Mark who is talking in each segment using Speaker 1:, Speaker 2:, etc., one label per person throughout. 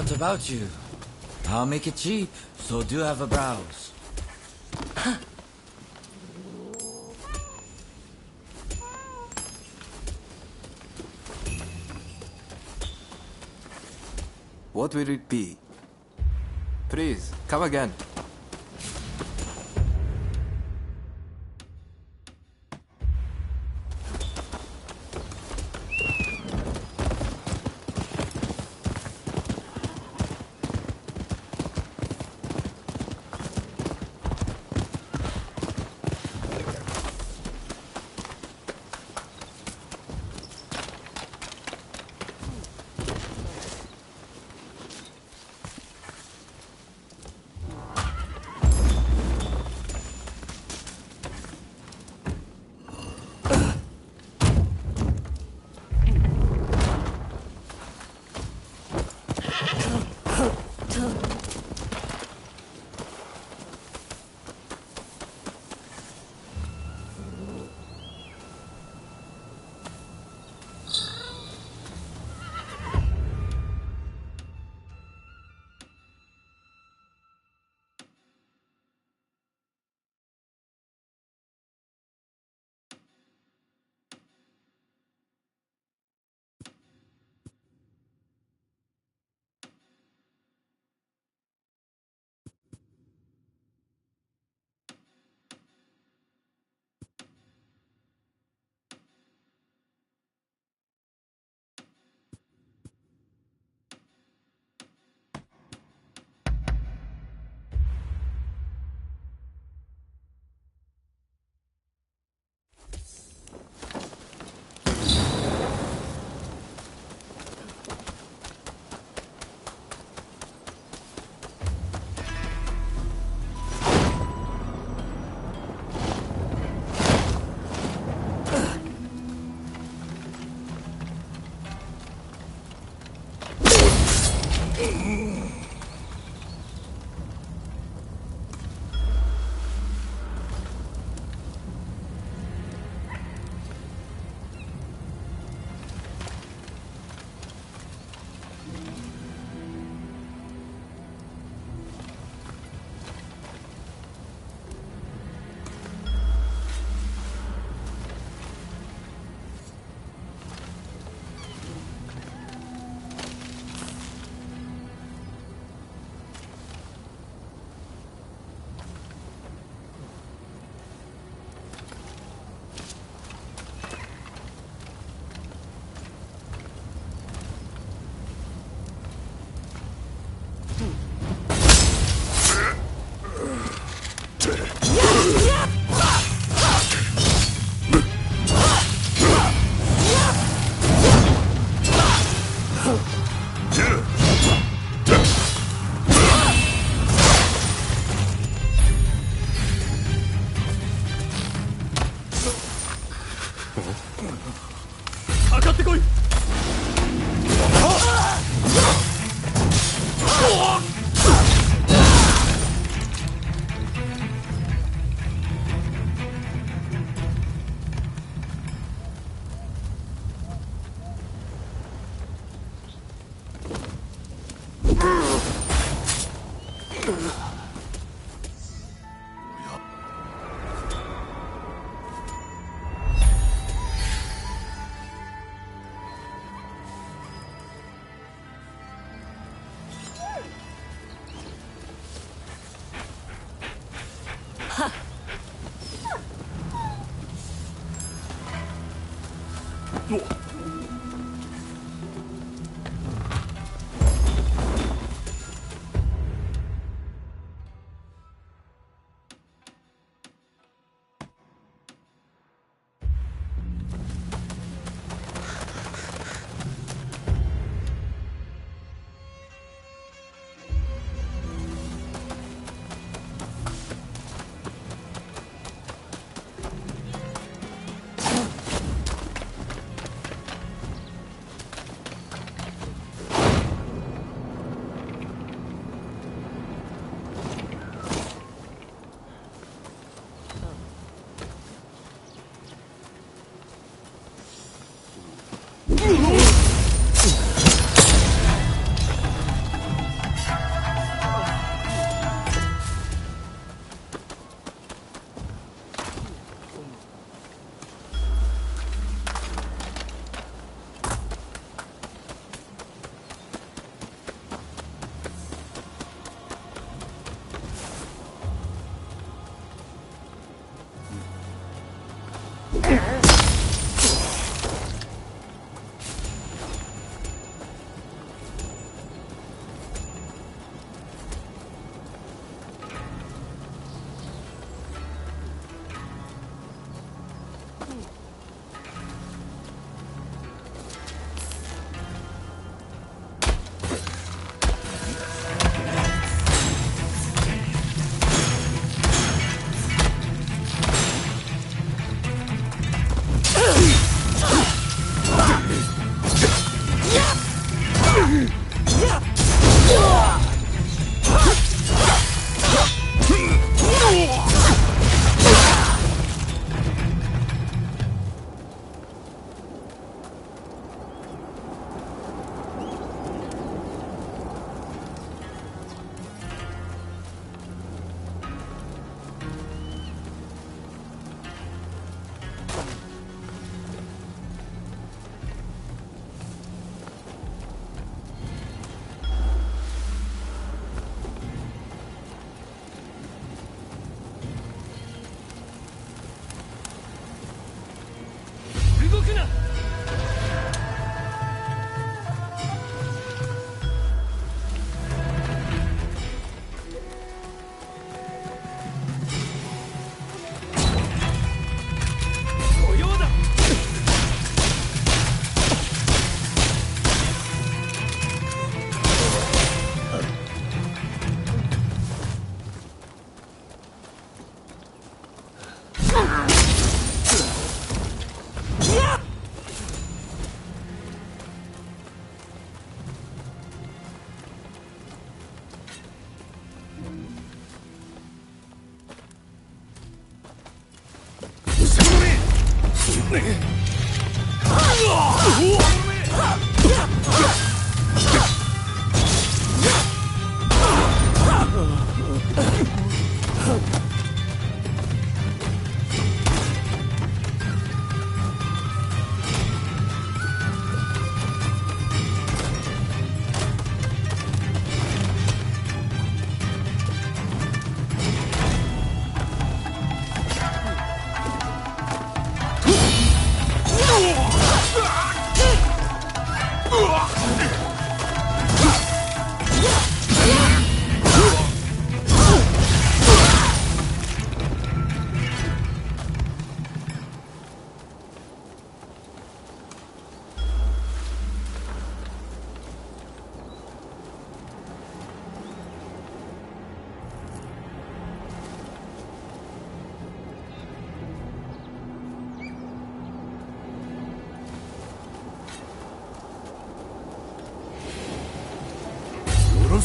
Speaker 1: What about you? I'll make it cheap, so do have a browse.
Speaker 2: What will it be? Please, come again.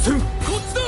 Speaker 1: 戦こっちだ。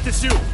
Speaker 3: てしよう。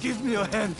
Speaker 3: Give me your hand.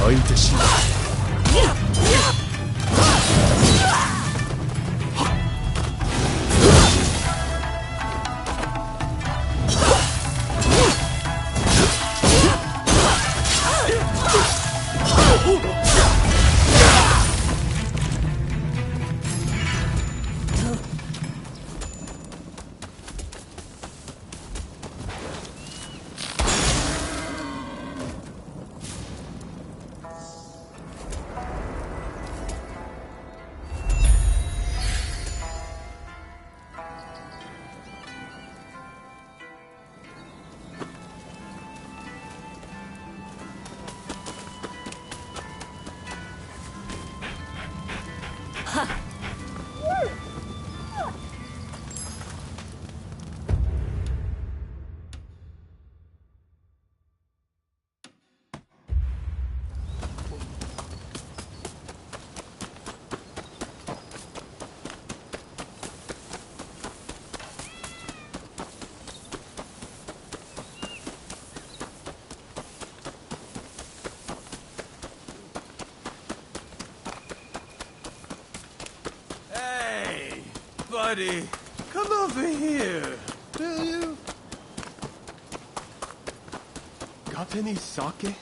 Speaker 3: 相手しない。
Speaker 4: Buddy, come over here, will you? Got
Speaker 3: got any sake?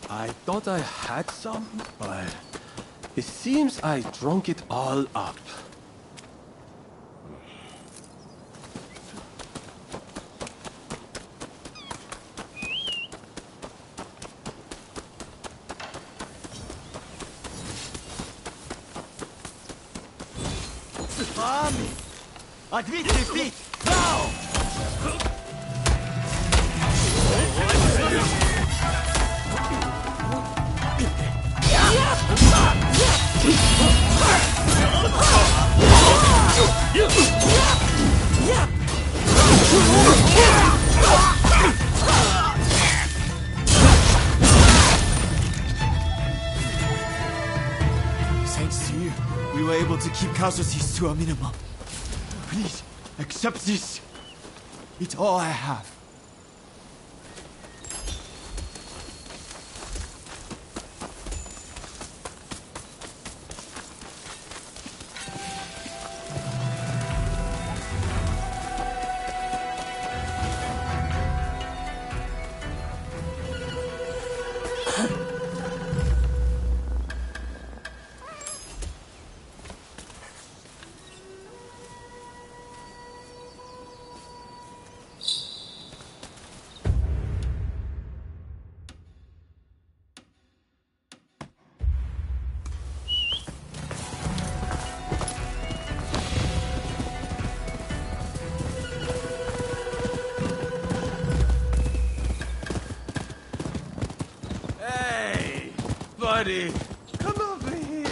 Speaker 3: I thought I had some, but it seems I drunk it all up.
Speaker 1: Army! Admit defeat! Now! Thanks to you, we were able to keep casualties to a minimum. Please, accept this. It's all I have.
Speaker 3: Buddy, come over here.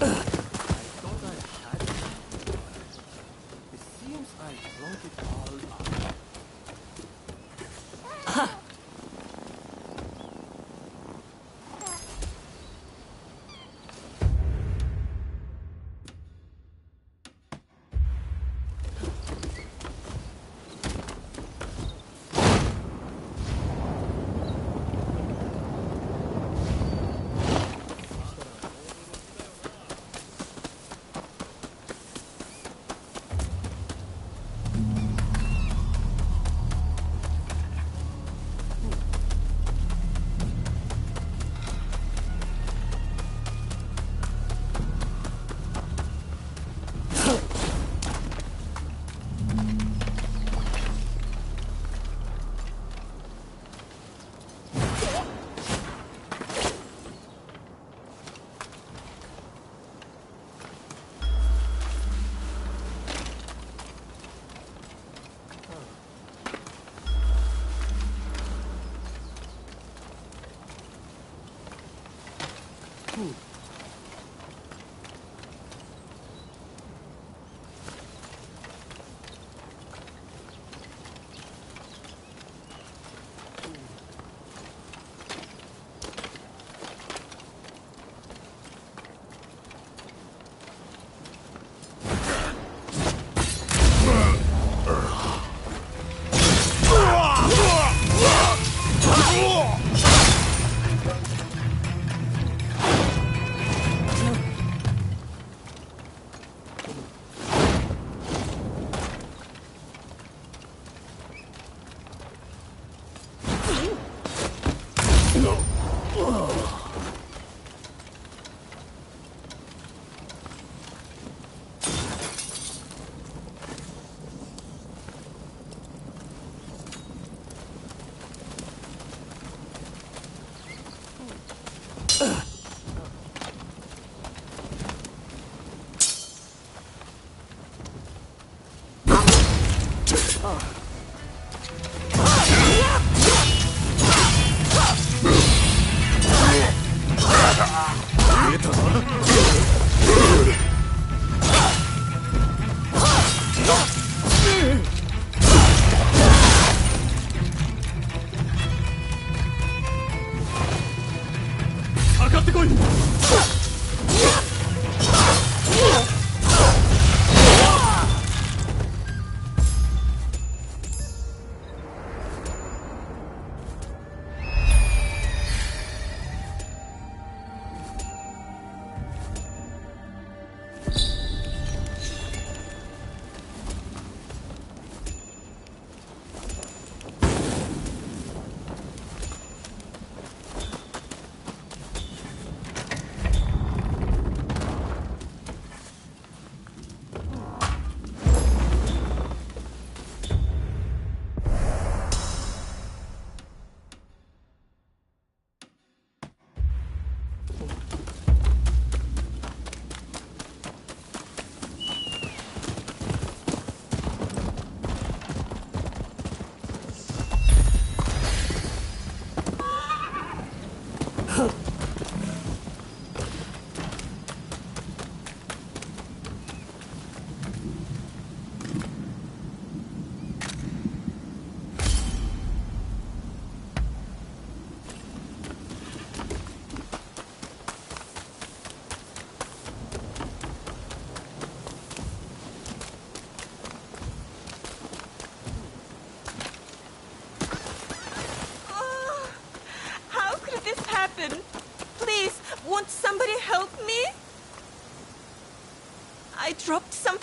Speaker 3: I thought I had it. It seems I drunk it all up.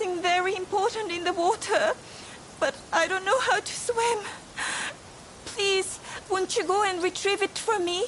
Speaker 4: something very important in the water, but I don't know how to swim. Please, won't you go and retrieve it for me?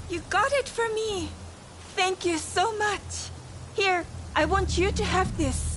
Speaker 4: You got it for me. Thank you so much. Here, I want you to have this.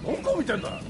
Speaker 3: どこ見てんだ。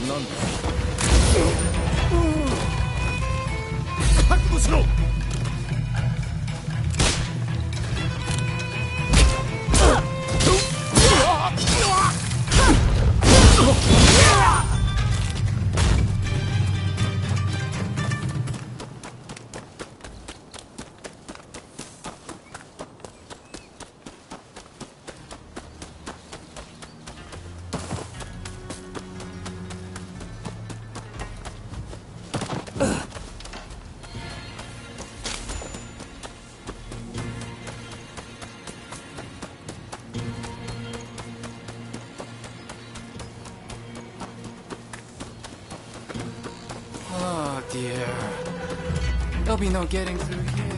Speaker 3: なんだ。
Speaker 1: 覚悟しろ。
Speaker 2: Oh dear. There'll be no getting through here.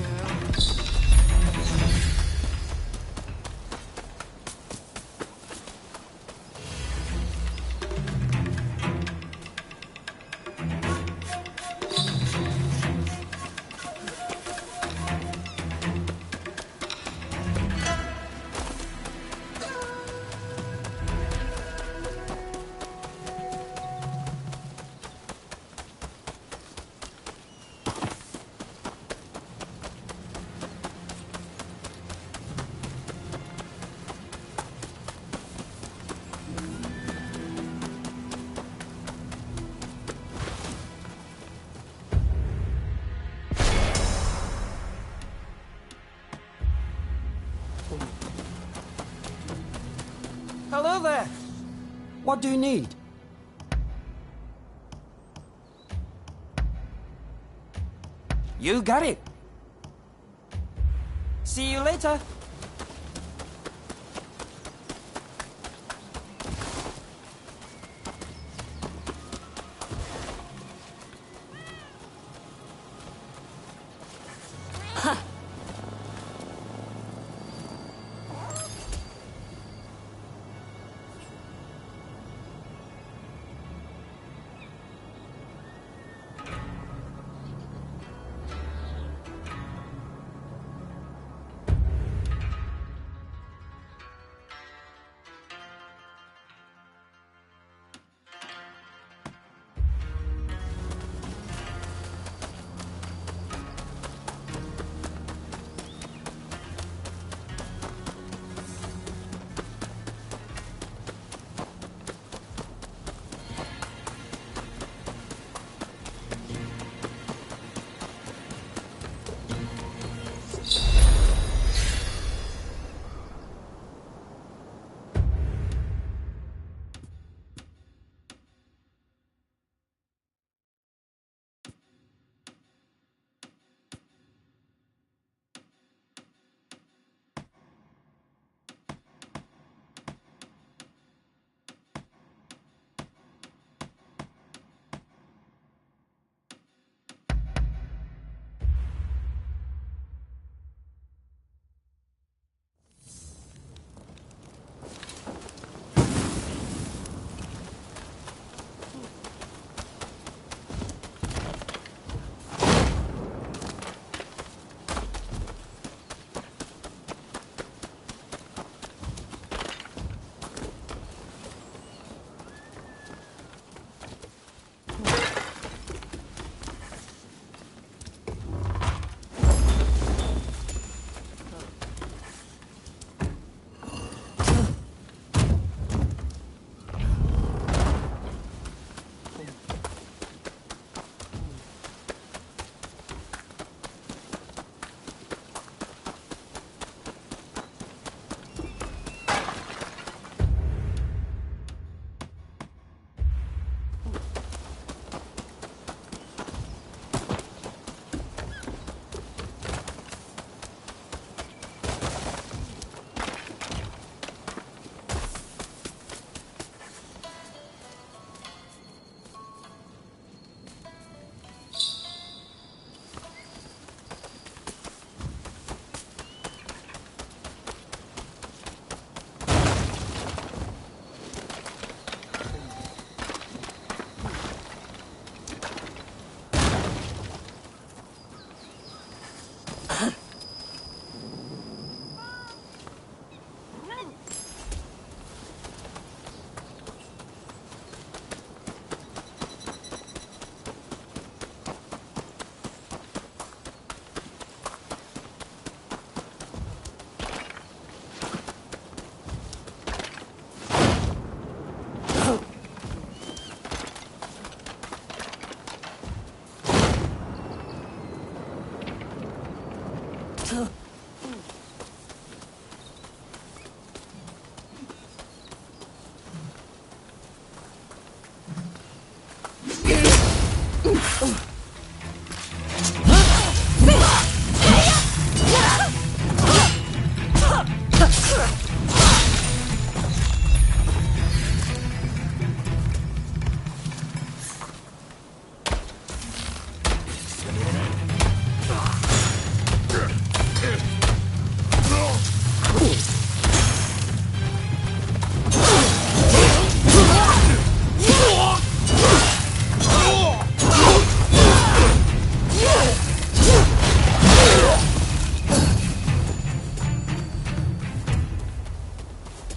Speaker 5: Hello there. What do you need? You got it. See you later.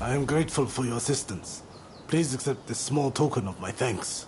Speaker 6: I am grateful for your assistance. Please accept this small token of my thanks.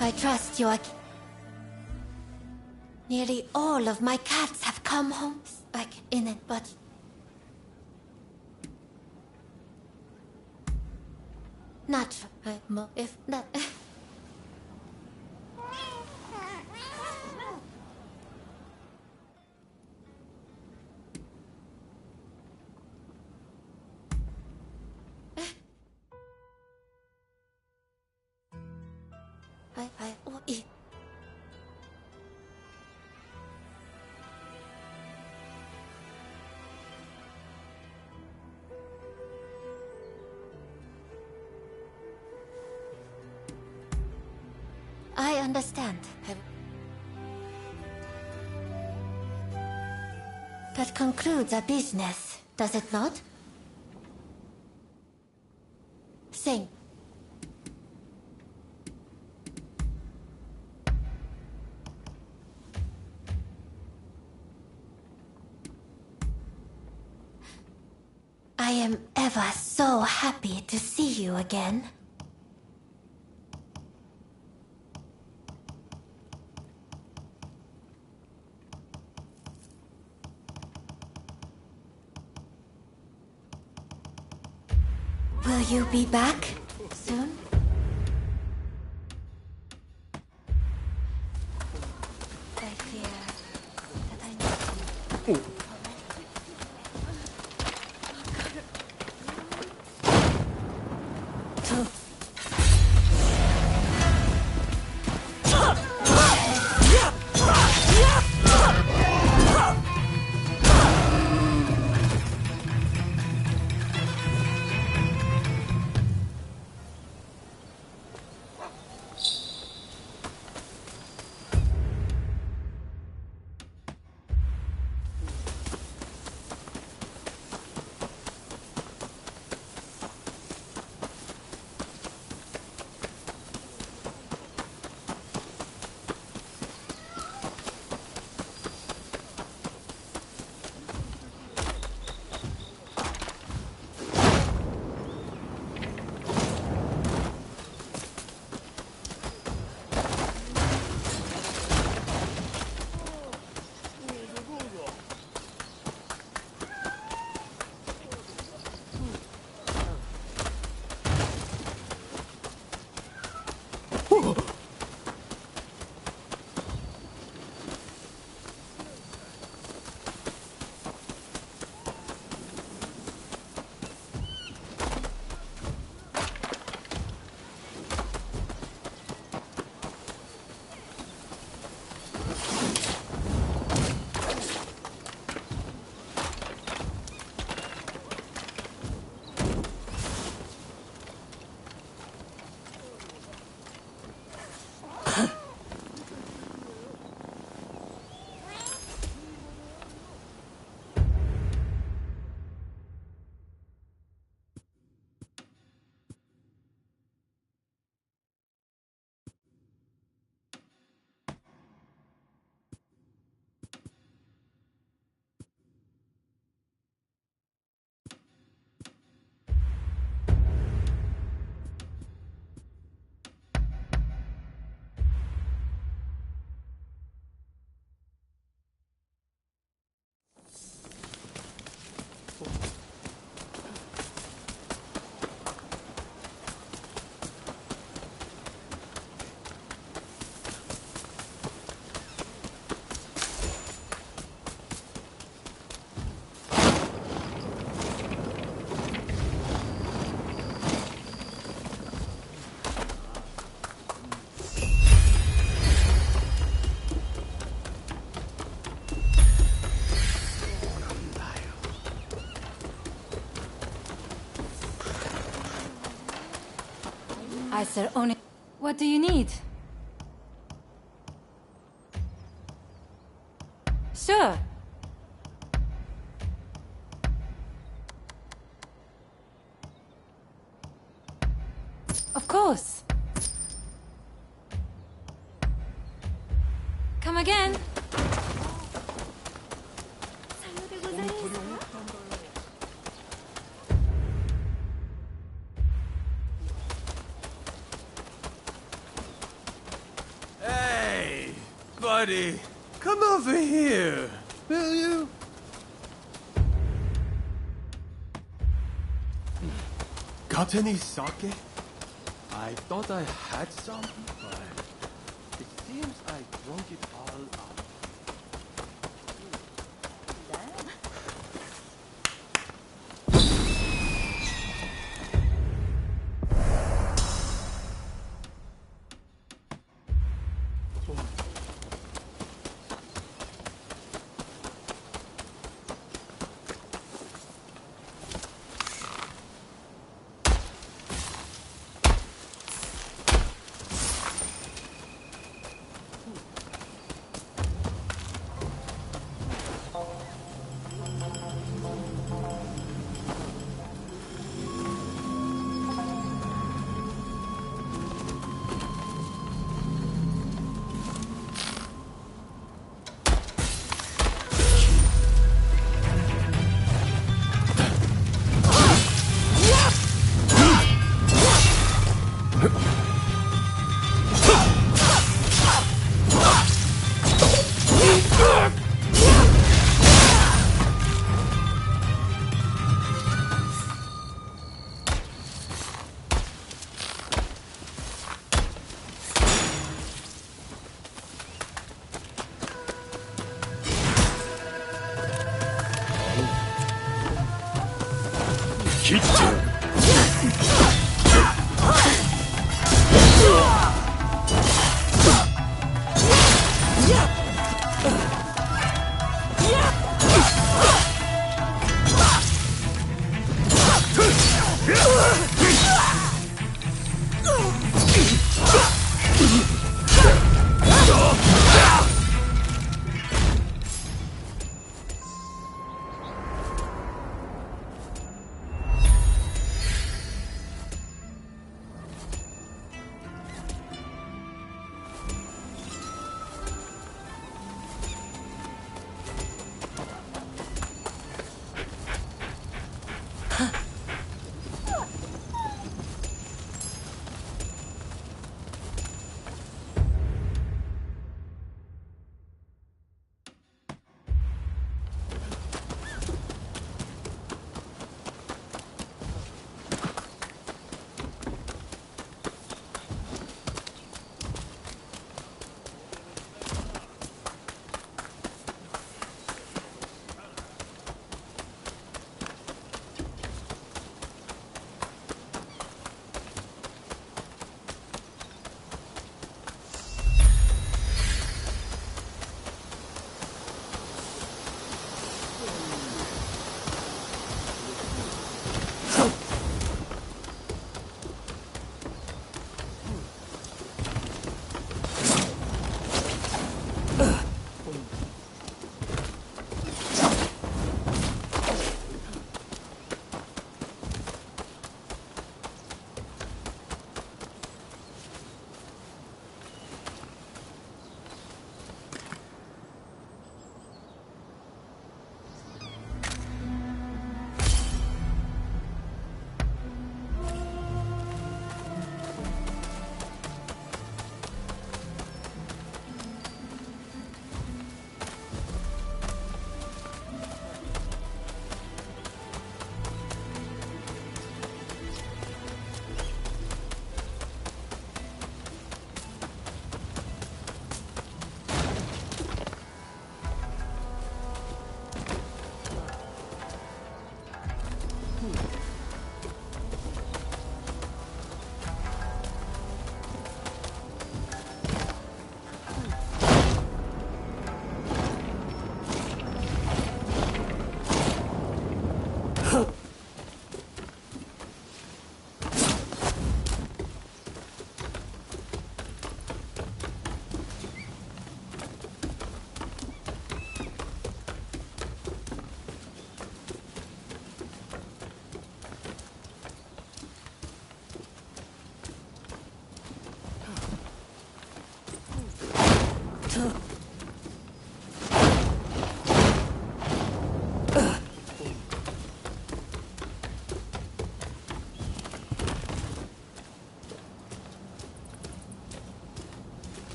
Speaker 7: I trust you. Nearly all of my cats have come home back in it, but not if not. I understand. That concludes our business, does it not? Sing. I am ever so happy to see you again. Will you be back soon? I fear that I need to.
Speaker 8: I sir only. What do you need? Sure. Of course. Come again.
Speaker 3: Hey, buddy, come over here, will you? Got any sake? I thought I had some, but it seems I drunk it all up.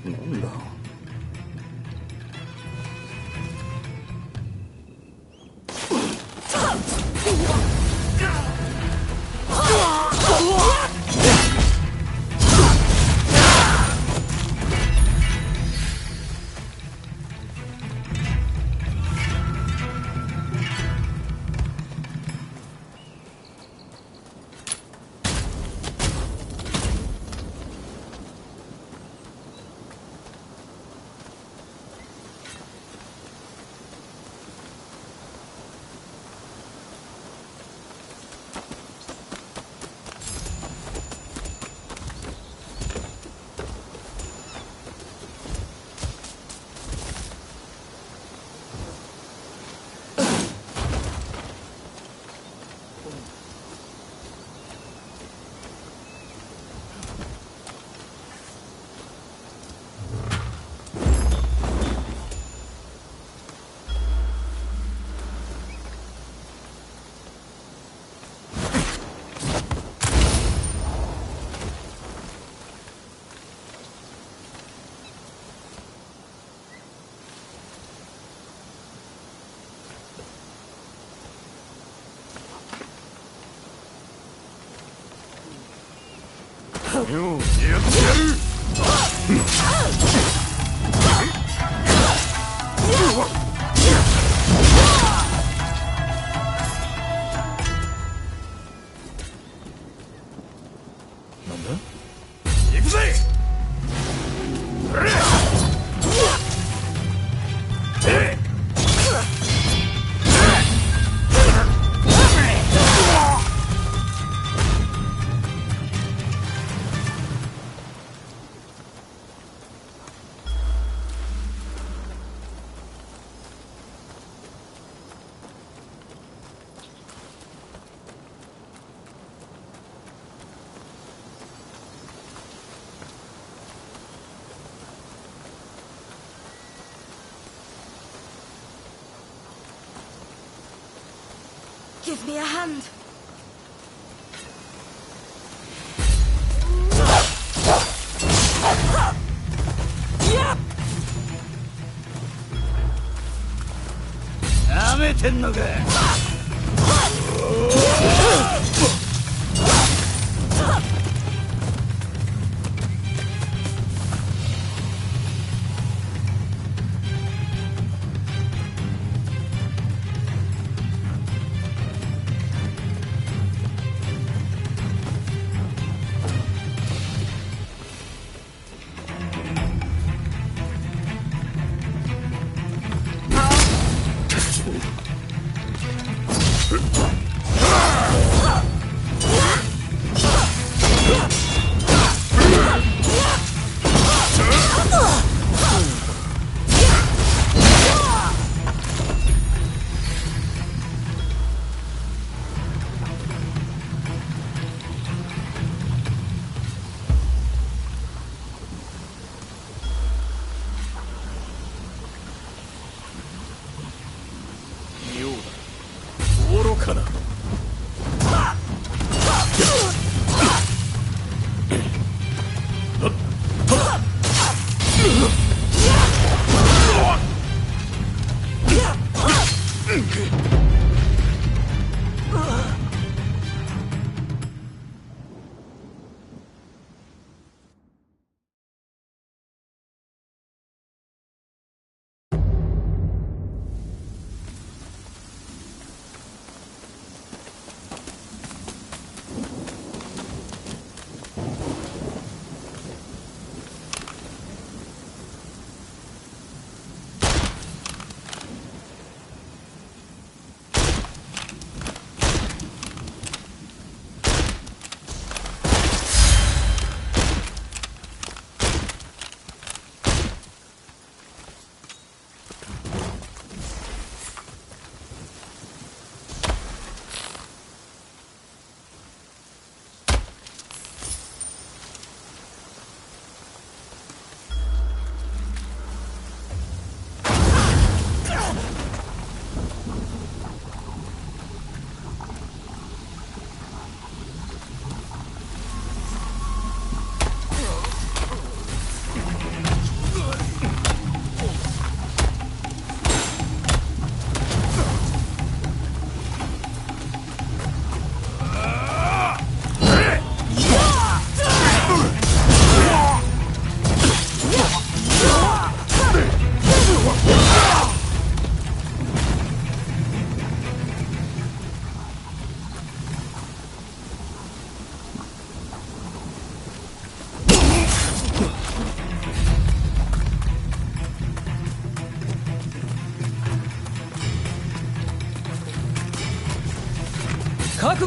Speaker 9: なんだ。
Speaker 4: Give me a hand. Yep.
Speaker 1: なめてんのか。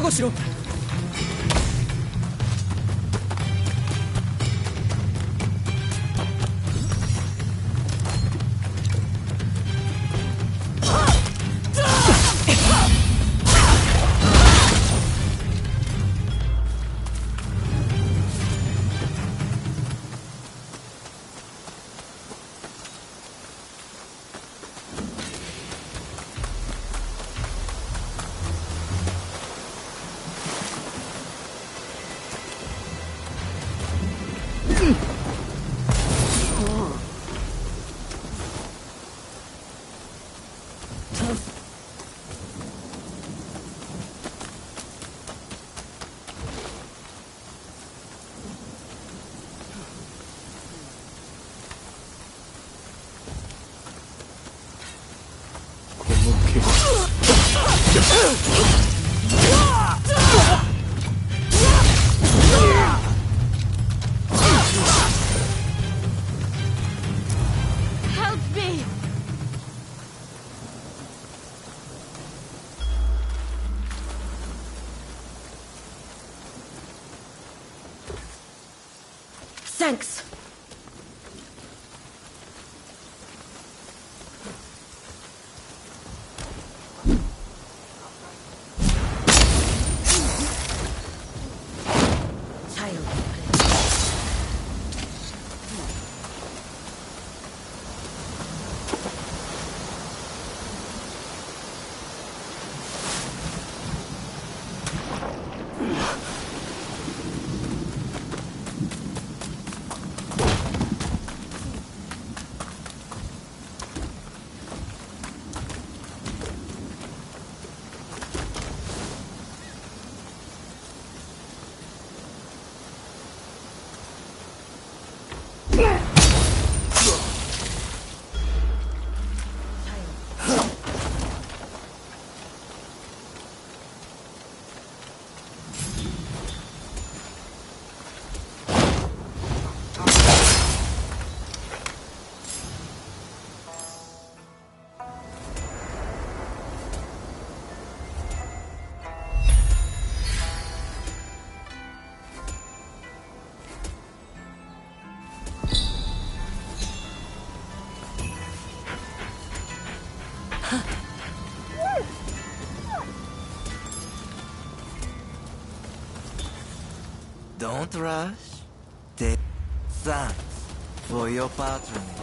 Speaker 5: 護しろ。
Speaker 4: Help me! Thanks. Child.
Speaker 9: Don't rush. Take thanks for your patronage.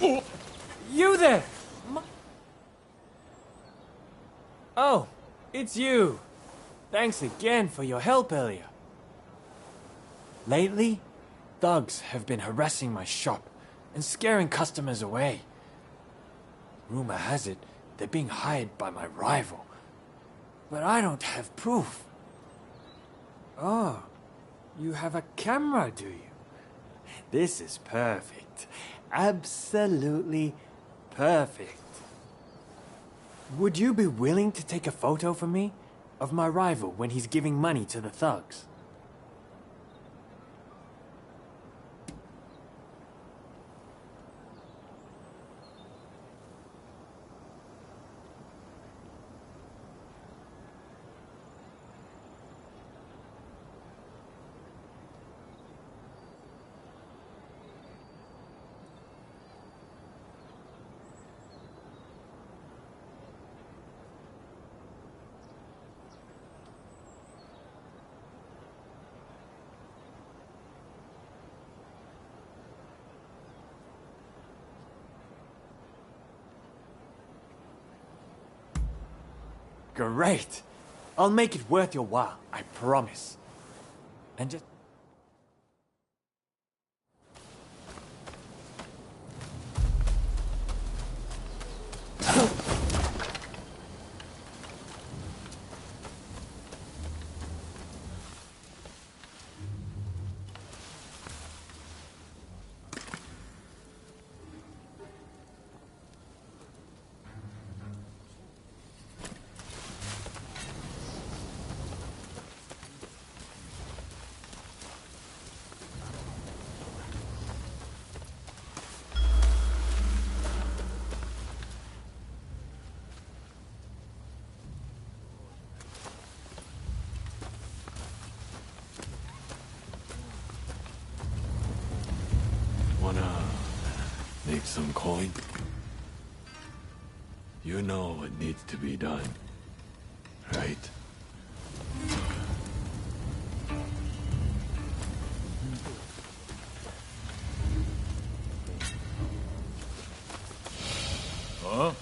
Speaker 10: You there! Oh, it's you. Thanks again for your help earlier. Lately, thugs have been harassing my shop and scaring customers away. Rumor has it they're being hired by my rival, but I don't have proof. Oh, you have a camera, do you? This is perfect. Absolutely perfect. Would you be willing to take a photo for me of my rival when he's giving money to the thugs? Great! I'll make it worth your while, I promise. And just...
Speaker 3: Wanna make some coin? You know what needs to be done, right? Huh?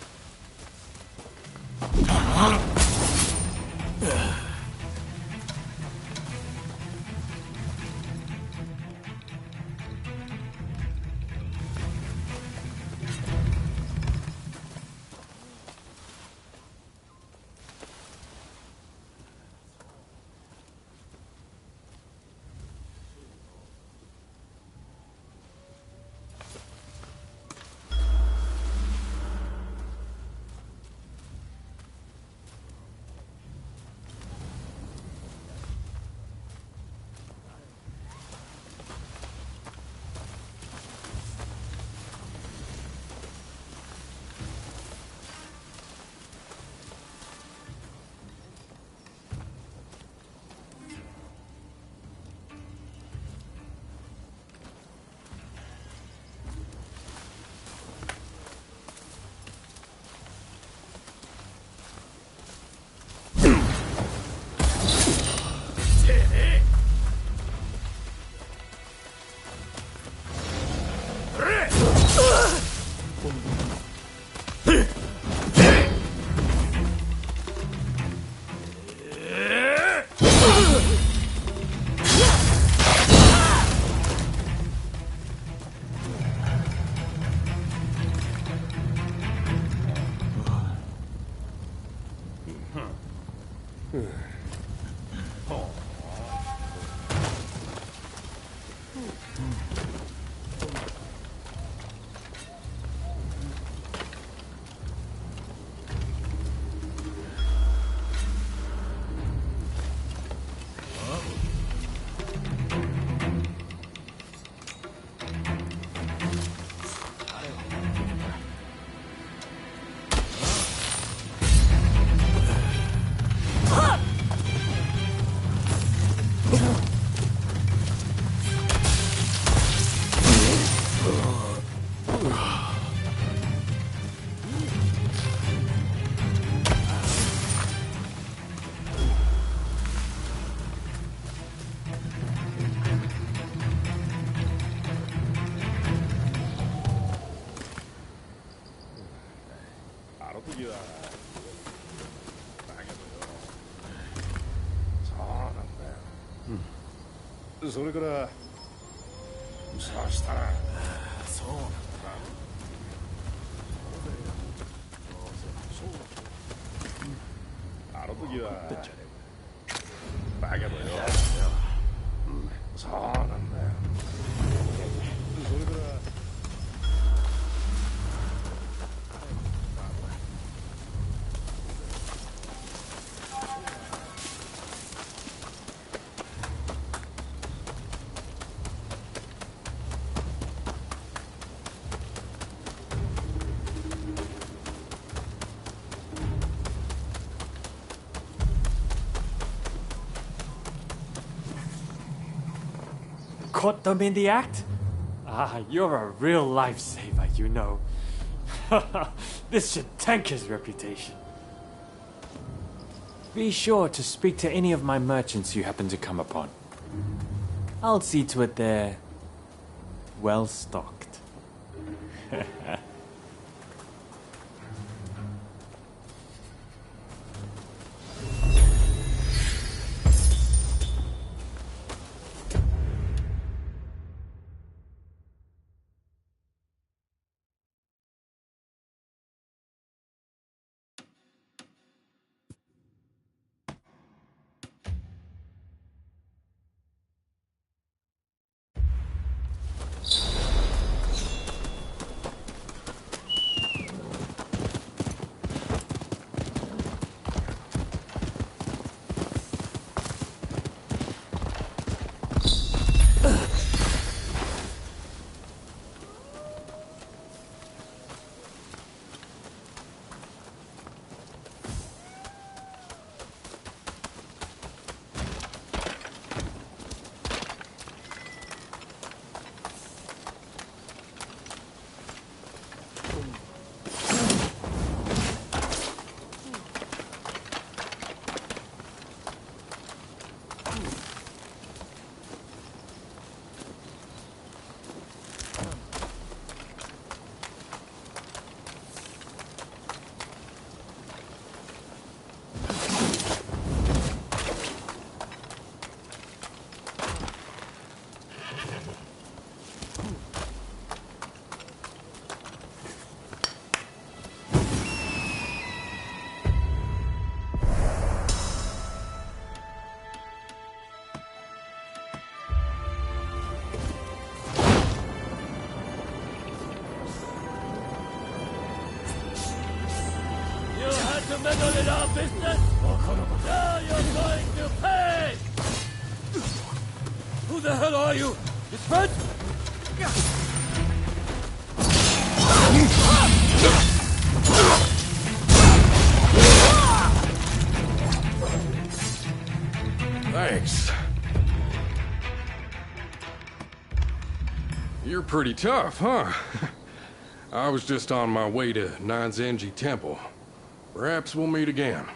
Speaker 11: の時はだけどよ、そうなんだよ。それからそうしたらそうなんだ。あの時はだけどよ、そうなんだよ。それから
Speaker 10: Caught them in the act? Ah, you're a real lifesaver, you know. This should tank his reputation. Be sure to speak to any of my merchants you happen to come upon. I'll see to it they're well stocked.
Speaker 12: Meddle in our business? Now you're going to pay! Who the hell are you? You Fred?
Speaker 11: Thanks. You're pretty tough, huh? I was just on my way to Nanzenji Temple. Perhaps we'll meet again.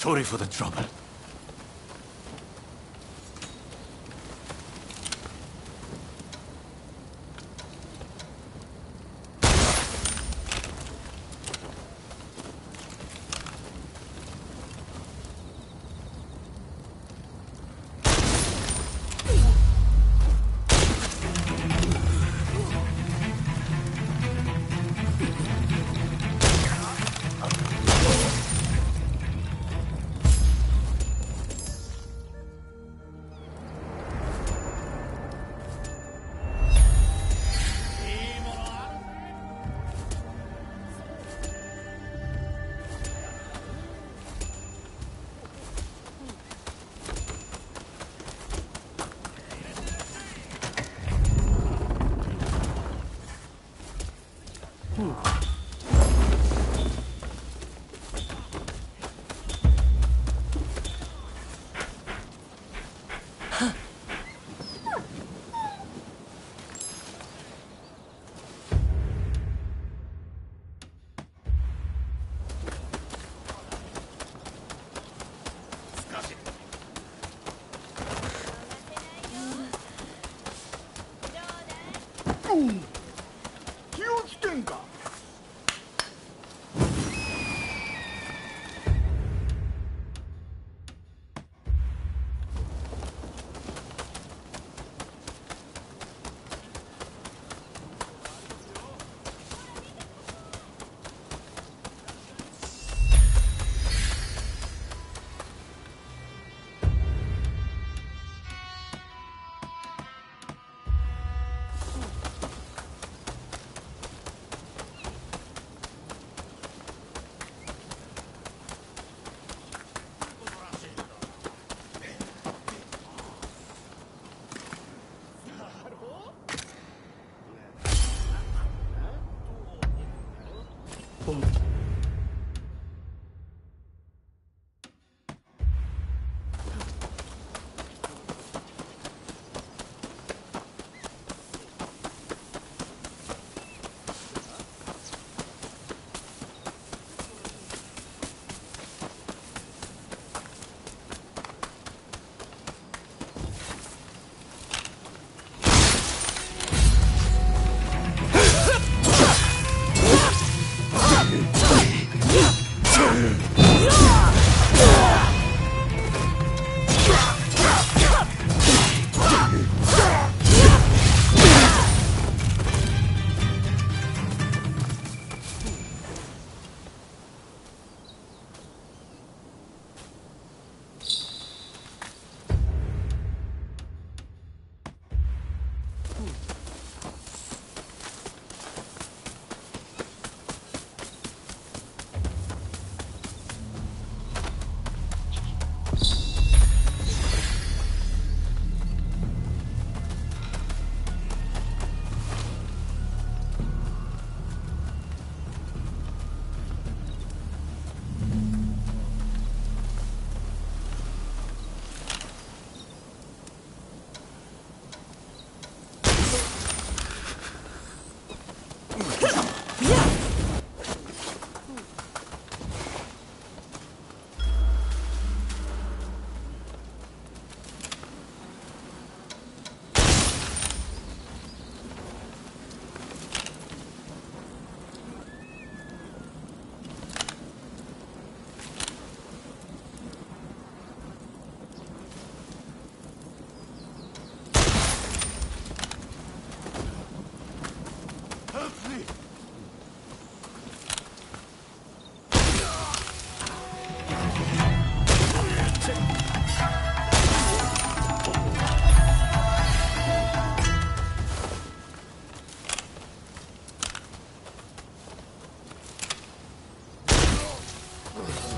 Speaker 1: Sorry for the trouble.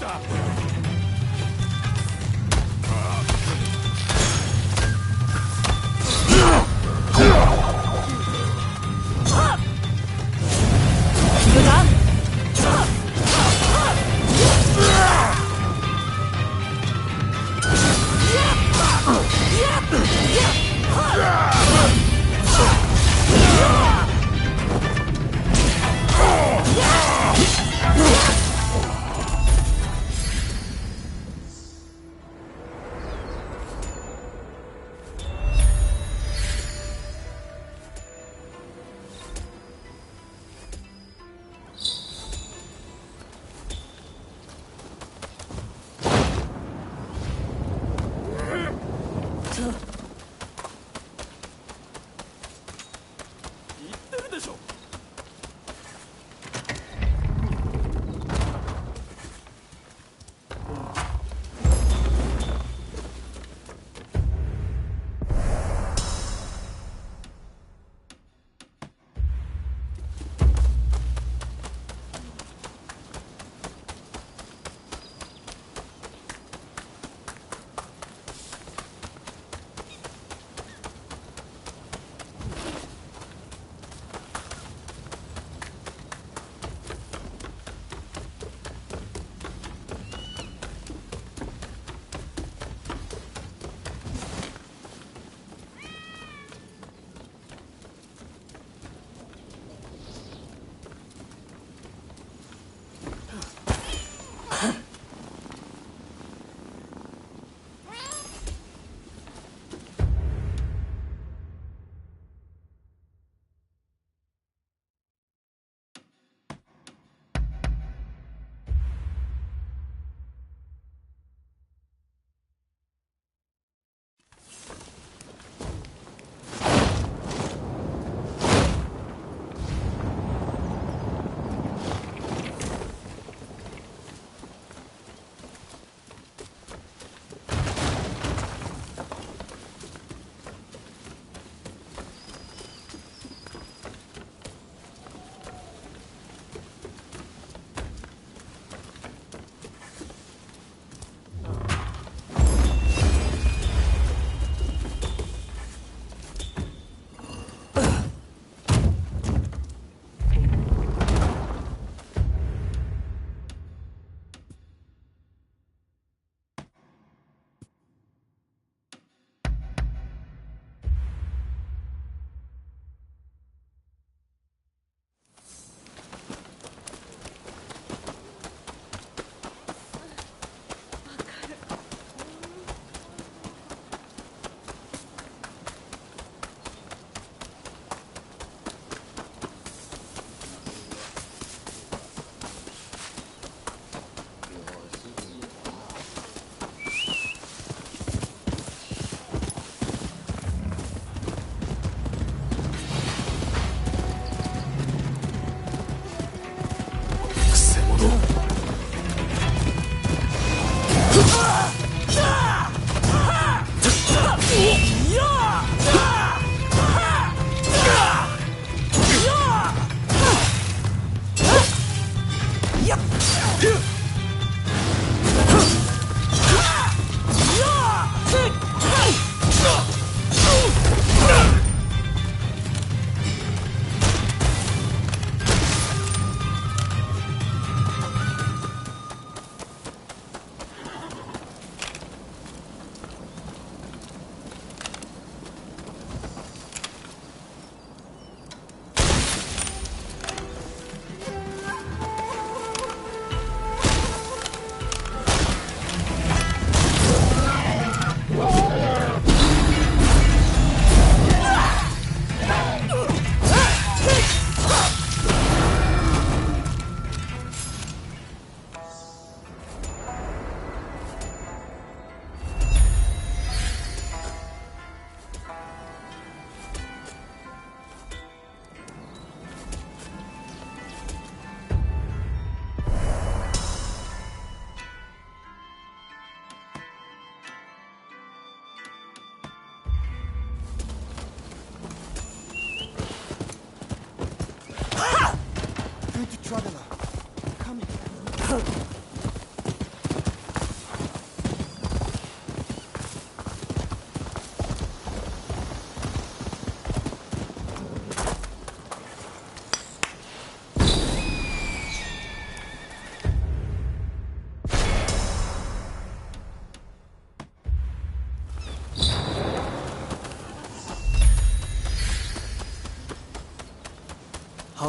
Speaker 11: stop.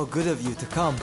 Speaker 9: So good of you to come.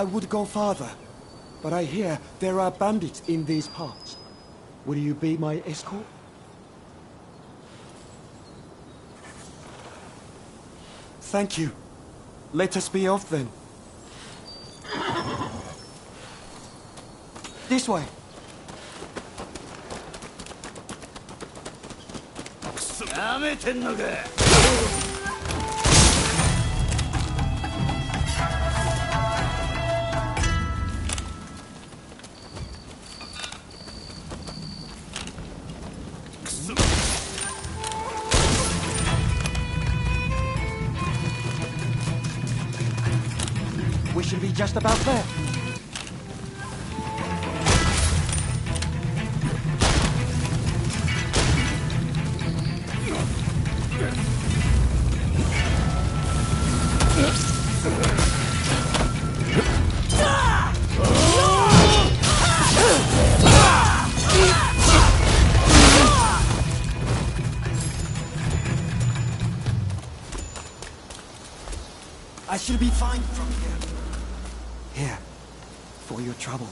Speaker 1: I would go farther, but I hear there are bandits in these parts. Will you be my escort? Thank you. Let us be off then. This way. We should be just about there. I should be fine from here. Here, for your trouble.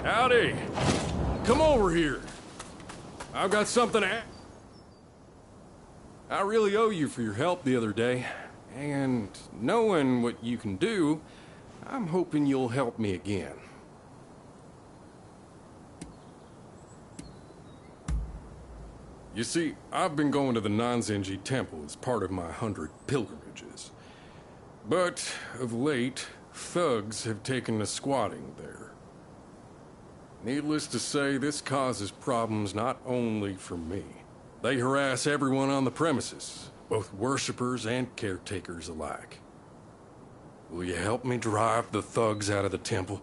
Speaker 11: Howdy. Come over here. I've got something to ask. I really owe you for your help the other day. And knowing what you can do, I'm hoping you'll help me again. You see, I've been going to the Nanzenji Temple as part of my 100 pilgrimages. But of late, thugs have taken to squatting there. Needless to say, this causes problems not only for me. They harass everyone on the premises, both worshippers and caretakers alike. Will you help me drive the thugs out of the temple?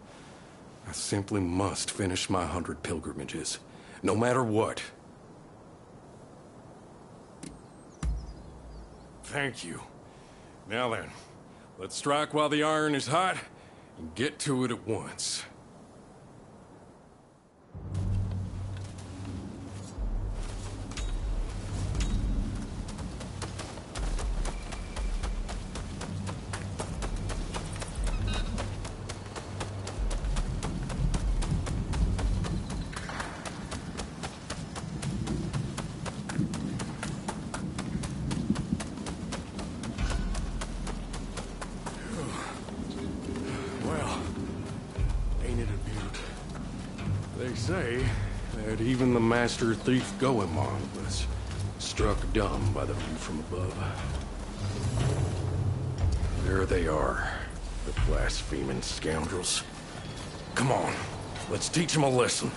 Speaker 11: I simply must finish my 100 pilgrimages, no matter what. Thank you. Now then, let's strike while the iron is hot, and get to it at once. They say that even the master thief Goemon was struck dumb by the view from above. There they are, the blaspheming scoundrels. Come on, let's teach them a lesson.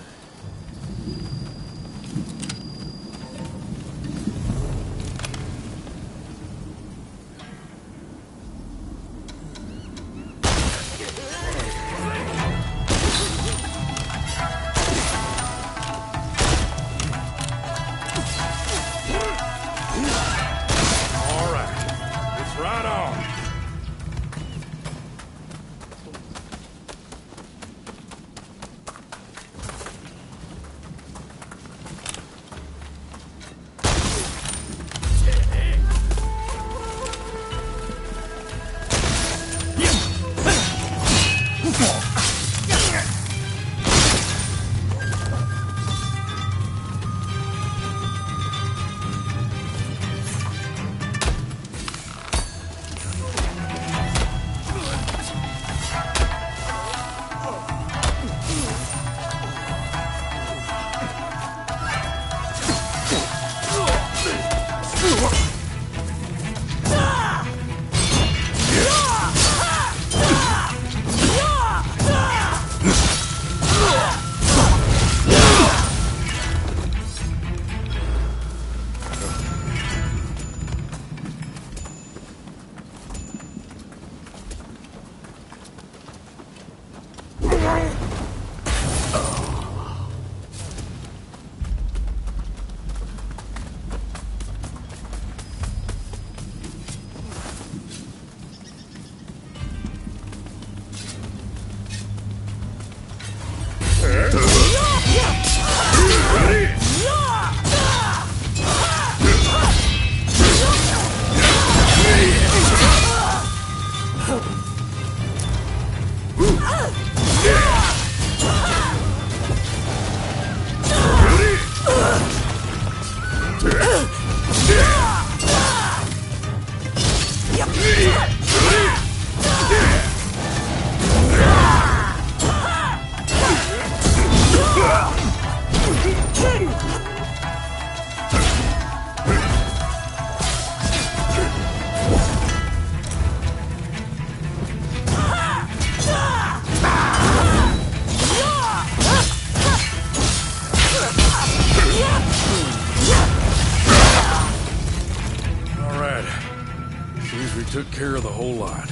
Speaker 11: Took care of the whole lot.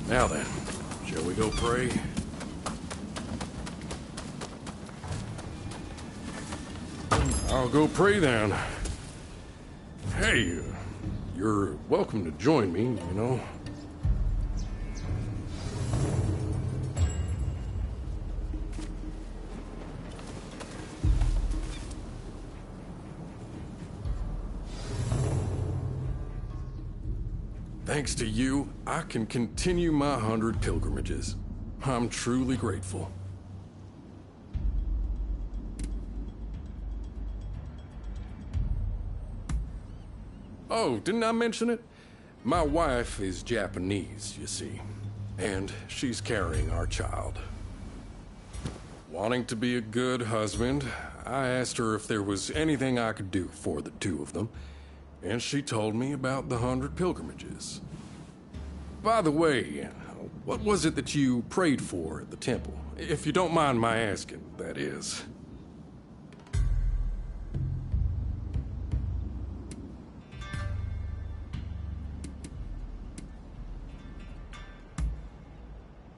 Speaker 11: Now then, shall we go pray? I'll go pray then. Hey, you're welcome to join me, you know. Thanks to you, I can continue my 100 pilgrimages. I'm truly grateful. Oh, didn't I mention it? My wife is Japanese, you see, and she's carrying our child. Wanting to be a good husband, I asked her if there was anything I could do for the two of them, and she told me about the 100 pilgrimages. By the way, what was it that you prayed for at the temple? If you don't mind my asking, that is.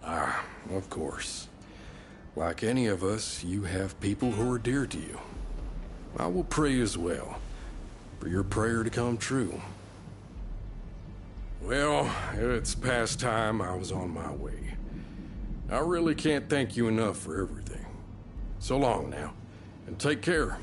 Speaker 11: Ah, of course. Like any of us, you have people who are dear to you. I will pray as well, for your prayer to come true. Well, it's past time. I was on my way. I really can't thank you enough for everything. So long now, and take care.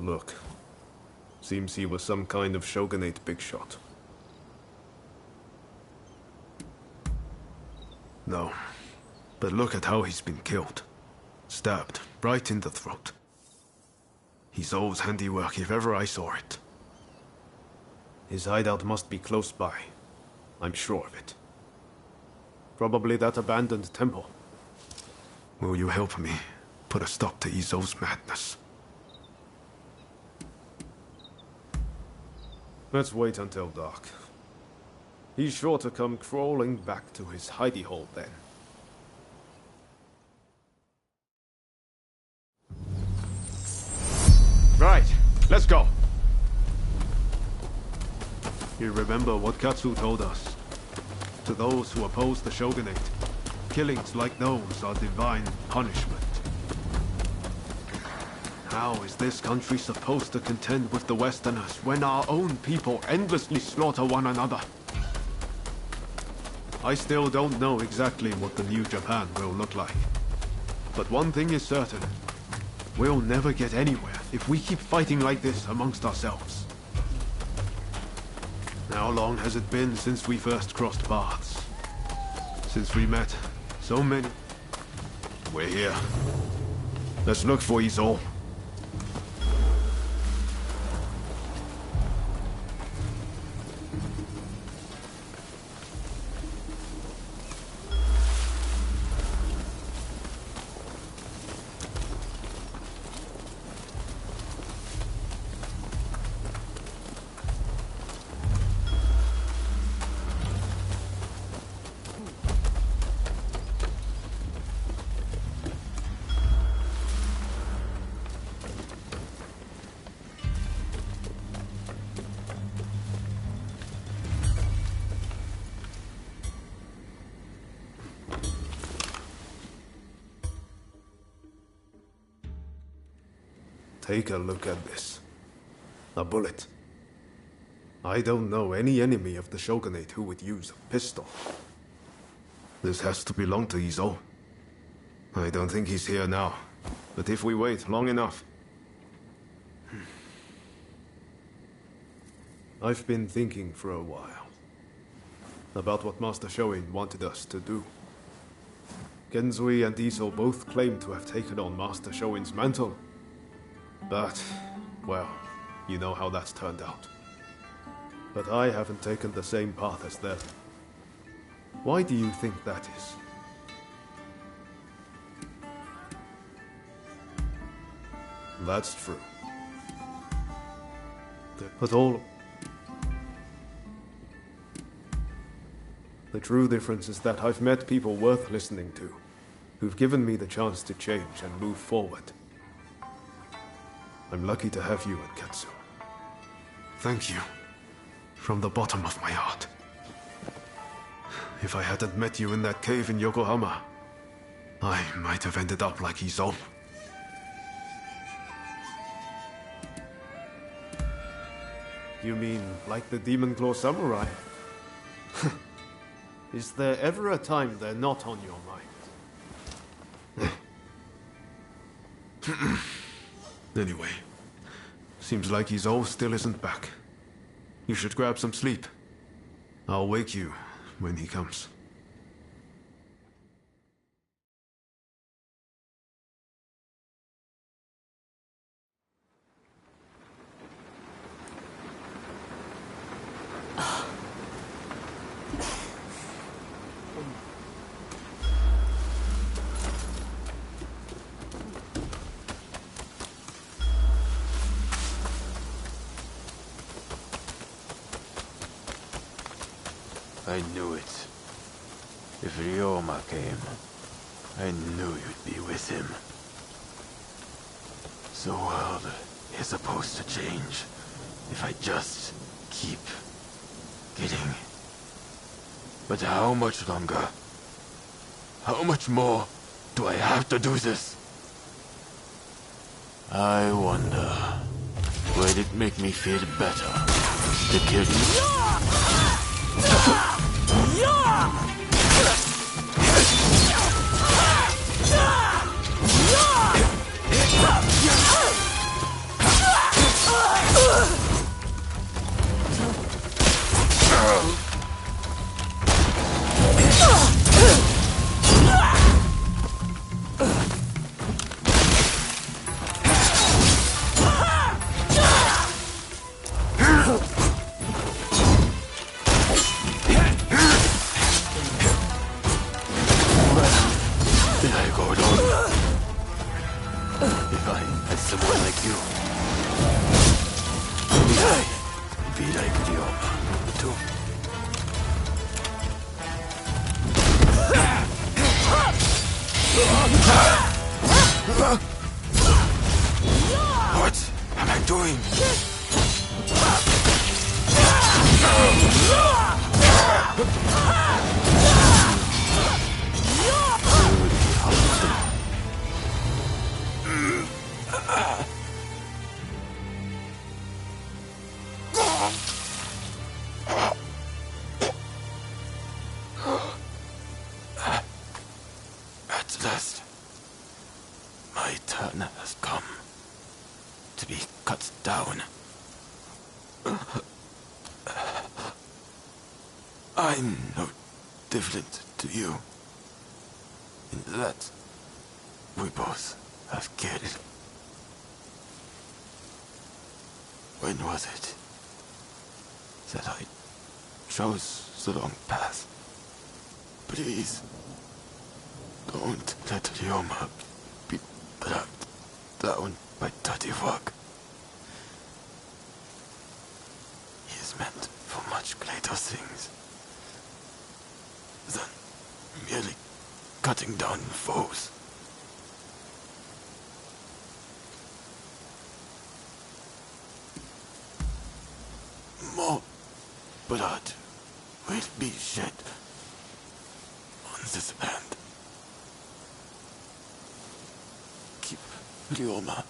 Speaker 13: Look. Seems he was some kind of shogunate big shot. No. But look at how he's been killed. Stabbed right in the throat. He's O's handiwork if ever I saw it. His hideout must be close by. I'm sure of it. Probably that abandoned temple. Will you help me put a stop to Izo's madness? Let's wait until dark. He's sure to come crawling back to his hidey hole then. Right, let's go. You remember what Katsu told us? To those who oppose the shogunate, killings like those are divine punishment. How is this country supposed to contend with the Westerners when our own people endlessly slaughter one another? I still don't know exactly what the new Japan will look like. But one thing is certain. We'll never get anywhere if we keep fighting like this amongst ourselves. How long has it been since we first crossed paths? Since we met so many... We're here. Let's look for Izo. Take a look at this. A bullet. I don't know any enemy of the shogunate who would use a pistol. This has to belong to Izo. I don't think he's here now, but if we wait long enough... I've been thinking for a while about what Master Shoin wanted us to do. Genzui and Izo both claim to have taken on Master Shoin's mantle. But, well, you know how that's turned out. But I haven't taken the same path as them. Why do you think that is? That's true. But the true difference is that I've met people worth listening to, who've given me the chance to change and move forward. I'm lucky to have you and Katsu. Thank you. From the bottom of my heart. If I hadn't met you in that cave in Yokohama, I might have ended up like Izo. You mean like the Demon Claw Samurai? Is there ever a time they're not on your mind? Anyway, seems like Izo still isn't back. You should grab some sleep. I'll wake you when he comes.
Speaker 10: I knew it. If Ryoma came, I knew you'd be with him. The world is supposed to change if I just keep getting. But how much longer? How much more do I have to do this? I wonder, will it make me feel better to kill you? Did I go alone? If I had someone like you, would I be like Ryoma too? What am I doing? At last, my turn has come to be cut down. I'm no different to you in that we both have killed. When was it that I chose the wrong path? Please, don't let Ryoma be dragged down by dirty work. He is meant for much greater things than merely cutting down foes. More blood will be shed on this land. Keep Ryoma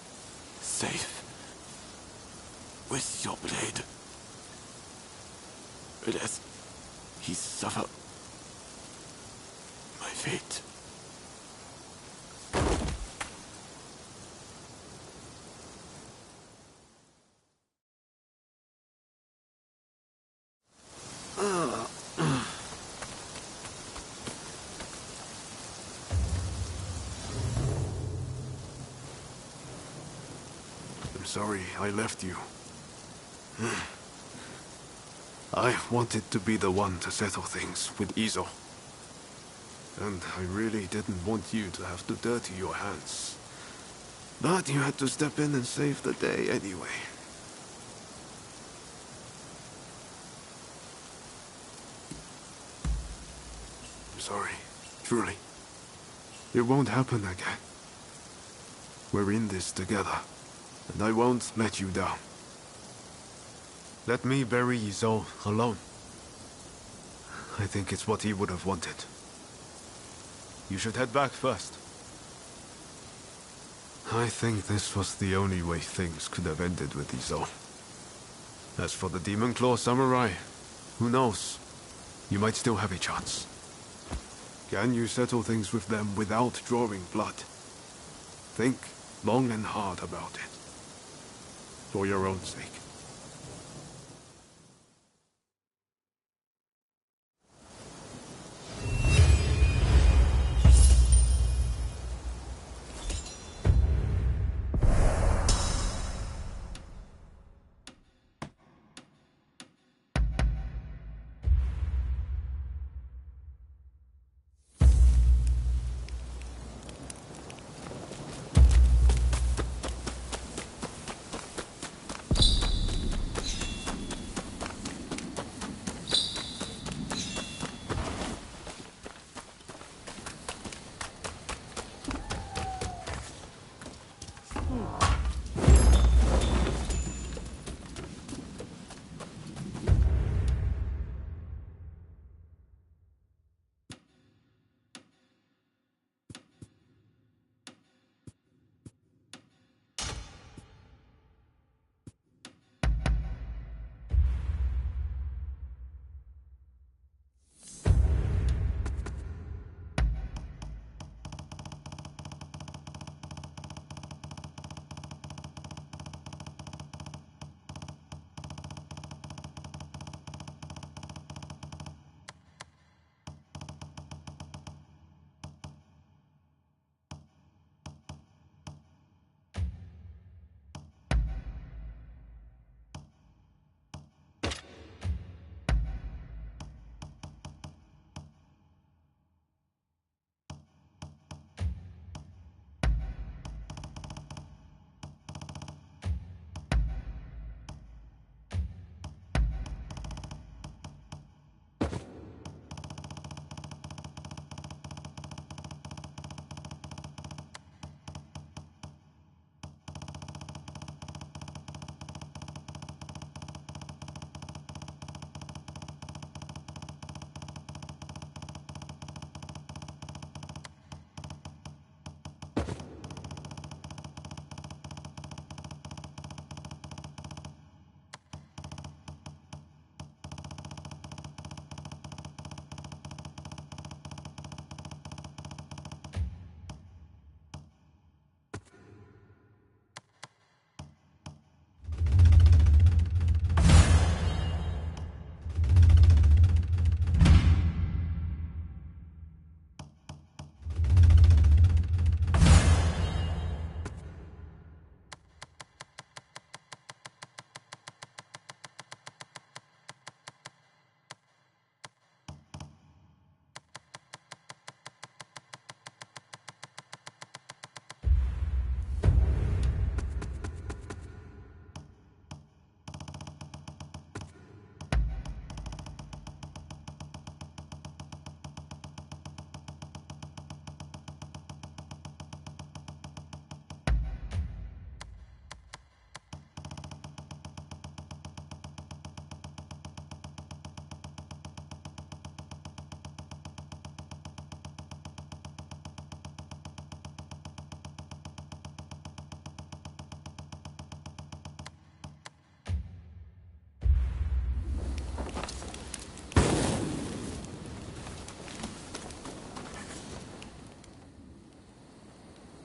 Speaker 10: safe with your blade, lest he suffer my fate.
Speaker 13: I'm sorry I left you. I wanted to be the one to settle things with Izo. And I really didn't want you to have to dirty your hands. But you had to step in and save the day anyway. I'm sorry, truly. It won't happen again. We're in this together, and I won't let you down. Let me bury Izo alone. I think it's what he would have wanted. You should head back first. I think this was the only way things could have ended with Izo. As for the Demon Claw Samurai, who knows? You might still have a chance. Can you settle things with them without drawing blood? Think long and hard about it. For your own sake.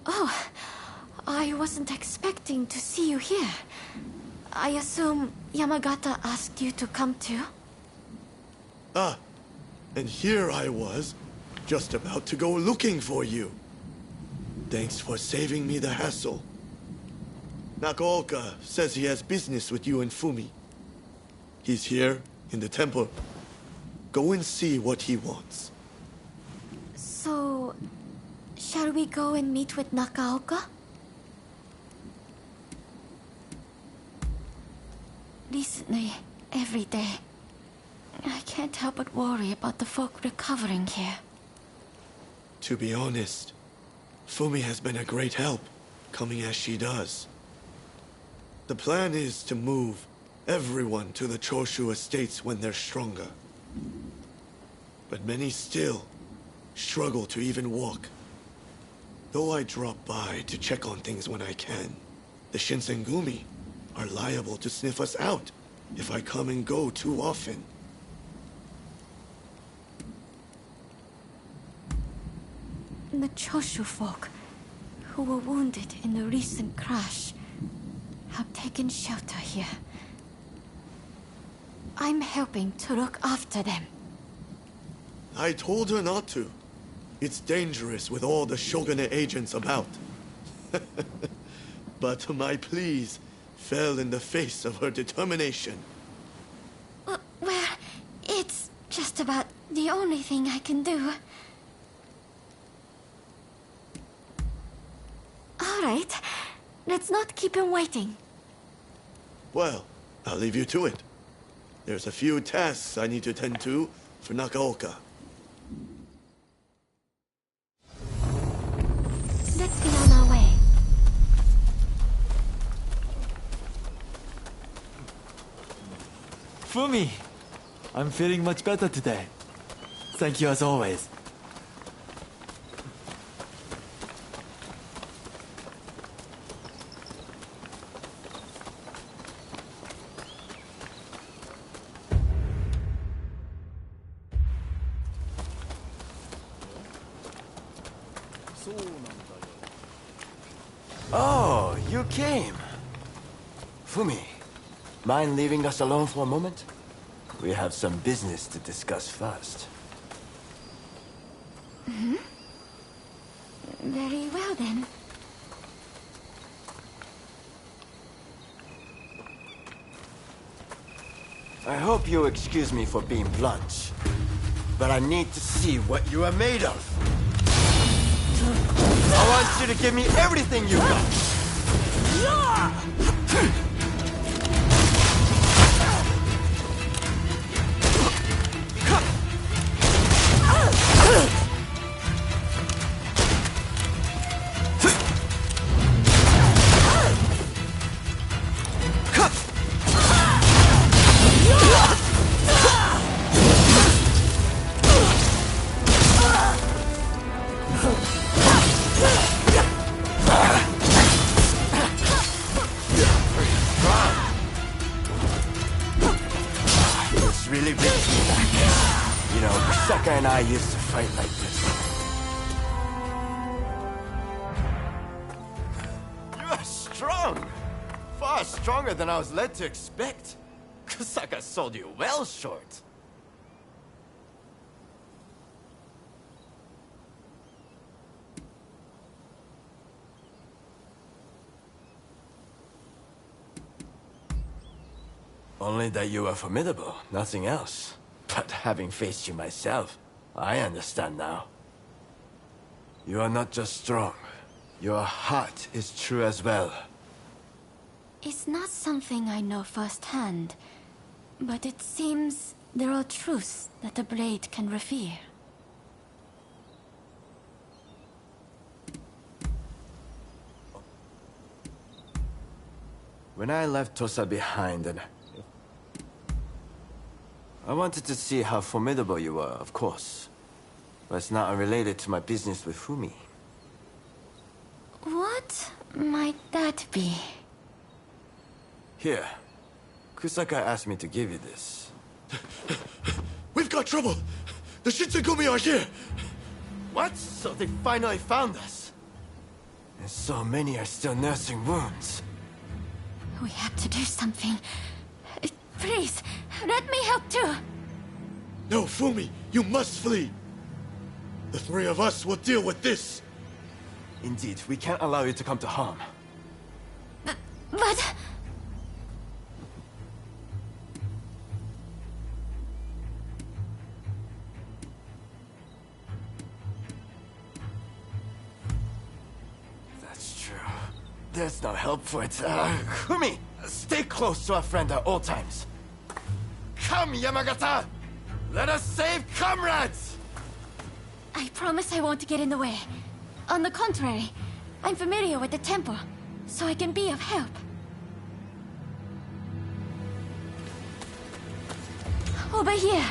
Speaker 7: Oh, I wasn't expecting to see you here. I assume Yamagata asked you to come too?
Speaker 14: Ah, and here I was, just about to go looking for you. Thanks for saving me the hassle. Nakaoka says he has business with you and Fumi. He's here, in the temple. Go and see what he wants.
Speaker 7: So, shall we go and meet with Nakaoka? Recently, every day, I can't help but worry about the folk recovering here.
Speaker 14: To be honest, Fumi has been a great help, coming as she does. The plan is to move everyone to the Choshu estates when they're stronger. But many still struggle to even walk. Though I drop by to check on things when I can, the Shinsengumi are liable to sniff us out if I come and go too often.
Speaker 7: The Choshu folk, who were wounded in the recent crash, have taken shelter here. I'm helping to look after them.
Speaker 14: I told her not to. It's dangerous with all the shogunate agents about. But my pleas fell in the face of her determination.
Speaker 7: Well, it's just about the only thing I can do. All right, let's not keep him waiting.
Speaker 14: Well, I'll leave you to it. There's a few tasks I need to tend to for Nakaoka.
Speaker 7: Let's be on our way.
Speaker 15: Fumi! I'm feeling much better today. Thank you as always.
Speaker 3: Oh, you came. Fumi, mind leaving us alone for a moment? We have some business to discuss first.
Speaker 7: Mm-hmm. Very well then.
Speaker 3: I hope you'll excuse me for being blunt, but I need to see what you are made of. I want you to give me everything you got. And I used to fight like this. You are strong! Far stronger than I was led to expect. Kusaka sold you well short. Only that you are formidable, nothing else. But having faced you myself, I understand now. You are not just strong. Your heart is true as well.
Speaker 7: It's not something I know firsthand, but it seems there are truths that the blade can reveal.
Speaker 3: When I left Tosa behind, and I wanted to see how formidable you were, of course. But it's not unrelated to my business with Fumi.
Speaker 7: What might that be?
Speaker 3: Here. Kusaka asked me to give you this.
Speaker 14: We've got trouble! The Shinsengumi are here!
Speaker 3: What? So they finally found us? And so many are still nursing wounds.
Speaker 7: We have to do something. Please, let me help too.
Speaker 14: No, Fumi, you must flee. The three of us will deal with this.
Speaker 3: Indeed, we can't allow you to come to harm.
Speaker 7: But...
Speaker 3: That's true. There's no help for it. Kumi, stay close to our friend at all times. Come, Yamagata! Let us save comrades!
Speaker 7: I promise I won't get in the way. On the contrary, I'm familiar with the temple, so I can be of help. Over here.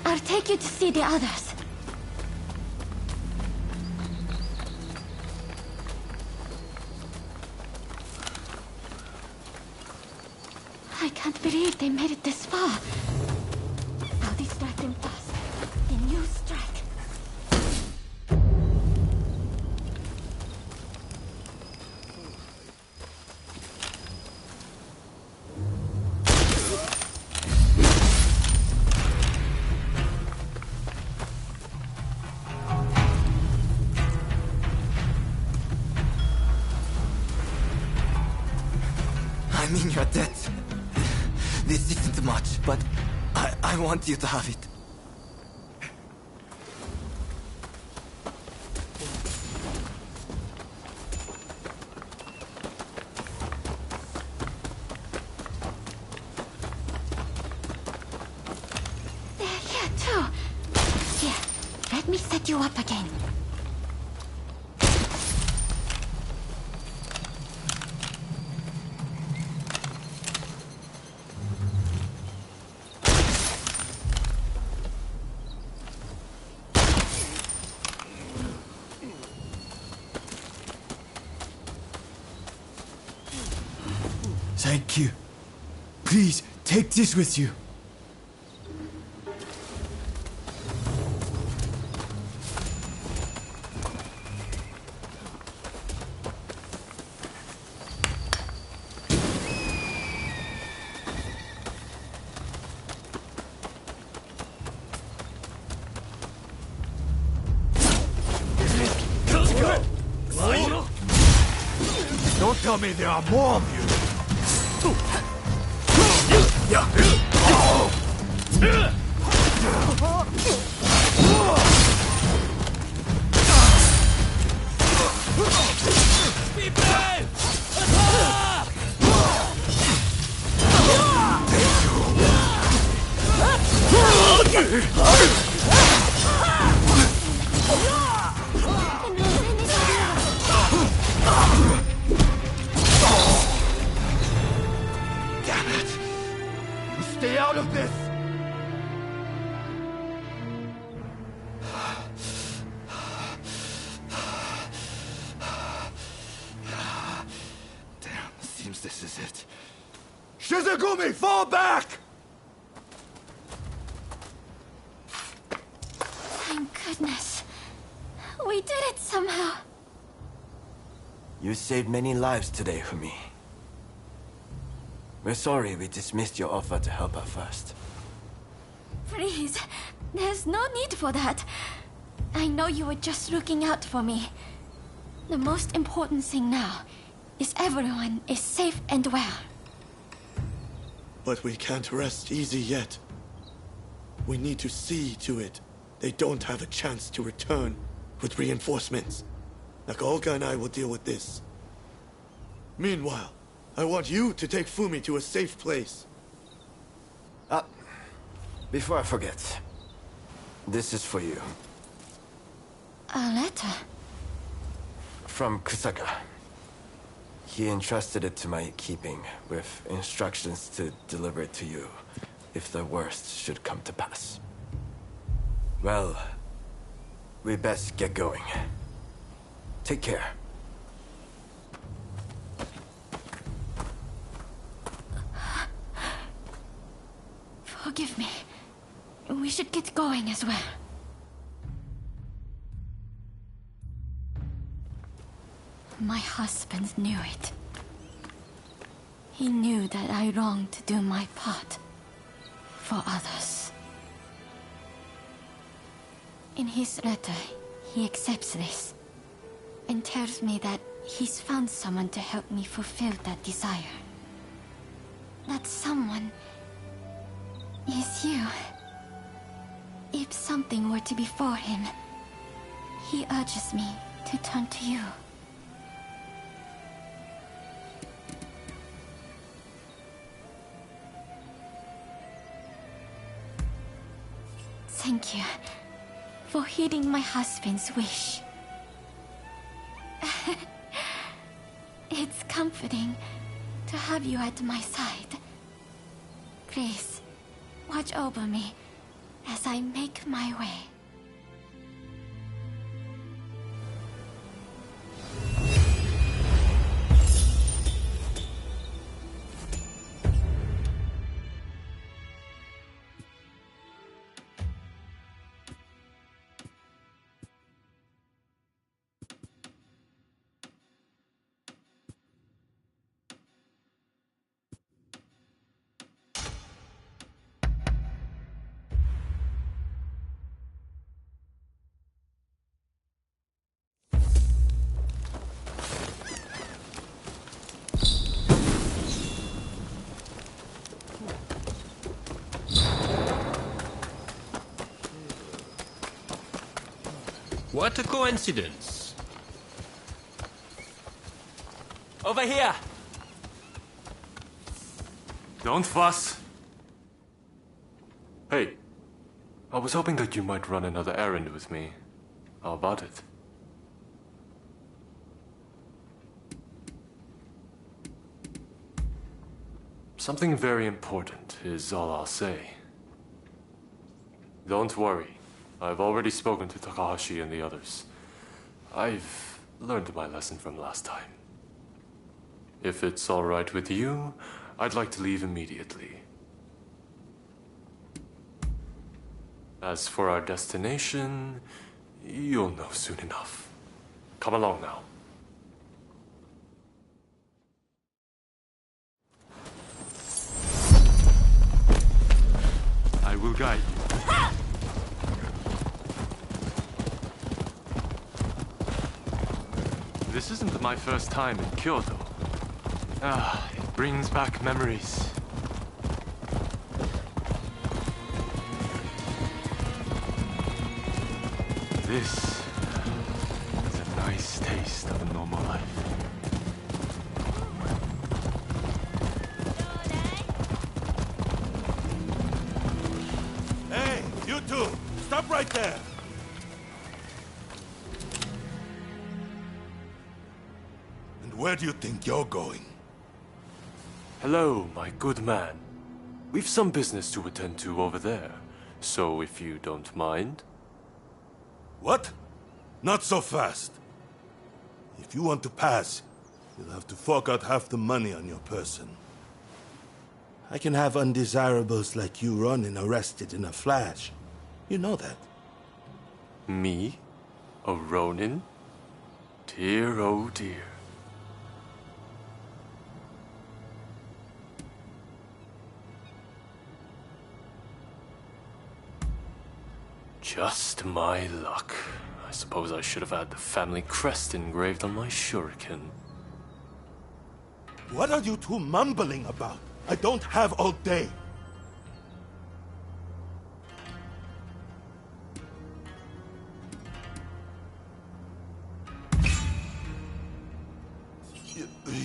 Speaker 7: I'll take you to see the others. I can't believe they made it this far. I'll distract them fast. Then you strike.
Speaker 9: I mean your debt. This isn't much, but I want you to have it.
Speaker 7: They're here too. Here, let me set you up again.
Speaker 1: Thank you. Please, take this with you.
Speaker 12: Let's go!
Speaker 1: Don't tell me there are more of you.
Speaker 12: Be brave! Attack!
Speaker 1: Damn it! Stay out of this!
Speaker 9: Damn, seems this is it.
Speaker 1: Shizugumi, fall back!
Speaker 7: Thank goodness. We did it somehow.
Speaker 3: You saved many lives today, Fumi. We're sorry we dismissed your offer to help at first.
Speaker 7: Please, there's no need for that. I know you were just looking out for me. The most important thing now is everyone is safe and well.
Speaker 14: But we can't rest easy yet. We need to see to it they don't have a chance to return with reinforcements. Nakolka and I will deal with this. Meanwhile, I want you to take Fumi to a safe place.
Speaker 3: Before I forget, this is for you.
Speaker 7: A letter?
Speaker 3: From Kusaka. He entrusted it to my keeping, with instructions to deliver it to you, if the worst should come to pass. Well, we best get going. Take care.
Speaker 7: Forgive me. We should get going as well. My husband knew it. He knew that I longed to do my part for others. In his letter, he accepts this and tells me that he's found someone to help me fulfill that desire. That someone is you. If something were to befall him, he urges me to turn to you. Thank you for heeding my husband's wish. It's comforting to have you at my side. Please, watch over me as I make my way.
Speaker 12: What a coincidence.
Speaker 10: Over here!
Speaker 16: Don't fuss. Hey, I was hoping that you might run another errand with me. How about it? Something very important is all I'll say. Don't worry. I've already spoken to Takahashi and the others. I've learned my lesson from last time. If it's all right with you, I'd like to leave immediately. As for our destination, you'll know soon enough. Come along now. I will guide you. This isn't my first time in Kyoto. It brings back memories. This is a nice taste of a normal life.
Speaker 11: Hey, you two! Stop right there! And where do you think you're going?
Speaker 16: Hello, my good man. We've some business to attend to over there, so if you don't mind.
Speaker 11: What? Not so fast. If you want to pass, you'll have to fork out half the money on your person. I can have undesirables like you Ronin arrested in a flash. You know that.
Speaker 16: Me? A Ronin? Dear, oh dear. Just my luck. I suppose I should have had the family crest engraved on my shuriken.
Speaker 11: What are you two mumbling about? I don't have all day.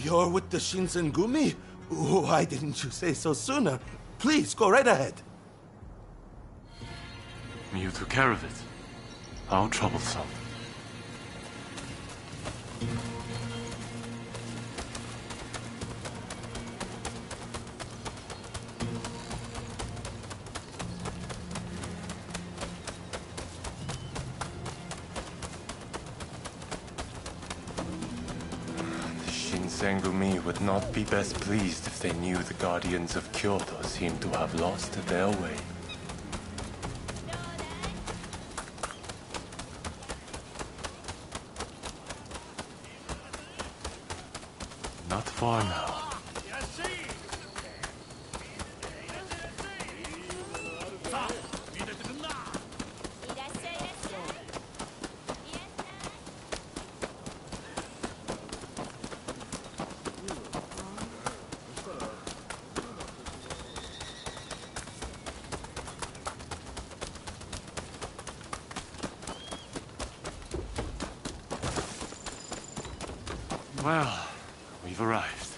Speaker 11: You're with the Shinsengumi? Why didn't you say so sooner? Please, go right ahead.
Speaker 16: You took care of it. How troublesome. The Shinsengumi would not be best pleased if they knew the Guardians of Kyoto seemed to have lost their way. Not far now. Well, we've arrived.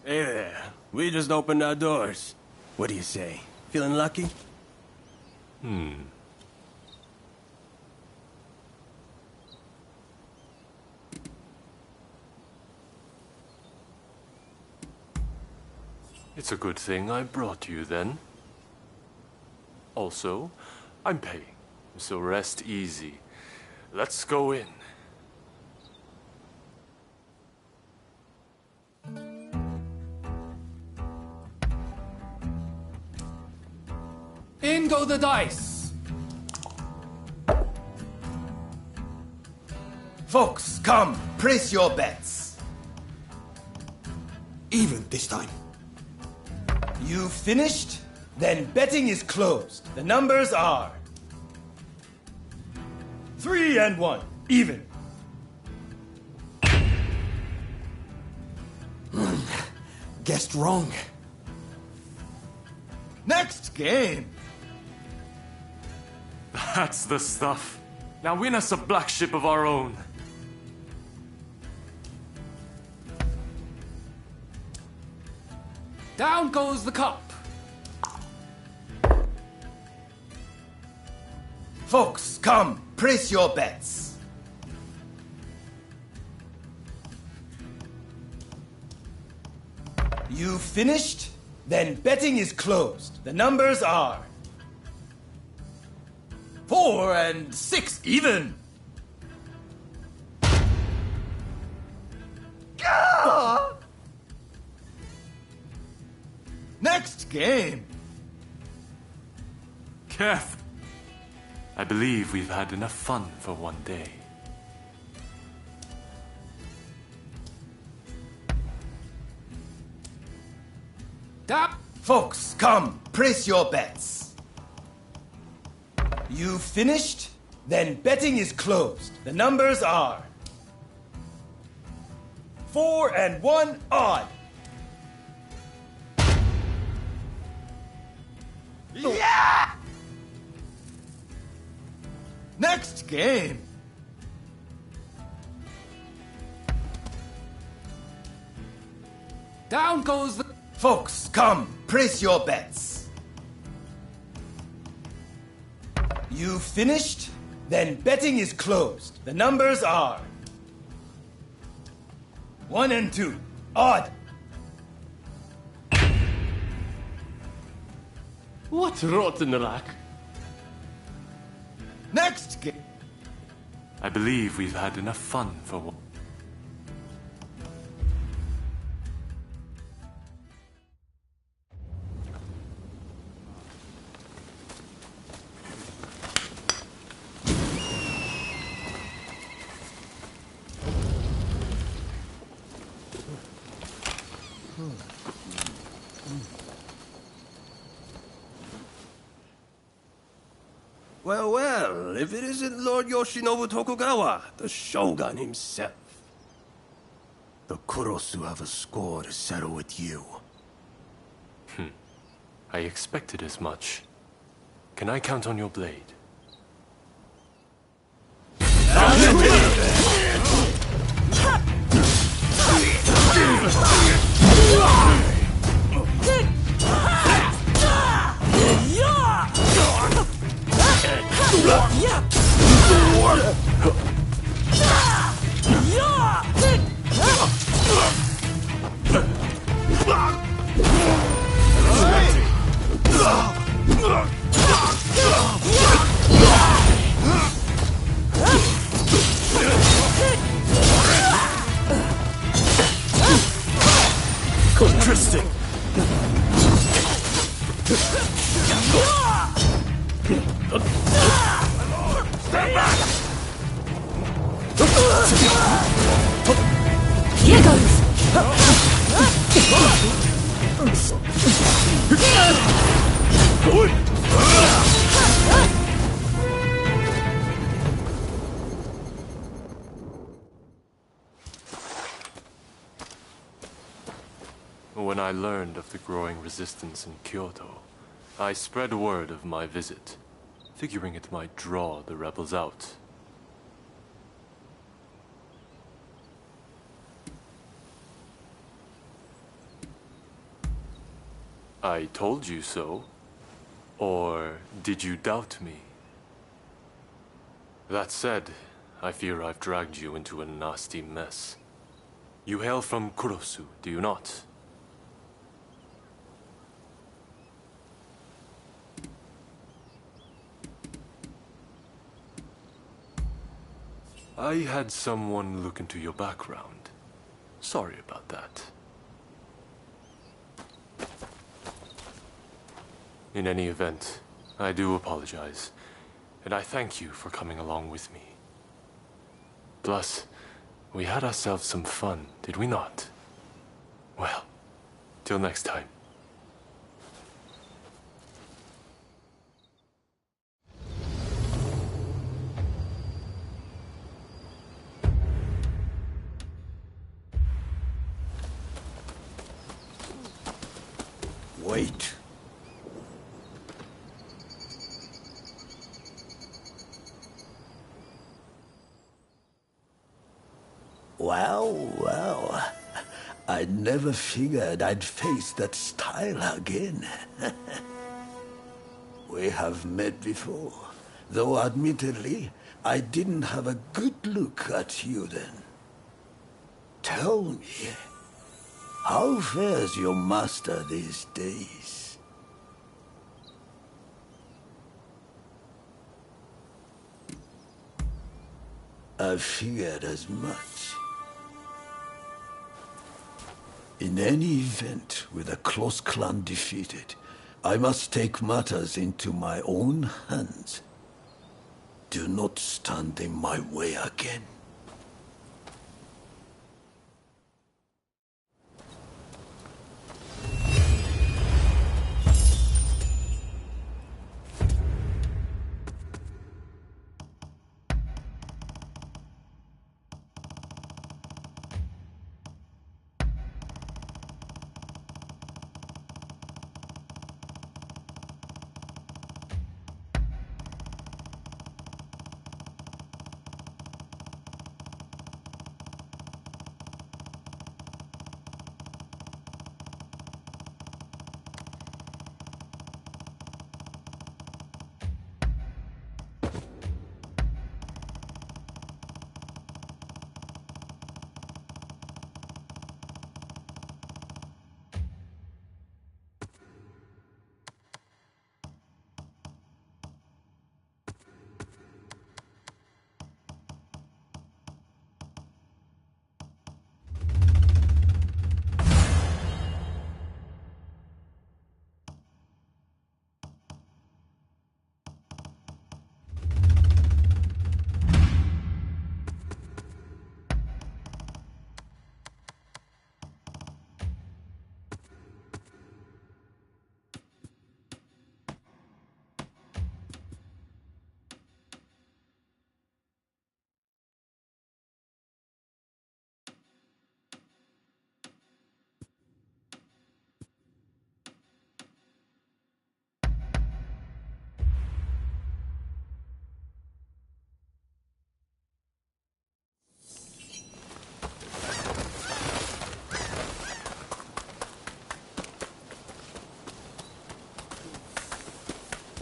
Speaker 17: Hey there. We just opened our doors. What do you say? Feeling lucky?
Speaker 16: It's a good thing I brought you then. Also, I'm paying, so rest easy. Let's go in.
Speaker 10: In go the dice!
Speaker 18: Folks, come, place your bets.
Speaker 5: Even this time.
Speaker 18: You finished? Then betting is closed. The numbers are 3 and 1, even.
Speaker 5: Guessed wrong.
Speaker 18: Next game.
Speaker 16: That's the stuff. Now win us a black ship of our own.
Speaker 10: Down goes the cup.
Speaker 18: Folks, come, place your bets. You finished? Then betting is closed. The numbers are 4 and 6, even. Gah! Next game.
Speaker 16: Keth, I believe we've had enough fun for one day.
Speaker 18: Folks, come, place your bets. You finished? Then betting is closed. The numbers are 4 and 1, odd. Yeah! Next game.
Speaker 10: Down goes the...
Speaker 18: Folks, come, place your bets. You finished? Then betting is closed. The numbers are 1 and 2, odd.
Speaker 12: What rotten luck.
Speaker 18: Next game.
Speaker 16: I believe we've had enough fun for one.
Speaker 17: Well, well, if it isn't Lord Yoshinobu Tokugawa, the Shogun himself. The Kurosu have a score to settle with you.
Speaker 16: I expected as much. Can I count on your blade?
Speaker 12: Contrasting.
Speaker 11: Stand back!
Speaker 16: When I learned of the growing resistance in Kyoto, I spread word of my visit, figuring it might draw the rebels out. I told you so. Or did you doubt me? That said, I fear I've dragged you into a nasty mess. You hail from Kurosu, do you not? I had someone look into your background. Sorry about that. In any event, I do apologize, and I thank you for coming along with me. Plus, we had ourselves some fun, did we not? Well, till next time.
Speaker 19: Wait. Well, I never figured I'd face that style again. We have met before, though admittedly, I didn't have a good look at you then. Tell me, how fares your master these days? I figured as much. In any event, with a close clan defeated, I must take matters into my own hands. Do not stand in my way again.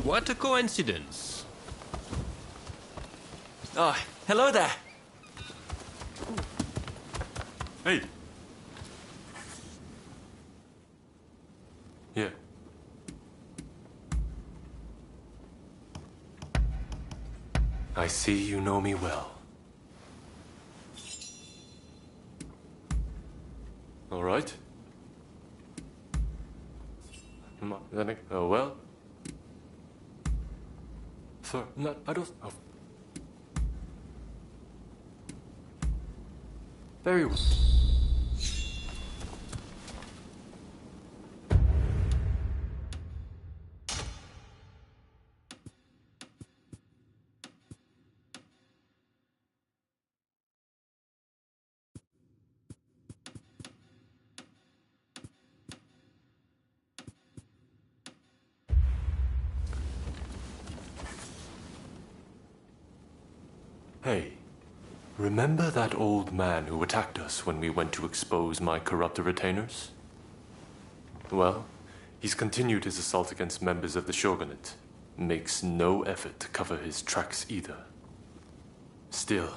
Speaker 17: What a coincidence.
Speaker 9: Oh, hello there.
Speaker 16: Hey. Yeah. I see you know me well. All right. Oh, well. Sir, not, I don't... Oh. Very well. Hey, remember that old man who attacked us when we went to expose my corrupt retainers? Well, he's continued his assault against members of the Shogunate. Makes no effort to cover his tracks either. Still,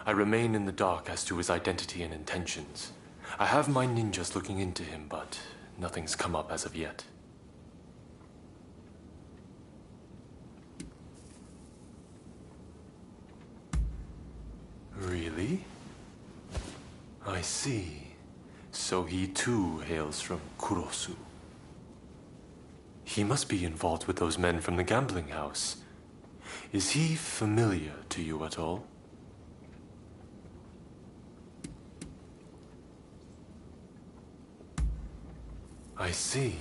Speaker 16: I remain in the dark as to his identity and intentions. I have my ninjas looking into him, but nothing's come up as of yet. Really? I see. So he too hails from Kurosu. He must be involved with those men from the gambling house. Is he familiar to you at all? I see.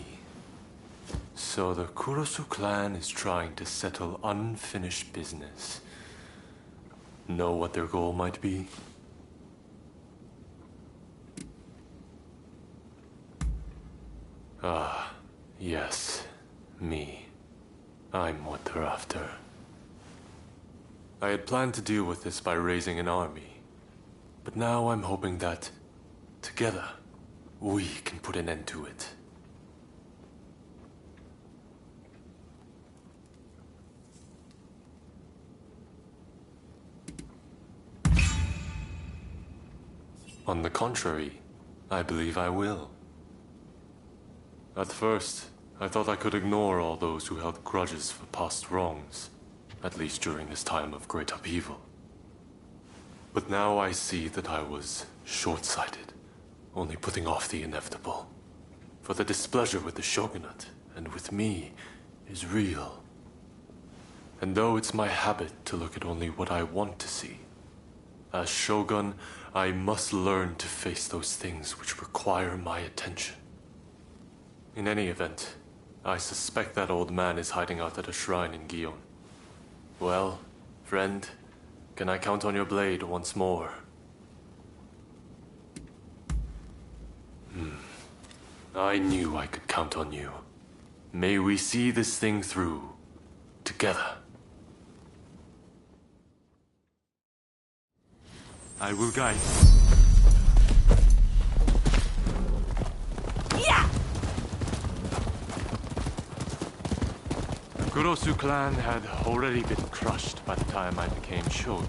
Speaker 16: So the Kurosu clan is trying to settle unfinished business. Know what their goal might be? Ah, yes. Me. I'm what they're after. I had planned to deal with this by raising an army. But now I'm hoping that, together, we can put an end to it. On the contrary, I believe I will. At first, I thought I could ignore all those who held grudges for past wrongs, at least during this time of great upheaval. But now I see that I was short-sighted, only putting off the inevitable. For the displeasure with the Shogunate, and with me, is real. And though it's my habit to look at only what I want to see, as Shogun, I must learn to face those things which require my attention. In any event, I suspect that old man is hiding out at a shrine in Gion. Well, friend, can I count on your blade once more? I knew I could count on you. May we see this thing through, together. I will guide.
Speaker 4: Yeah!
Speaker 16: The Kurosu clan had already been crushed by the time I became shogun.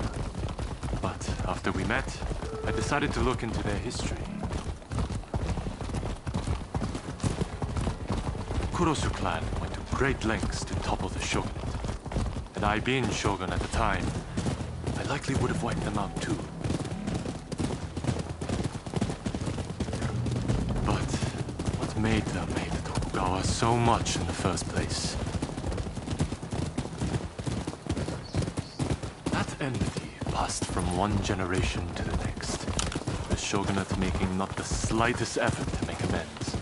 Speaker 16: But after we met, I decided to look into their history. The Kurosu clan went to great lengths to topple the shogunate. Had I been shogun at the time, I likely would have wiped them out too. What made them hate the Tokugawa so much in the first place? That enmity passed from one generation to the next, the shogunate making not the slightest effort to make amends.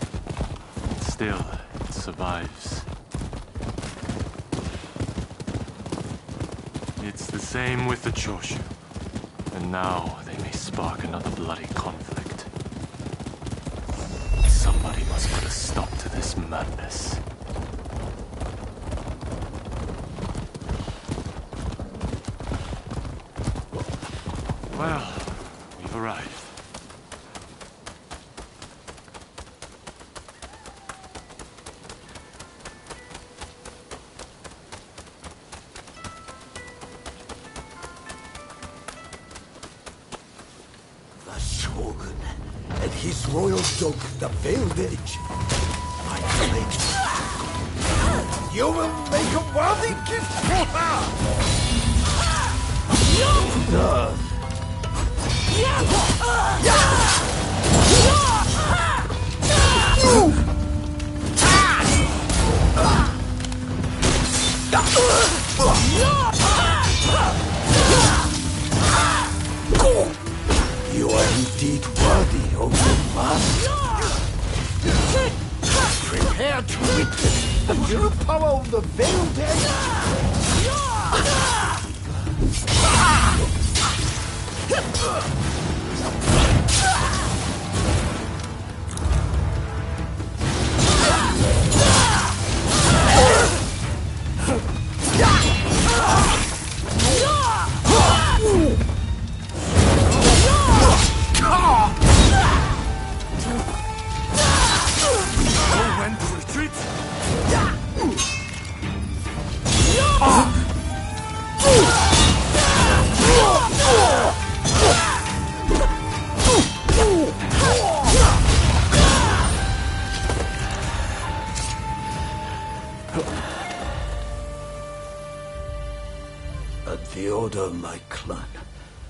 Speaker 16: And still, it survives. It's the same with the Choshu, and now they may spark another bloody conflict. Somebody must put a stop to this madness. Well, we've arrived.
Speaker 19: The Shogun and his royal dog, the Veiled Edge. I claim you will make a worthy gift for her! Done. You are indeed worthy of your master. Prepare to witness the true power of the Veiled Edge. At the order of my clan,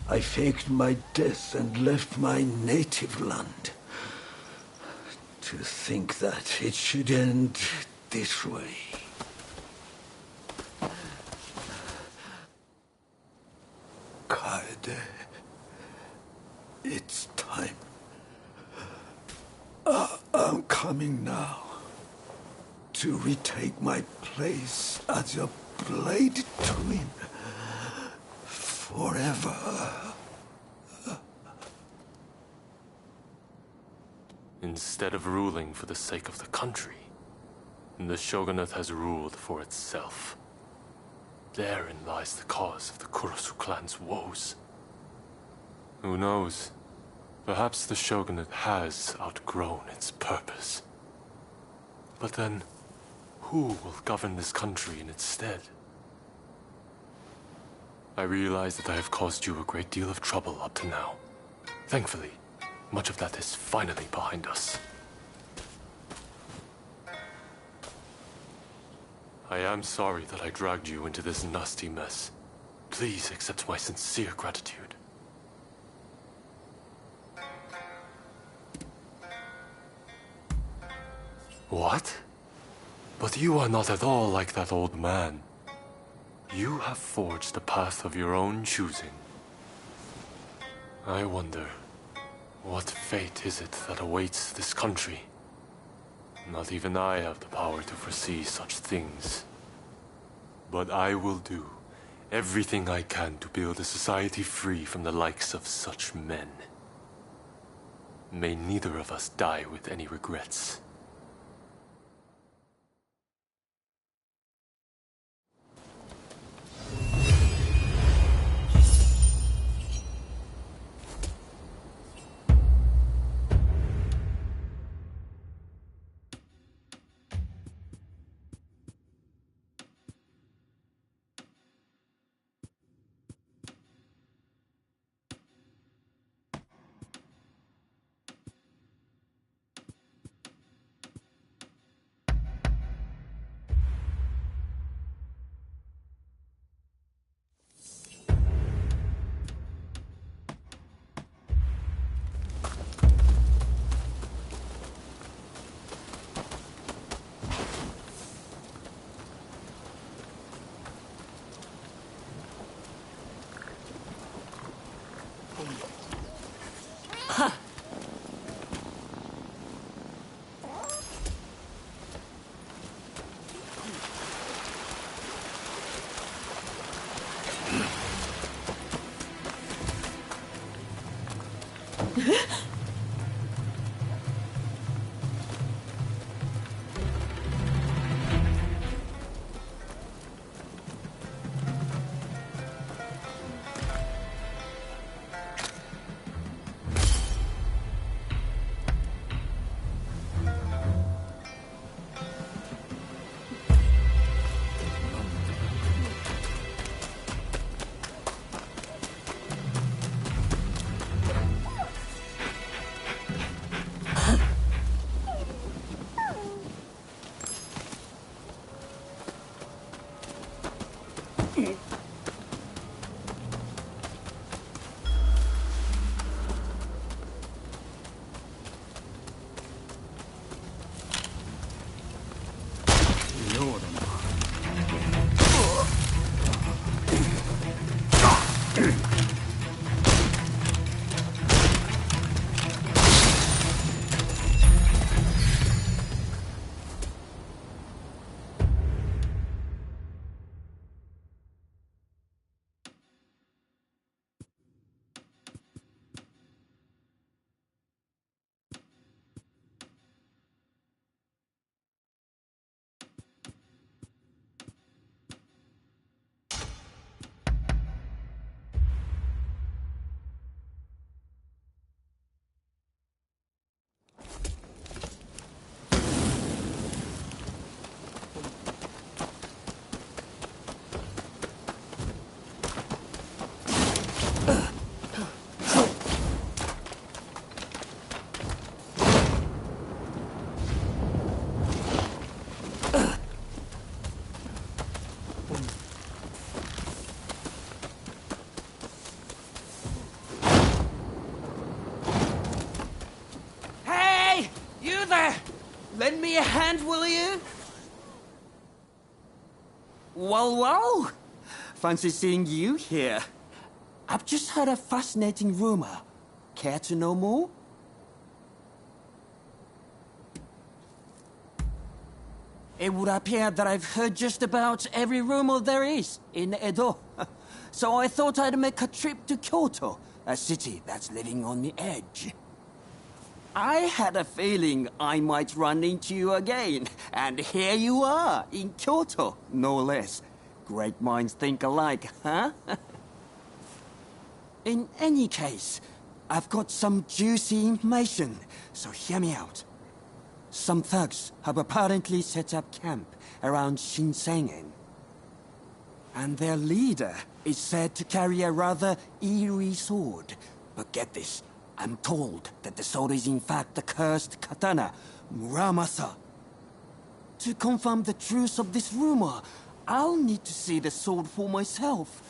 Speaker 19: I faked my death and left my native land. To think that it should end this way. Kaede, it's time. I'm coming now to retake my place as your blade twin forever.
Speaker 16: Instead of ruling for the sake of the country, the shogunate has ruled for itself. Therein lies the cause of the Kurosu clan's woes. Who knows? Perhaps the shogunate has outgrown its purpose. But then, who will govern this country in its stead? I realize that I have caused you a great deal of trouble up to now. Thankfully, much of that is finally behind us. I am sorry that I dragged you into this nasty mess. Please accept my sincere gratitude. What? But you are not at all like that old man. You have forged a path of your own choosing. I wonder, what fate is it that awaits this country? Not even I have the power to foresee such things. But I will do everything I can to build a society free from the likes of such men. May neither of us die with any regrets.
Speaker 5: Lend me a hand, will you? Well. Fancy seeing you here. I've just heard a fascinating rumor. Care to know more? It would appear that I've heard just about every rumor there is in Edo. So I thought I'd make a trip to Kyoto, a city that's living on the edge. I had a feeling I might run into you again, and here you are, in Kyoto, no less. Great minds think alike, huh? In any case, I've got some juicy information, so hear me out. Some thugs have apparently set up camp around Shinsengen. And their leader is said to carry a rather eerie sword. But get this, I'm told that the sword is in fact the cursed katana, Muramasa. To confirm the truth of this rumor, I'll need to see the sword for myself.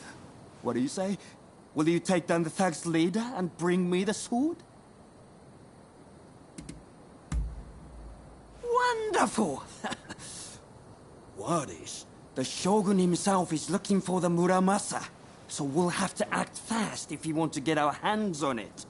Speaker 5: What do you say? Will you take down the thug's leader and bring me the sword? Wonderful! Word is, the Shogun himself is looking for the Muramasa, so we'll have to act fast if we want to get our hands on it.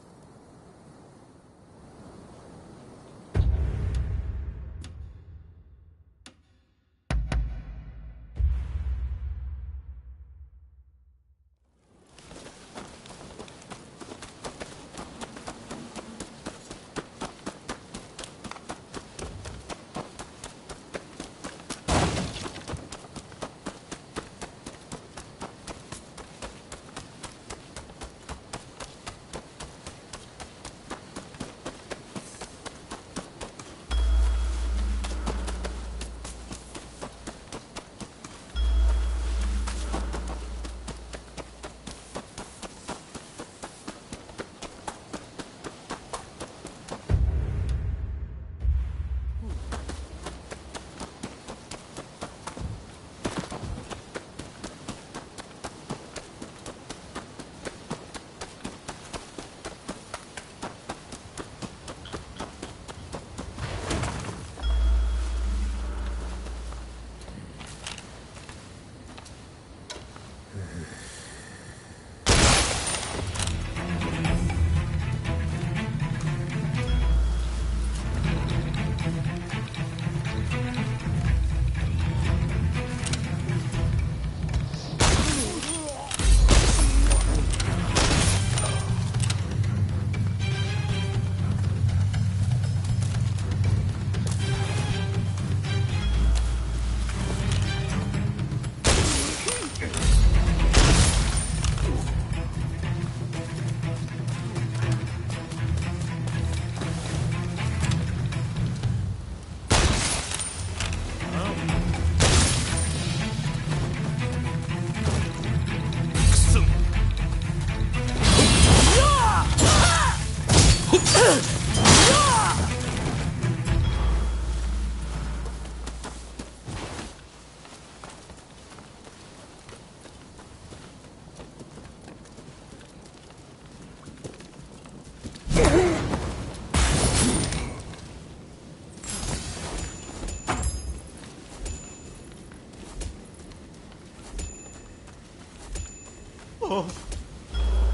Speaker 1: Oh,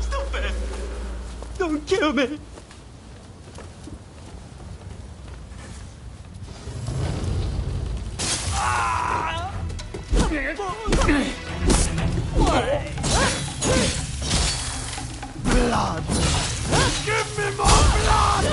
Speaker 1: stop it! Don't kill me!
Speaker 12: Blood! Give me more blood!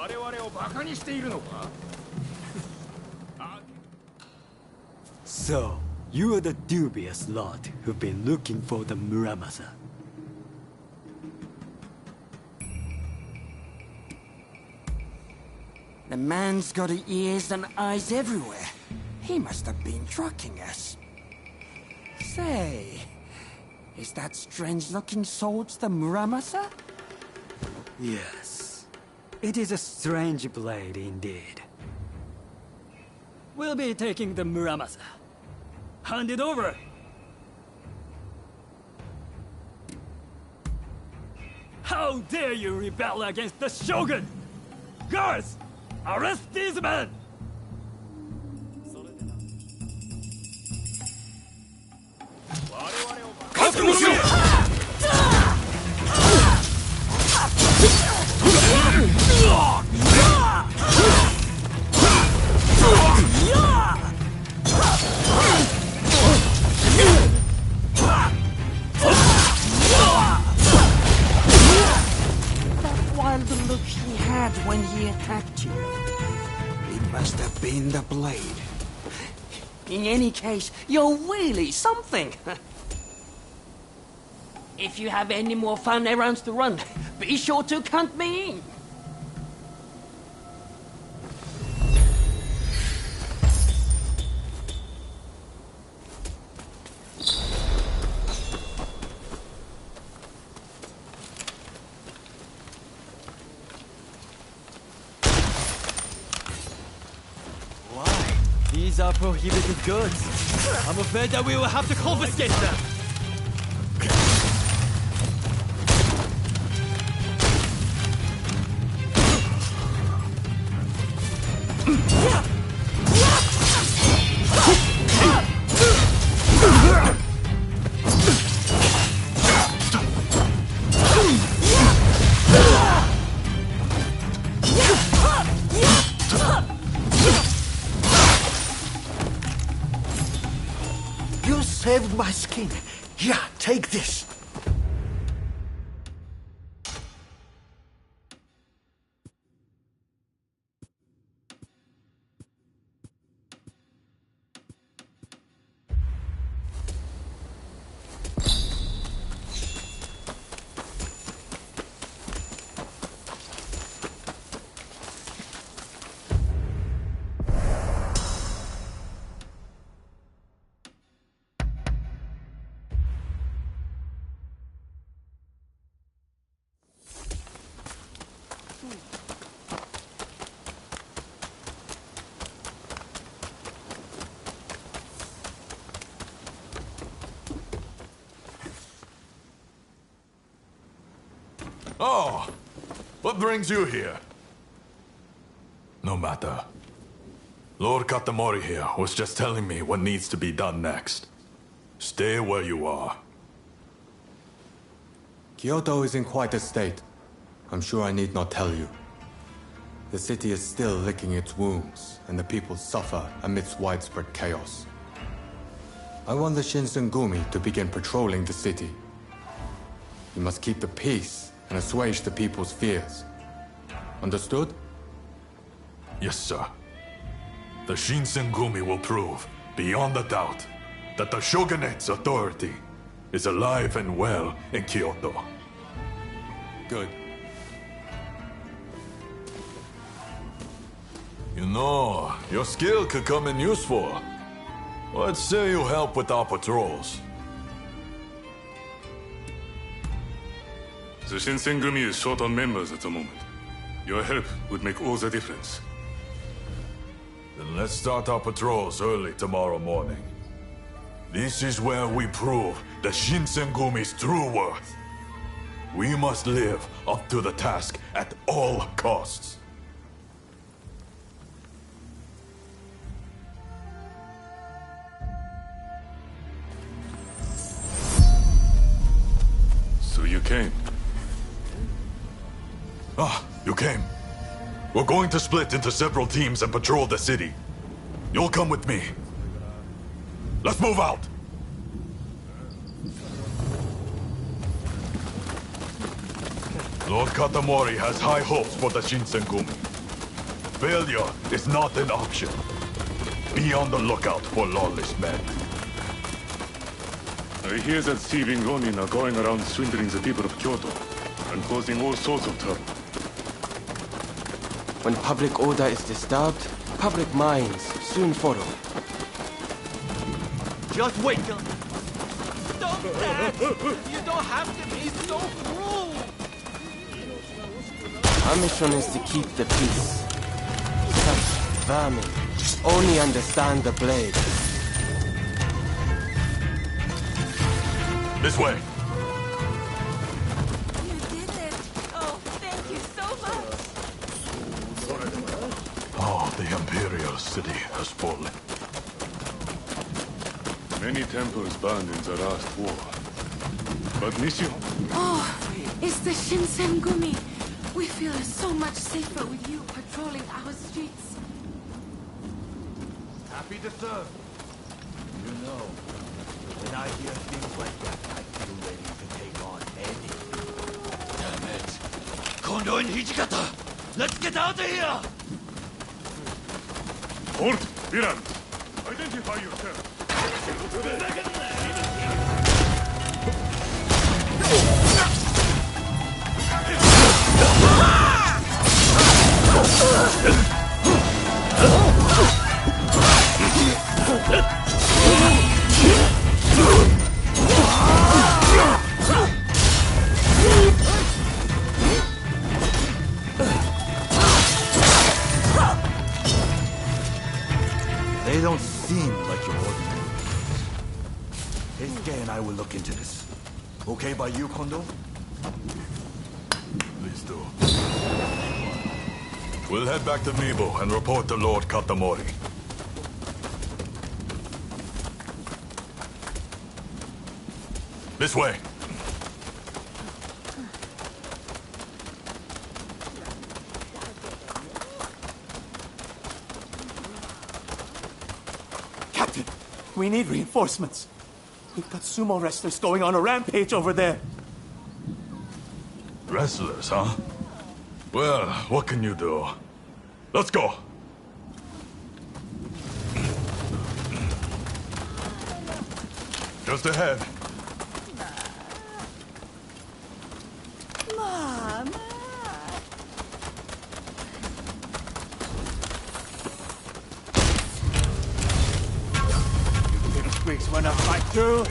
Speaker 11: 我々をバカにしているのか
Speaker 5: So, you are the dubious lot who've been looking for the Muramasa. The man's got ears and eyes everywhere. He must have been tracking us. Say, is that strange-looking sword the Muramasa? Yes. It is a strange blade indeed. We'll be taking the Muramasa. Hand it over! How dare you rebel against the Shogun! Guards! Arrest these men! That wild look he had when he attacked you. It must have been the blade. In any case, you're really something. If you have any more fun errands to run, be sure to count me in.
Speaker 15: Why? These are prohibited goods. I'm afraid that we will have to confiscate them.
Speaker 19: You saved my skin. Here, take this.
Speaker 20: Oh, what brings you here? No matter. Lord Katamori here was just telling me what needs to be done next. Stay where you are.
Speaker 21: Kyoto is in quite a state. I'm sure I need not tell you. The city is still licking its wounds, and the people suffer amidst widespread chaos. I want the Shinsengumi to begin patrolling the city. You must keep the peace and assuage the people's fears. Understood?
Speaker 20: Yes, sir. The Shinsengumi will prove, beyond a doubt, that the Shogunate's authority is alive and well in Kyoto.
Speaker 21: Good.
Speaker 20: You know, your skill could come in useful. Let's say you help with our patrols.
Speaker 11: The Shinsengumi is short on members at the moment. Your help would make all the difference.
Speaker 20: Then let's start our patrols early tomorrow morning. This is where we prove the Shinsengumi's true worth. We must live up to the task at all costs.
Speaker 11: So you came?
Speaker 20: Ah, you came. We're going to split into several teams and patrol the city. You'll come with me. Let's move out! Lord Katamori has high hopes for the Shinsengumi. Failure is not an option. Be on the lookout for lawless men.
Speaker 11: I hear that thieving Ronin are going around swindling the people of Kyoto and causing all sorts of trouble.
Speaker 15: When public order is disturbed, public minds soon follow.
Speaker 1: Just wait till...
Speaker 15: Stop that! You don't have to be so cruel! Our mission is to keep the peace. Such vermin only understand the blade.
Speaker 20: This way.
Speaker 4: You did it. Oh, thank you so much.
Speaker 20: Oh, the Imperial city has fallen.
Speaker 11: Many temples burned in the last war. But Nisio...
Speaker 8: Oh, it's the Shinsengumi. We feel so much safer with you patrolling our streets.
Speaker 1: Happy to serve. You know, when I hear things like that, I feel ready to take on anything. Damn it. Kondo and Hijikata! Let's get out of here!
Speaker 11: Halt! Viran! Identify yourself!
Speaker 1: They don't seem like your ordinary criminals. Heisuke and I will look into this. Okay by you, Kondo?
Speaker 20: Please do. We'll head back to Mibo and report to Lord Katamori. This way.
Speaker 1: Captain, we need reinforcements. We've got sumo wrestlers going on a rampage over there.
Speaker 20: Wrestlers, huh? Well, what can you do? Let's go. Just ahead.
Speaker 4: Mom.
Speaker 10: You squeaks wanna fight too?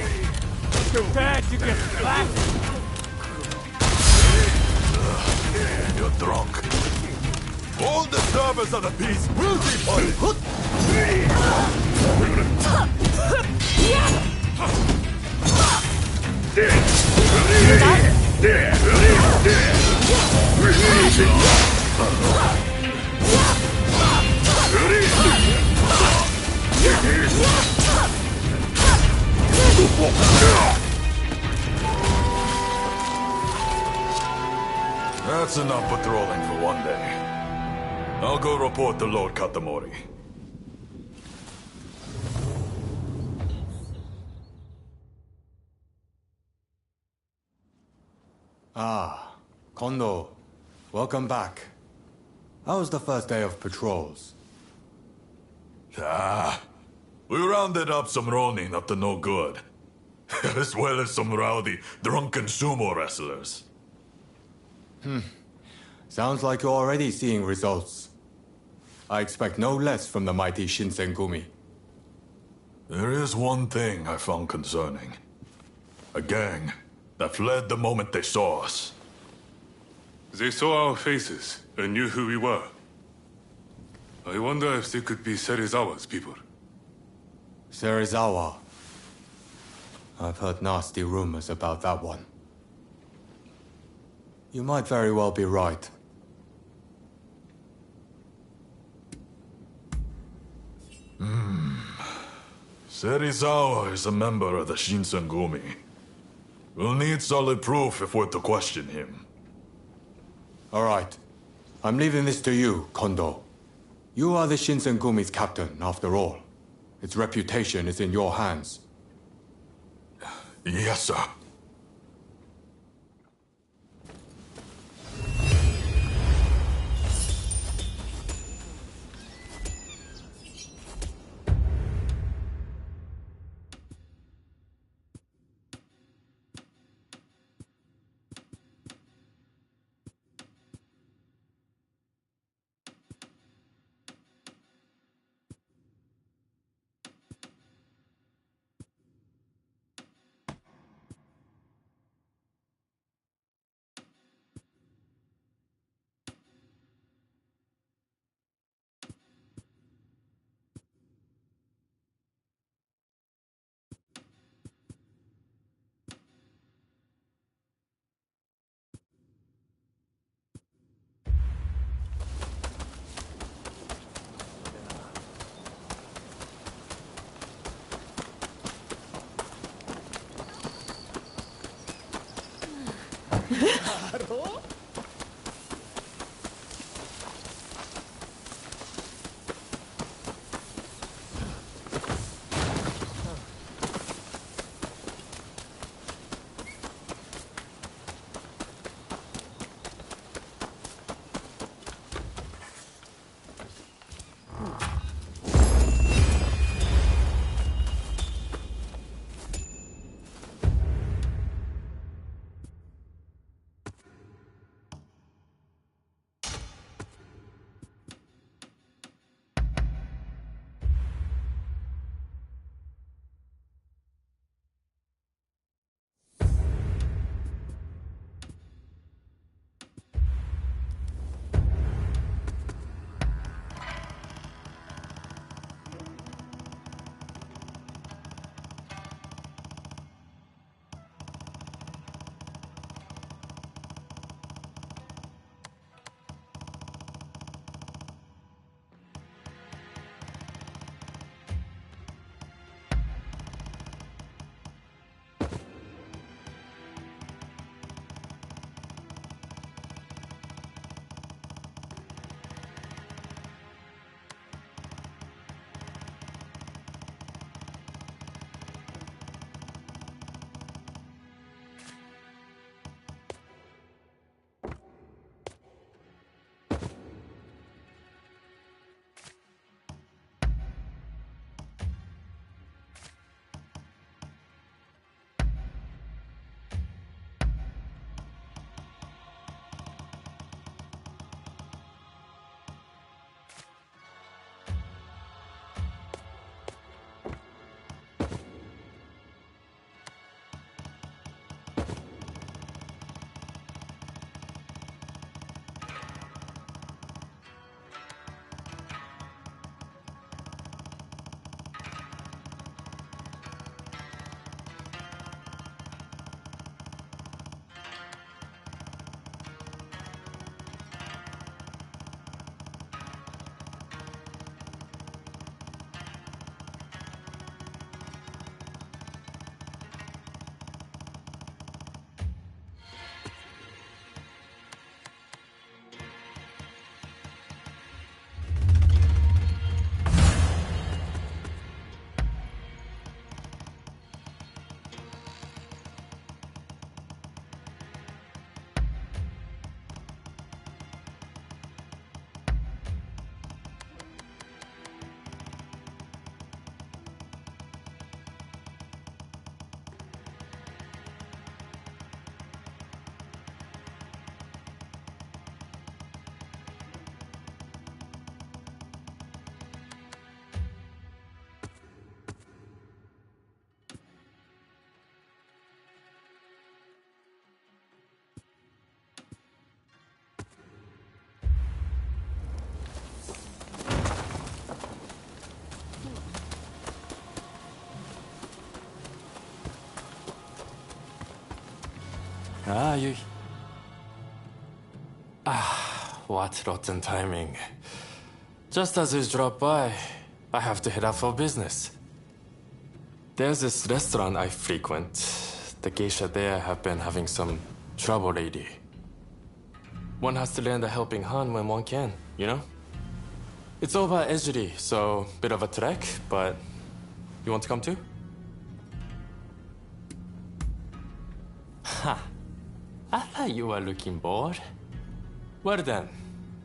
Speaker 10: Prepare to get slapped!
Speaker 20: You're drunk. All disturbers of the peace will be punished. That's enough patrolling for one day. I'll go report to Lord Katamori.
Speaker 21: Ah, Kondo. Welcome back. How was the first day of patrols?
Speaker 20: We rounded up some Ronin up to no good. As well as some rowdy, drunken sumo wrestlers.
Speaker 21: Sounds like you're already seeing results. I expect no less from the mighty Shinsengumi.
Speaker 20: There is one thing I found concerning. A gang that fled the moment they saw us.
Speaker 11: They saw our faces and knew who we were. I wonder if they could be Serizawa's people.
Speaker 21: Serizawa. I've heard nasty rumors about that one. You might very well be right.
Speaker 20: Serizawa is a member of the Shinsengumi. We'll need solid proof if we're to question him.
Speaker 21: All right. I'm leaving this to you, Kondo. You are the Shinsengumi's captain, after all. Its reputation is in your hands.
Speaker 20: Yes, sir.
Speaker 16: What rotten timing. Just as you drop by, I have to head out for business. There's this restaurant I frequent. The geisha there have been having some trouble lately. One has to lend a helping hand when one can, you know? It's over at Ejiri, so bit of a trek, but you want to come too? Ha! I thought you were looking bored. Well then,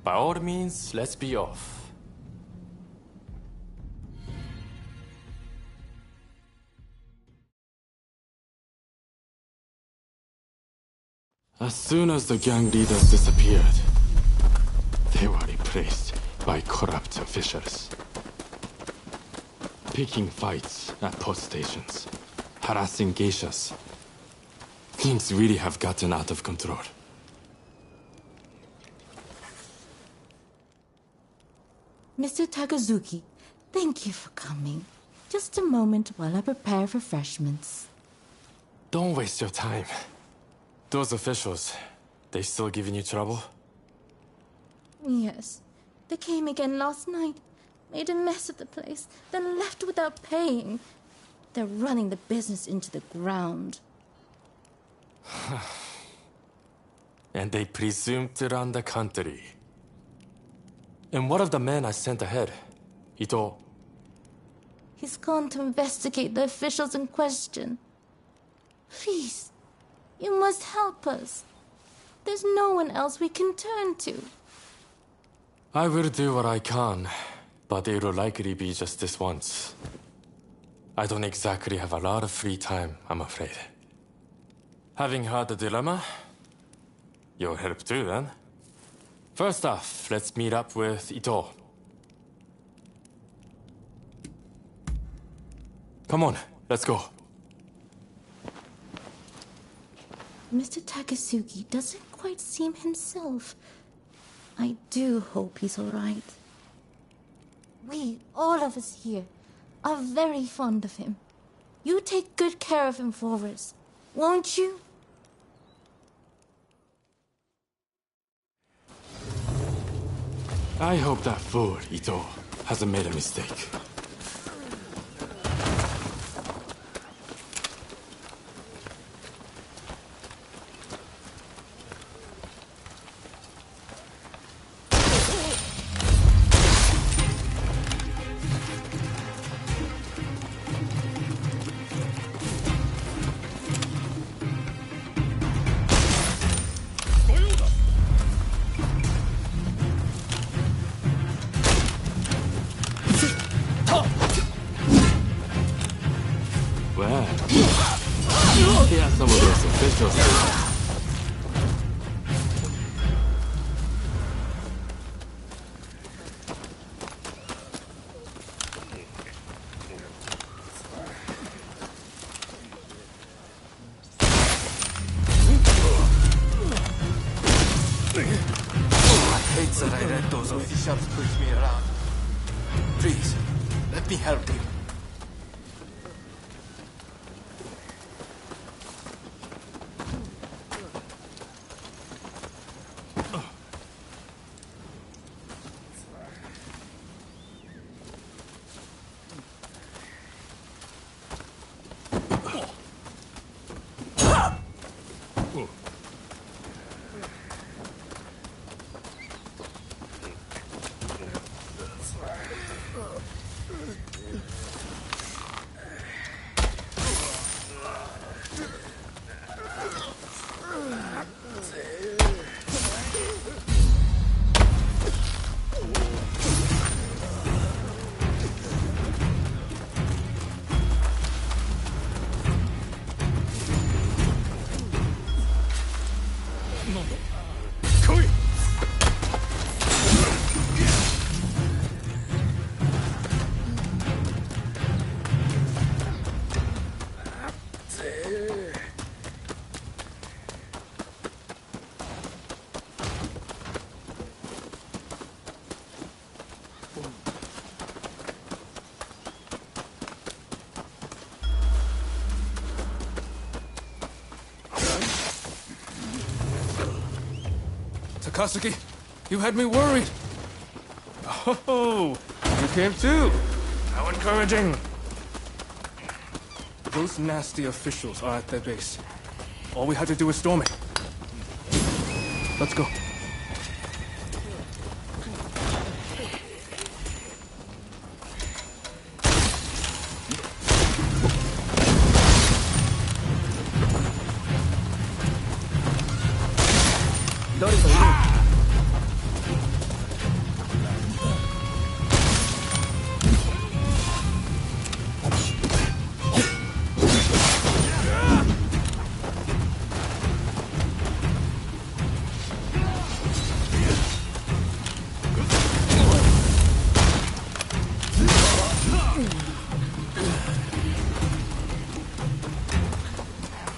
Speaker 16: by all means, let's be off. As soon as the gang leaders disappeared, they were replaced by corrupt officials. Picking fights at post stations, harassing geishas. Things really have gotten out of control.
Speaker 8: Mr. Takazuki, thank you for coming. Just a moment while I prepare refreshments.
Speaker 16: Don't waste your time. Those officials, they still giving you trouble?
Speaker 8: Yes. They came again last night, made a mess of the place, then left without paying. They're running the business into the ground.
Speaker 16: And they presumed to run the country. And what of the man I sent ahead? Ito?
Speaker 8: He's gone to investigate the officials in question. Please, you must help us. There's no one else we can turn to.
Speaker 16: I will do what I can, but it'll likely be just this once. I don't exactly have a lot of free time, I'm afraid. Having heard the dilemma, you'll help too, then. First off, let's meet up with Ito. Come on, let's go.
Speaker 8: Mr. Takasugi doesn't quite seem himself. I do hope he's all right. We, all of us here, are very fond of him. You take good care of him for us, won't you?
Speaker 16: I hope that fool, Ito, hasn't made a mistake. Here's some of those officials.
Speaker 3: I hate that I let those officials push me around. Please, let me help you.
Speaker 2: Takasugi, you had me worried. Oh, you came too. How encouraging. Those nasty officials are at their base. All we had to do is storm it. Let's go.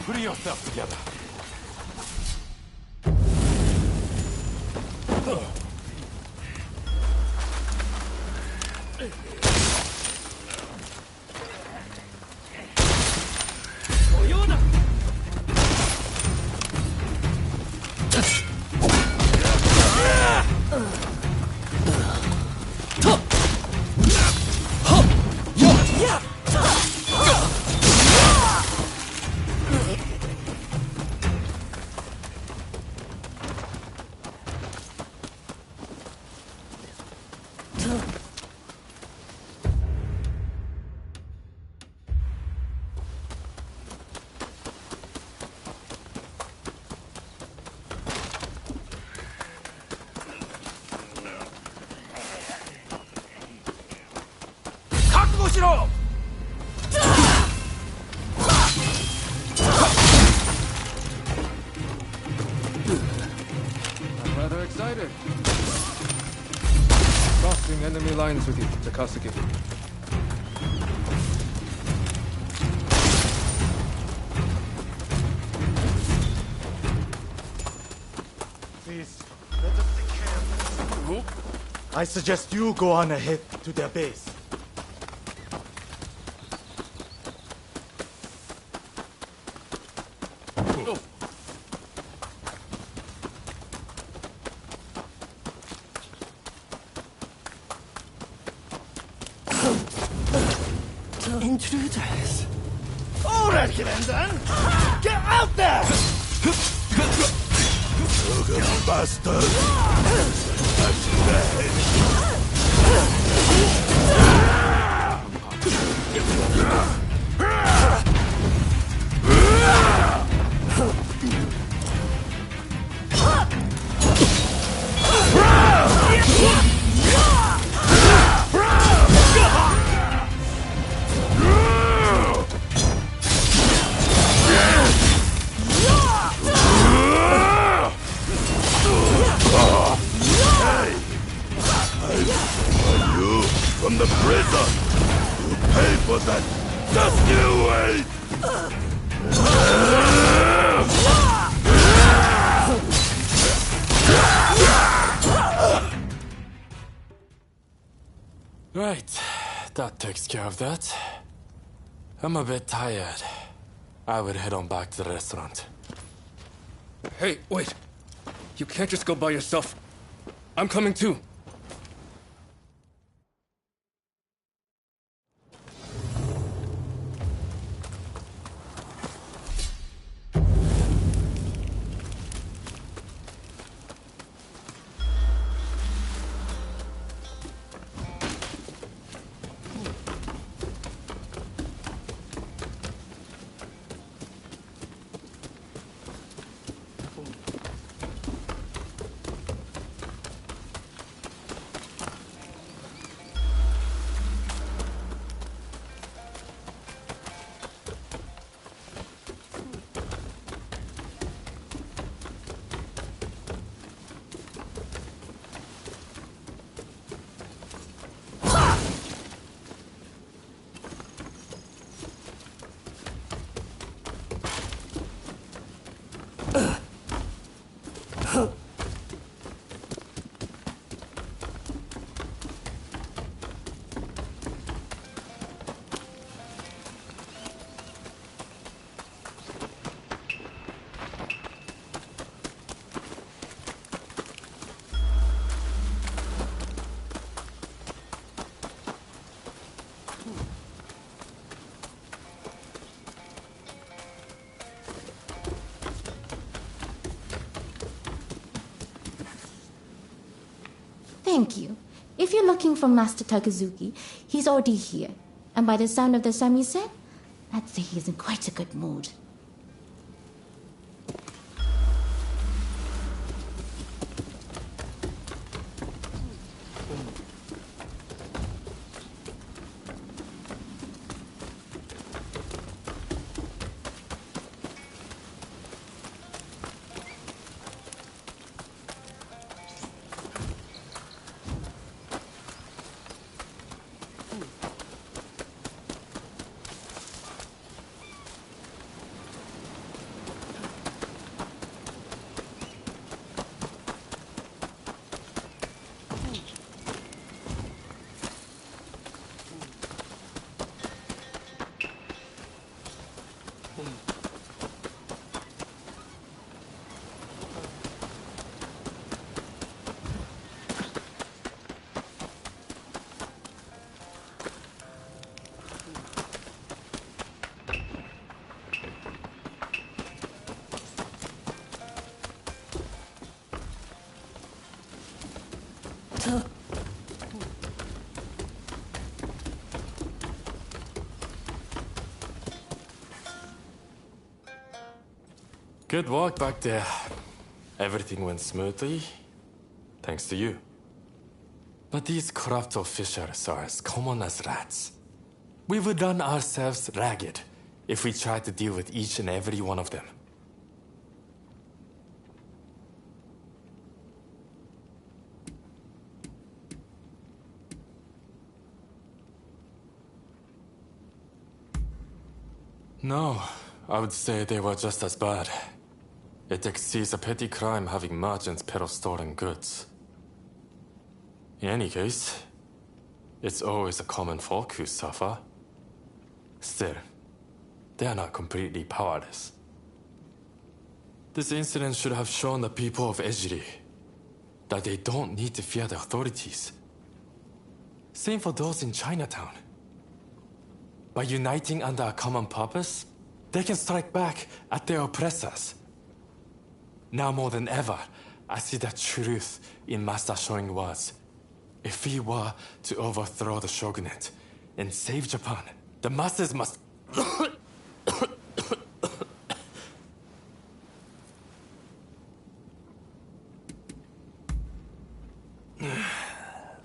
Speaker 16: Put yourself together.
Speaker 2: ろ! I'm rather excited. Crossing enemy lines with you, Takasugi.
Speaker 18: Please, let us decamp. I suggest you go on ahead to their base.
Speaker 9: Intruders.
Speaker 18: All right, Kirendan! Get out there!
Speaker 20: Sugar bastard! That's the from the prison! You pay for that! Just you wait!
Speaker 10: Right, that takes care of that. I'm a bit tired. I would head on back to the restaurant.
Speaker 2: Hey, wait. You can't just go by yourself. I'm coming too.
Speaker 8: Thank you. If you're looking for Master Takazuki, he's already here. And by the sound of the samisen, I'd say he's in quite a good mood.
Speaker 10: Good work back there. Everything went smoothly, thanks to you. But these corrupt officials are as common as rats.
Speaker 6: We would run ourselves ragged if we tried to deal with each and every one of them. No, I would say they were just as bad. It exceeds a petty crime having merchants peddle stolen goods. In any case, it's always the common folk who suffer. Still, they are not completely powerless. This incident should have shown the people of Ejiri that they don't need to fear the authorities. Same for those in Chinatown. By uniting under a common purpose, they can strike back at their oppressors. Now more than ever, I see the truth in Master Showing words. If we were to overthrow the shogunate and save Japan, the masses must...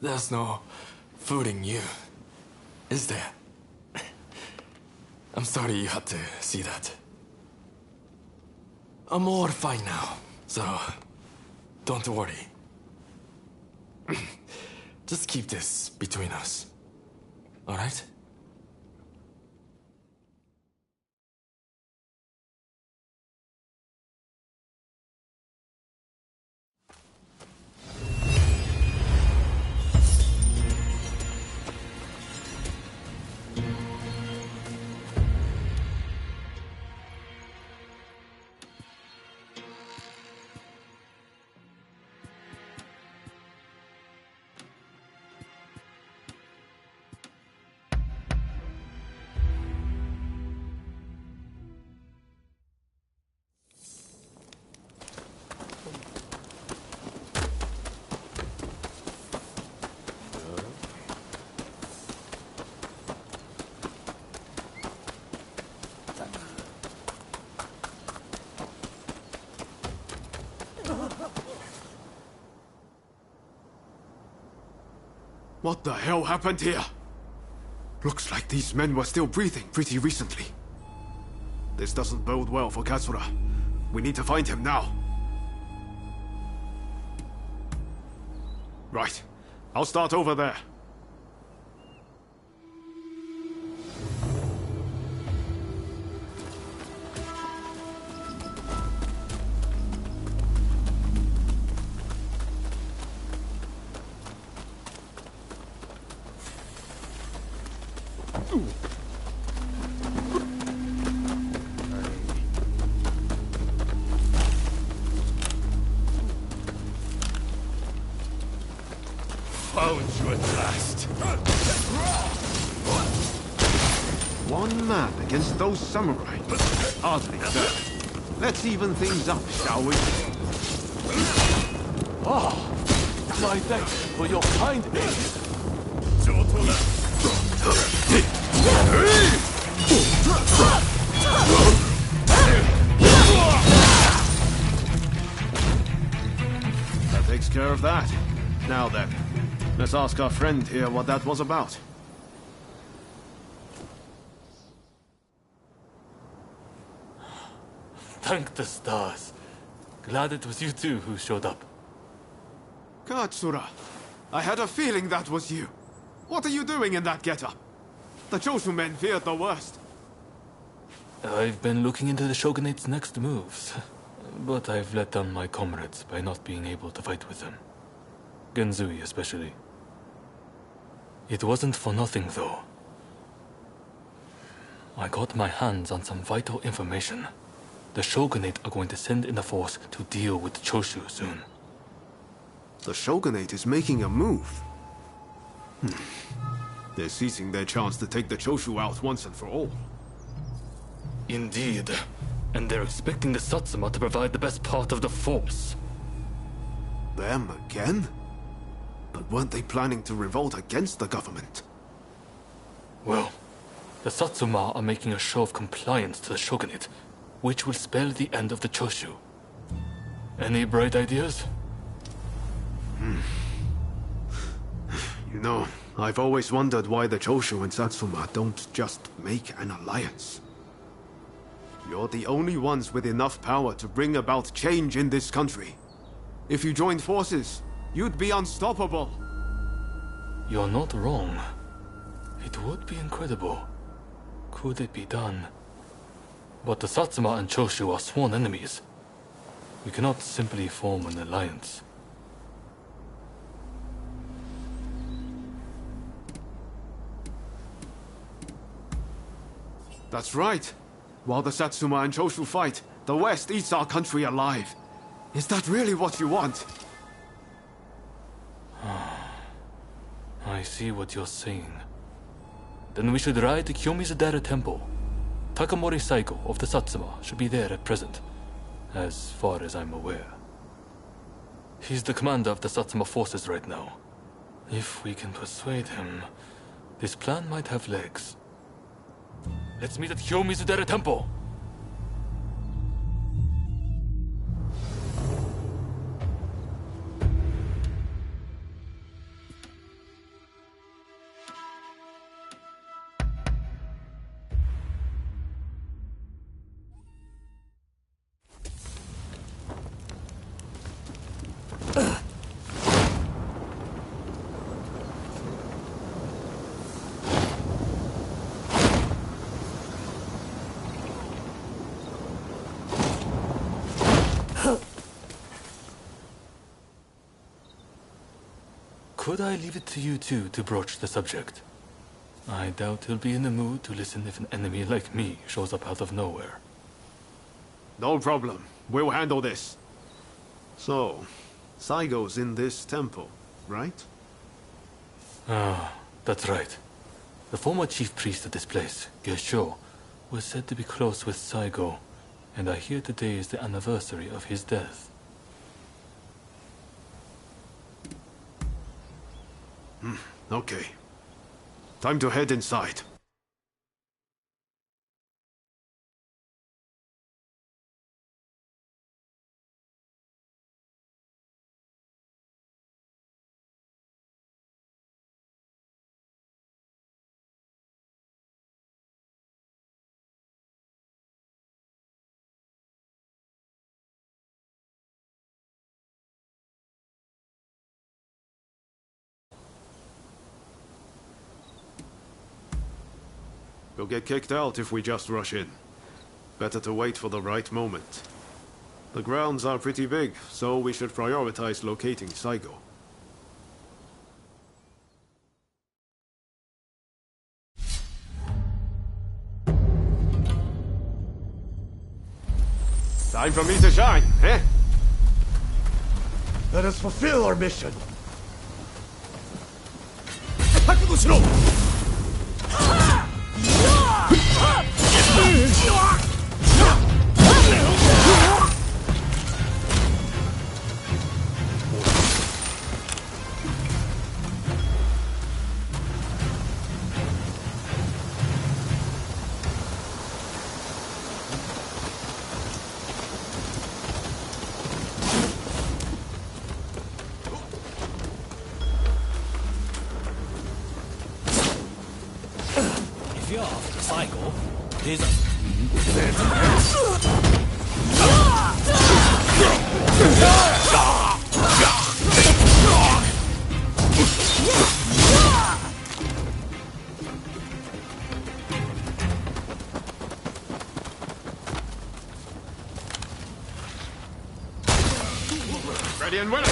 Speaker 6: There's no fooling you, is there? I'm sorry you had to see that. I'm all fine now, so don't worry. Just keep this between us, all right?
Speaker 13: What the hell happened here? Looks like these men were still breathing pretty recently. This doesn't bode well for Katsura. We need to find him now. Right. I'll start over there.
Speaker 20: Found you at last.
Speaker 13: One man against those samurai. Hardly fair. Let's even things up, shall we?
Speaker 12: Ah, my thanks for your kind aid.
Speaker 13: That takes care of that. Now then, let's ask our friend here what that was about.
Speaker 12: Thank the stars. Glad it was you two who showed up.
Speaker 13: Katsura, I had a feeling that was you. What are you doing in that getup? The Choshu men feared the worst.
Speaker 12: I've been looking into the Shogunate's next moves, but I've let down my comrades by not being able to fight with them. Genzui especially. It wasn't for nothing, though. I got my hands on some vital information. The Shogunate are going to send in a force to deal with Choshu soon.
Speaker 13: The Shogunate is making a move. They're seizing their chance to take the Choshu out once and for all.
Speaker 12: Indeed. And they're expecting the Satsuma to provide the best part of the force.
Speaker 13: Them again? But weren't they planning to revolt against the government?
Speaker 12: Well, the Satsuma are making a show of compliance to the Shogunate, which will spell the end of the Choshu. Any bright ideas?
Speaker 13: You know, I've always wondered why the Choshu and Satsuma don't just make an alliance. You're the only ones with enough power to bring about change in this country. If you joined forces, you'd be unstoppable.
Speaker 12: You're not wrong. It would be incredible. Could it be done? But the Satsuma and Choshu are sworn enemies. We cannot simply form an alliance.
Speaker 13: That's right. While the Satsuma and Choshu fight, the West eats our country alive. Is that really what you want?
Speaker 12: I see what you're saying. Then we should ride to Kiyomizu-dera Temple. Takamori Saigo of the Satsuma should be there at present, as far as I'm aware. He's the commander of the Satsuma forces right now. If we can persuade him, this plan might have legs. Let's meet at Kiyomizu-dera Temple! Could I leave it to you two to broach the subject? I doubt he'll be in the mood to listen if an enemy like me shows up out of nowhere.
Speaker 13: No problem. We'll handle this. So, Saigo's in this temple, right?
Speaker 12: Ah, that's right. The former chief priest of this place, Gesho, was said to be close with Saigo, and I hear today is the anniversary of his death.
Speaker 13: Okay. Time to head inside. We'll get kicked out if we just rush in. Better to wait for the right moment. The grounds are pretty big, so we should prioritize locating Saigo. Time for me to shine, eh?
Speaker 11: Let us fulfill our mission.
Speaker 1: If you're after Saigo, here's
Speaker 13: Ready and willing!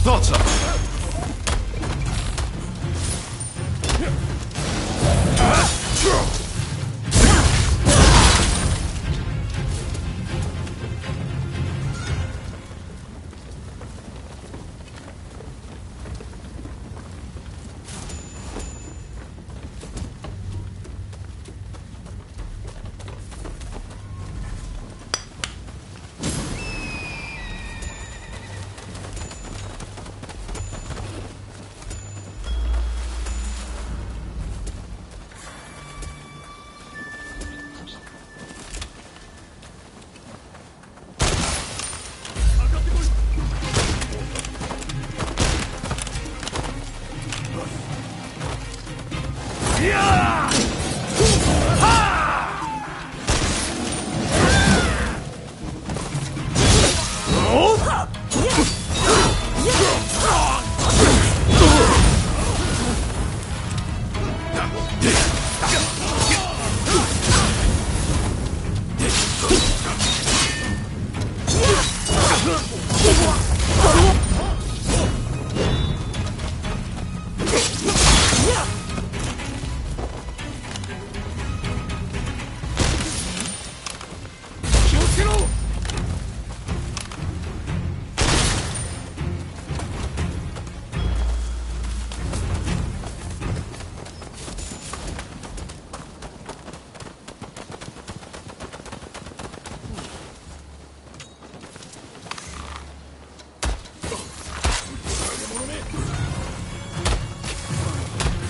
Speaker 13: Thought so.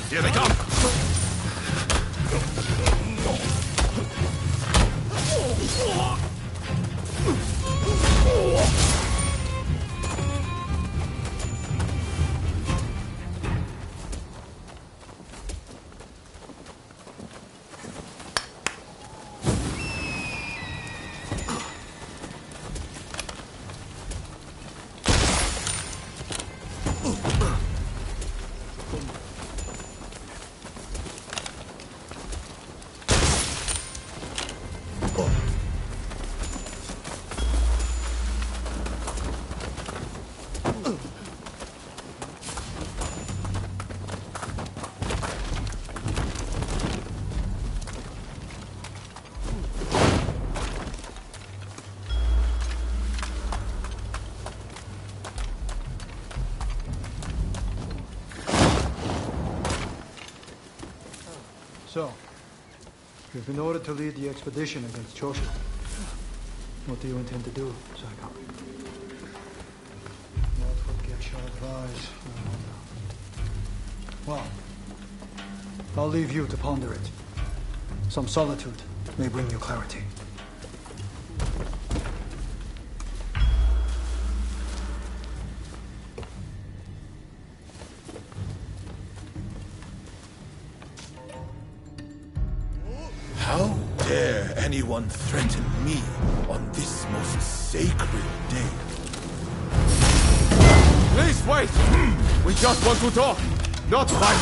Speaker 13: Here they come!
Speaker 14: So, you've been ordered to lead the expedition against Choshu. What do you intend to do, Saigon? Not forget your advice. Well, I'll leave you to ponder it. Some solitude may bring you clarity.
Speaker 19: How dare anyone threaten me on this most sacred day?
Speaker 2: Please wait! We just want to talk, not fight!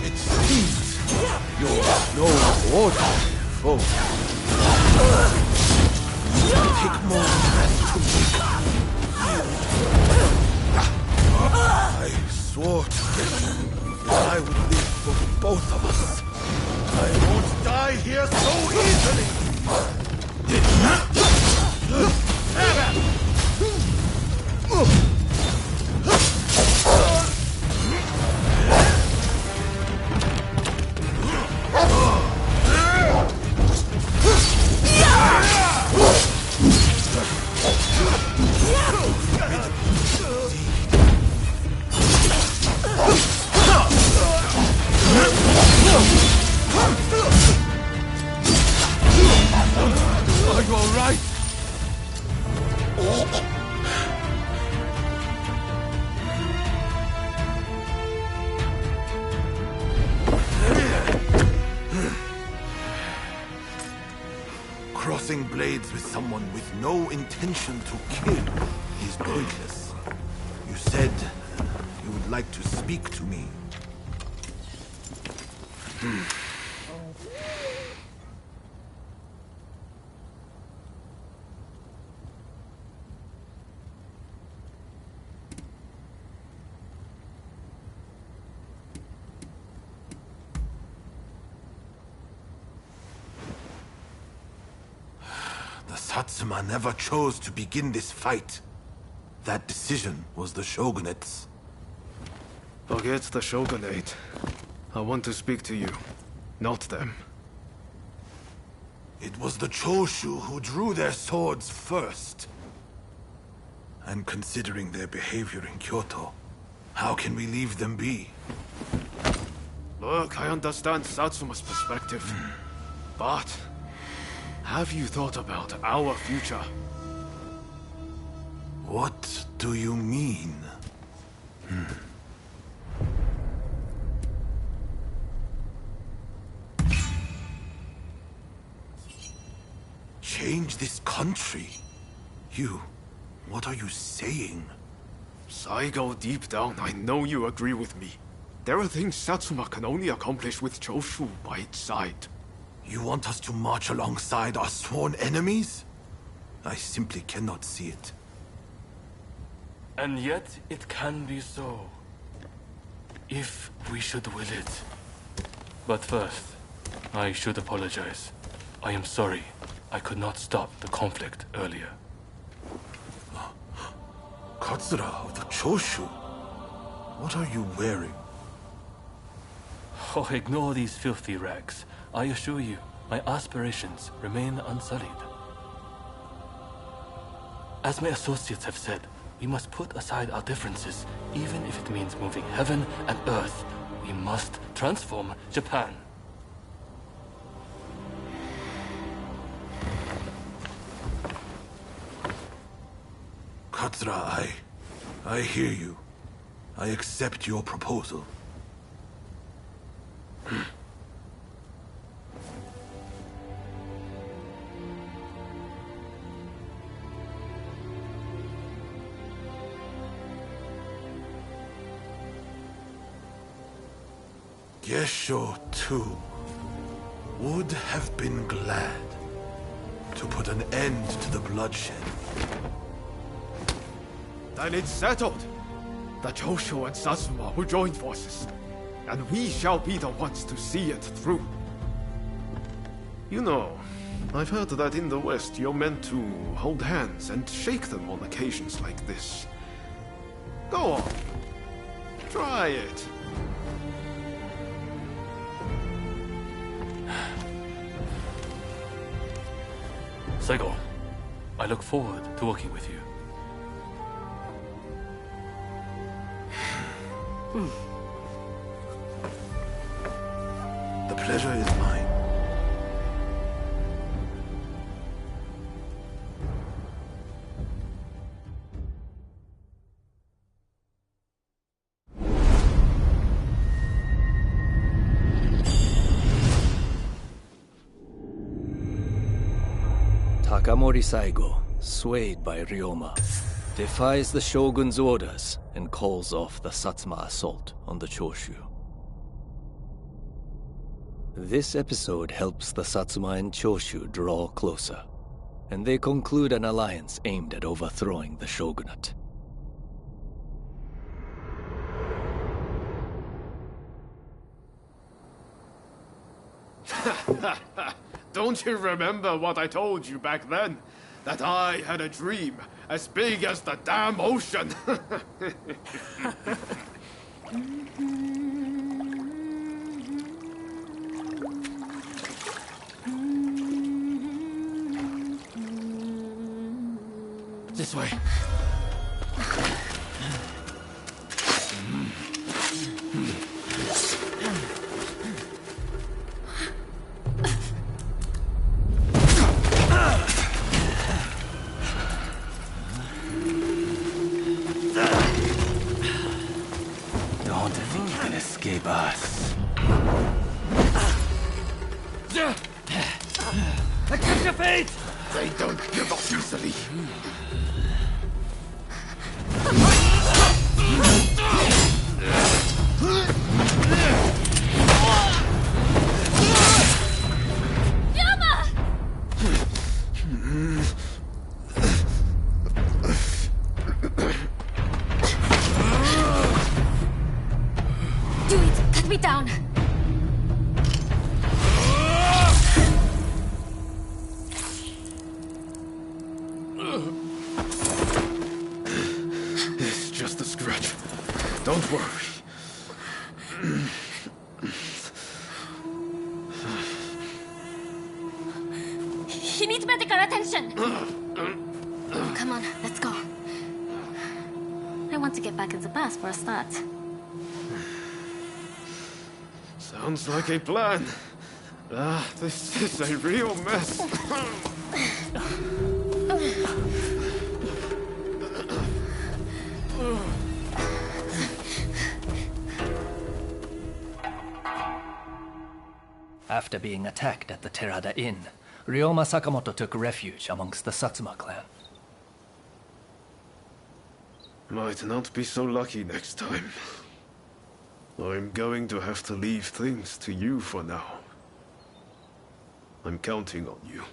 Speaker 19: It seems you're no ordinary foe. Take more breath to make up. I swore to him that I would live for both of us. I won't die here so easily!
Speaker 13: Crossing blades with someone with no intention to kill is pointless. You said you would like to speak to me. Satsuma never chose to begin this fight. That decision was the Shogunate's. Forget the Shogunate. I want to speak to you, not them. It was the Choshu who drew their swords first. And considering their behavior in Kyoto, how can we leave them be? Look, I understand Satsuma's perspective, but have you thought about our future? What do you mean? Change this country? What are you saying? Saigo, deep down, I know you agree with me. There are things Satsuma can only accomplish with Choshu by its side. You want us to march alongside our sworn enemies? I simply cannot see it.
Speaker 12: And yet, it can be so. If we should will it. But first, I should apologize. I am sorry I could not stop the conflict earlier.
Speaker 13: Katsura of the Choshu? What are you wearing?
Speaker 12: Oh, ignore these filthy rags. I assure you, my aspirations remain unsullied. As my associates have said, we must put aside our differences, even if it means moving heaven and earth. We must transform Japan.
Speaker 13: Katsura, I hear you. I accept your proposal. Gesho, too, would have been glad to put an end to the bloodshed. Then it's settled. The Choshu and Satsuma will join forces, and we shall be the ones to see it through. You know, I've heard that in the West you're meant to hold hands and shake them on occasions like this. Go on. Try it.
Speaker 12: Saigo, I look forward to working with you.
Speaker 13: The pleasure is mine.
Speaker 1: Takamori Saigo, swayed by Ryoma, defies the Shogun's orders and calls off the Satsuma assault on the Choshu. This episode helps the Satsuma and Choshu draw closer, and they conclude an alliance aimed at overthrowing the shogunate.
Speaker 13: Don't you remember what I told you back then? That I had a dream as big as the damn ocean.
Speaker 10: This way.
Speaker 1: Don't think you can escape us.
Speaker 15: Accept your fate!
Speaker 13: They don't give up easily.
Speaker 7: Do it! Cut me down!
Speaker 13: It's just a scratch. Don't worry.
Speaker 7: He needs medical attention! Come on, let's go. I want to get back in the bus for a start.
Speaker 13: Sounds like a plan. This is a real mess.
Speaker 22: After being attacked at the Terada Inn, Ryoma Sakamoto took refuge amongst the Satsuma clan.
Speaker 13: Might not be so lucky next time. I'm going to have to leave things to you for now. I'm counting on you.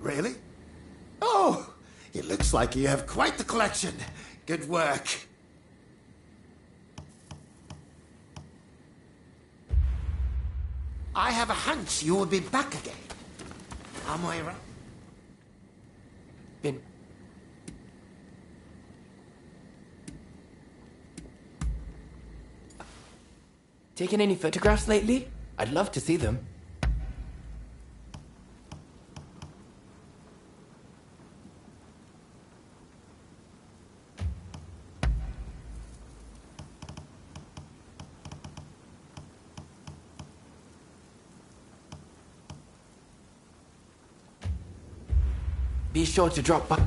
Speaker 19: Really? Oh, it looks like you have quite the collection. Good work. I have a hunch you will be back again. Am I right?
Speaker 3: Been... Taken any photographs lately? I'd love to see them. Be sure to drop by.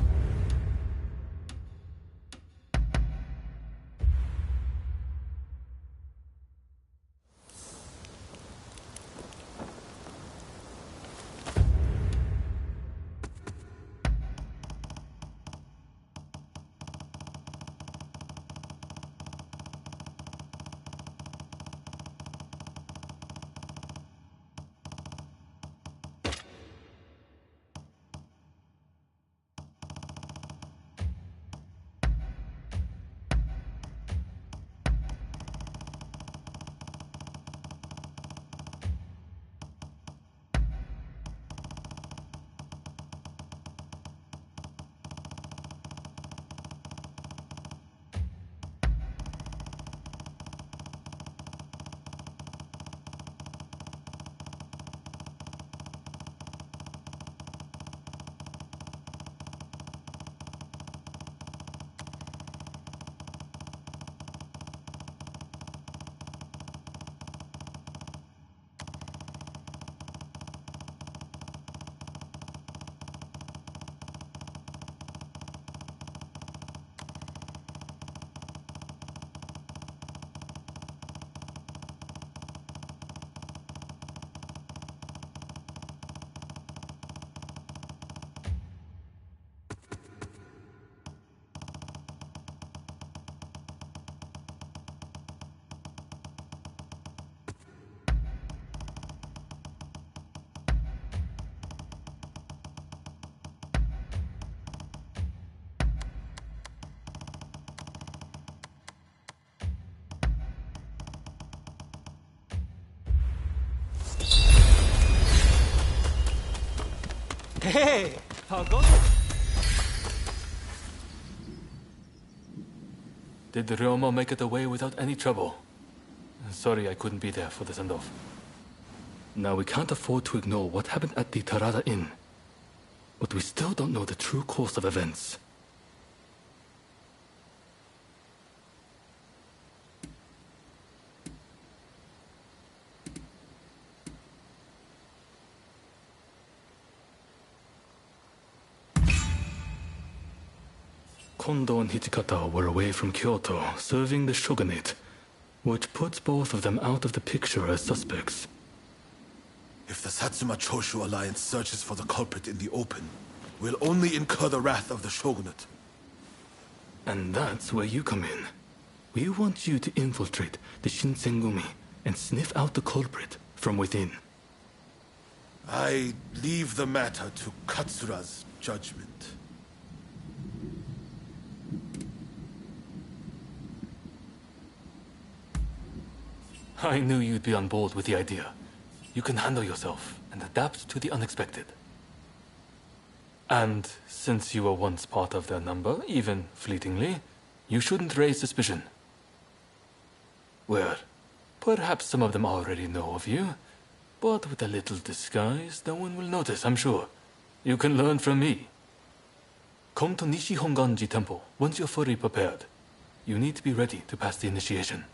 Speaker 15: Hey, Tago.
Speaker 12: Did Ryoma make it away without any trouble? Sorry I couldn't be there for the send-off. Now, we can't afford to ignore what happened at the Terada Inn. But we still don't know the true course of events. Kondo and Hijikata were away from Kyoto, serving the shogunate, which puts both of them out of the picture as suspects.
Speaker 13: If the Satsuma Choshu alliance searches for the culprit in the open, we'll only incur the wrath of the shogunate.
Speaker 12: And that's where you come in. We want you to infiltrate the Shinsengumi and sniff out the culprit from within.
Speaker 13: I leave the matter to Katsura's judgment.
Speaker 12: I knew you'd be on board with the idea. You can handle yourself and adapt to the unexpected. And since you were once part of their number, even fleetingly, you shouldn't raise suspicion. Well, perhaps some of them already know of you, but with a little disguise, no one will notice, I'm sure. You can learn from me. Come to Nishi Honganji Temple once you're fully prepared. You need to be ready to pass the initiation.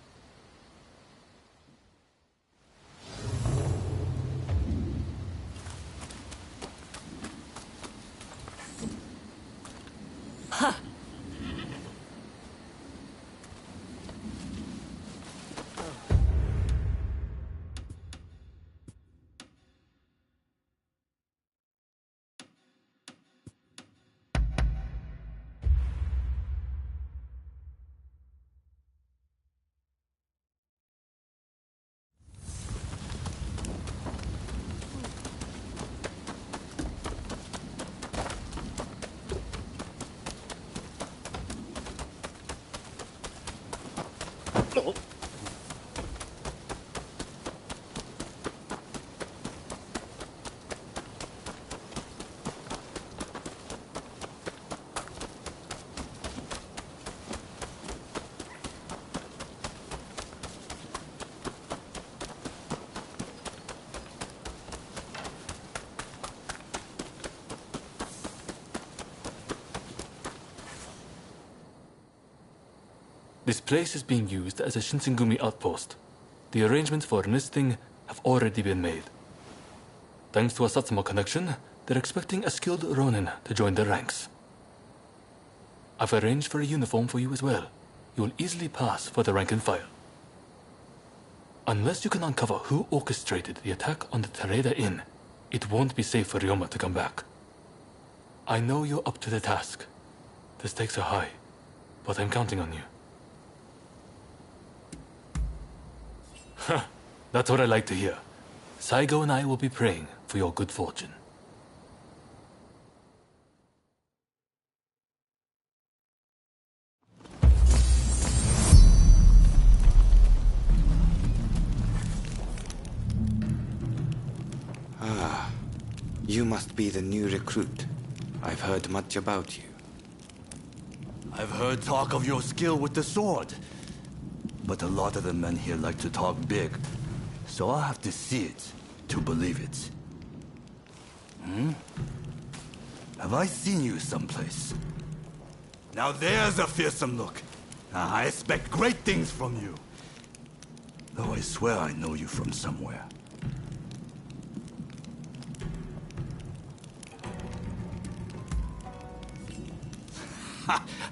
Speaker 12: This place is being used as a Shinsengumi outpost. The arrangements for enlisting have already been made. Thanks to a Satsuma connection, they're expecting a skilled Ronin to join their ranks. I've arranged for a uniform for you as well. You will easily pass for the rank and file. Unless you can uncover who orchestrated the attack on the Terada Inn, it won't be safe for Ryoma to come back. I know you're up to the task. The stakes are high, but I'm counting on you. That's what I like to hear. Saigo and I will be praying for your good fortune.
Speaker 5: Ah, you must be the new recruit. I've heard much about you.
Speaker 1: I've heard talk of your skill with the sword. But a lot of the men here like to talk big. So I'll have to see it to believe it. Have I seen you someplace? Now there's a fearsome look. I expect great things from you. Though I swear I know you from somewhere.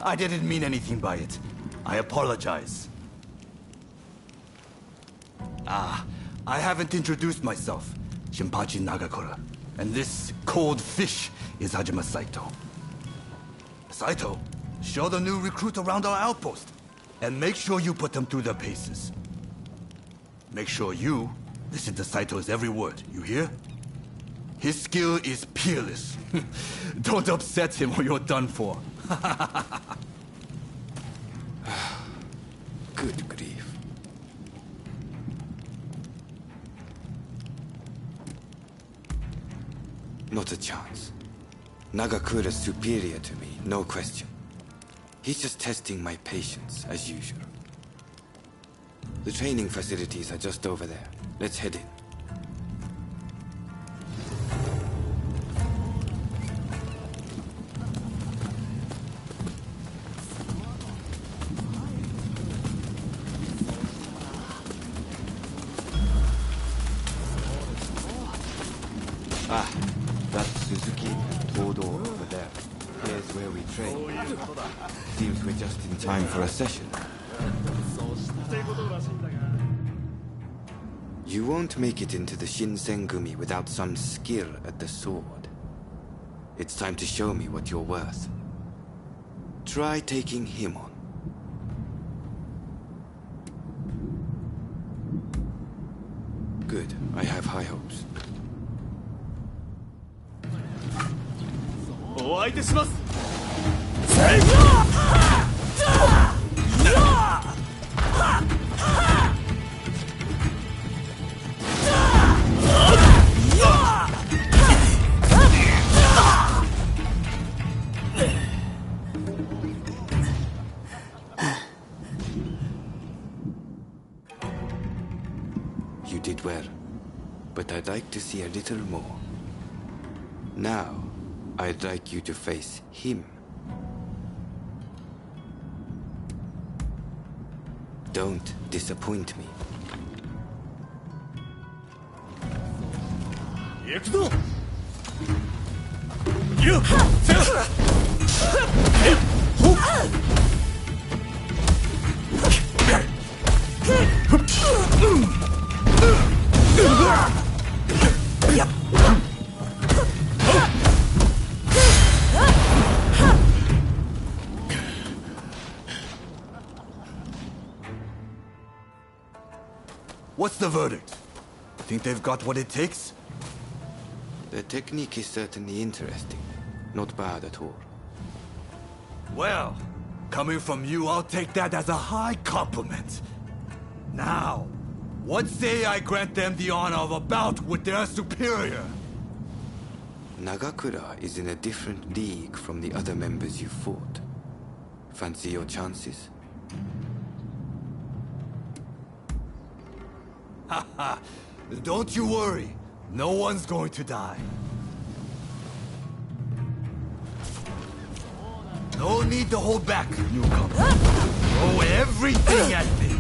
Speaker 1: I didn't mean anything by it. I apologize. I haven't introduced myself. Shinpachi Nagakura. And this cold fish is Hajime Saito. Saito, show the new recruit around our outpost. And make sure you put them through their paces. Make sure you listen to Saito's every word, you hear? His skill is peerless. Don't upset him or you're done for.
Speaker 5: Good grief. Not a chance. Nagakura's superior to me, no question. He's just testing my patience, as usual. The training facilities are just over there. Let's head in. Ah, that's Suzuki and Todo over there. Here's where we train. Seems we're just in time for a session. You won't make it into the Shinsengumi without some skill at the sword. It's time to show me what you're worth. Try taking him on. Good. I have high hopes.
Speaker 1: お相手します。
Speaker 5: You did well, but I'd like to see a little more. Now, I'd like you to face him. Don't disappoint me.
Speaker 1: 行くぞ。ゆっ。
Speaker 18: What's the verdict? Think they've got what it takes?
Speaker 5: The technique is certainly interesting. Not bad at all.
Speaker 18: Well, coming from you, I'll take that as a high compliment. Now, what say I grant them the honor of a bout with their superior?
Speaker 5: Nagakura is in a different league from the other members you fought. Fancy your chances?
Speaker 18: Haha, don't you worry. No one's going to die. No need to hold back, newcomer. Throw everything at me.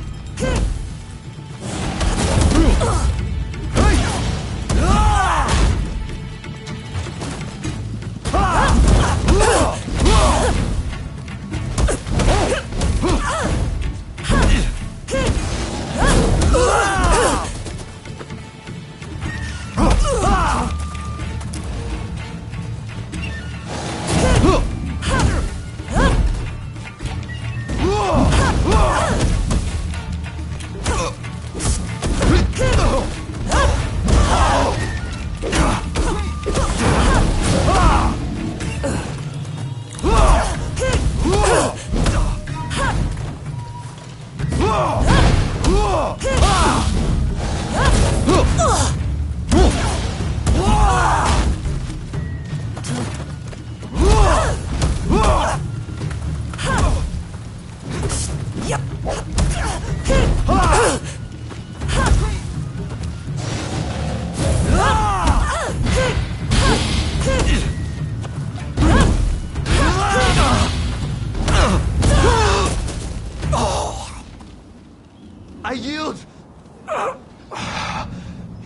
Speaker 18: I yield!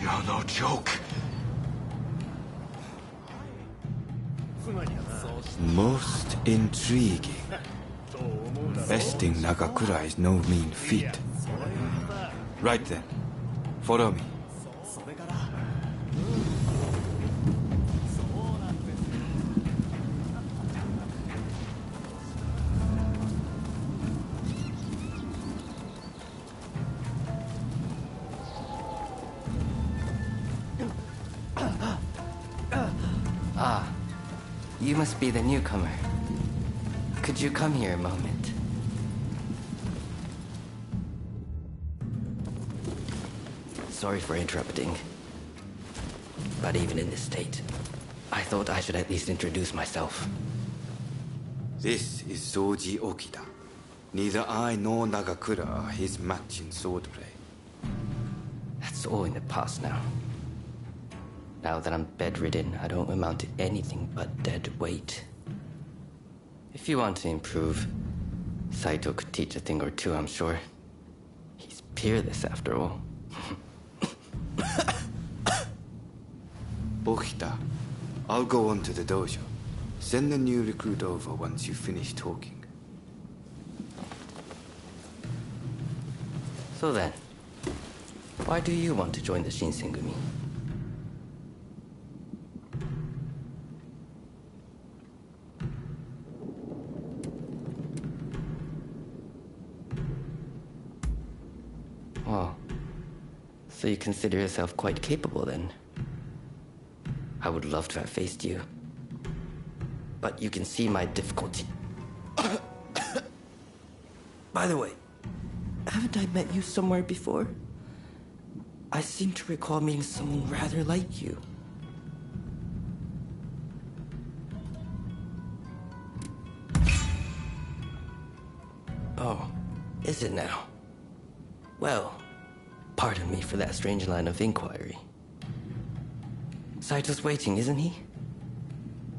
Speaker 18: You're no joke.
Speaker 5: Most intriguing. Besting Nagakura is no mean feat. Right then. Follow me.
Speaker 4: Ah, you must be the newcomer. Could you come here a moment? Sorry for interrupting. But even in this state, I thought thought I should at least introduce myself.
Speaker 5: This is Soji Okida. Neither I nor Nagakura are his match in swordplay.
Speaker 4: That's all in the past now. Now that I'm bedridden, I don't amount to anything but dead weight. If you want to improve, Saito could teach a thing or two, I'm sure. He's peerless, after all.
Speaker 5: Okita, I'll go on to the dojo. Send the new recruit over once you finish talking.
Speaker 4: So then, why do you want to join the Shinsengumi? Oh, so you consider yourself quite capable then? I would love to have faced you. But you can see my difficulty. By the way, haven't I met you somewhere before? I seem to recall meeting someone rather like you. Oh, is it now? Well, pardon me for that strange line of inquiry. Saito's waiting, isn't he?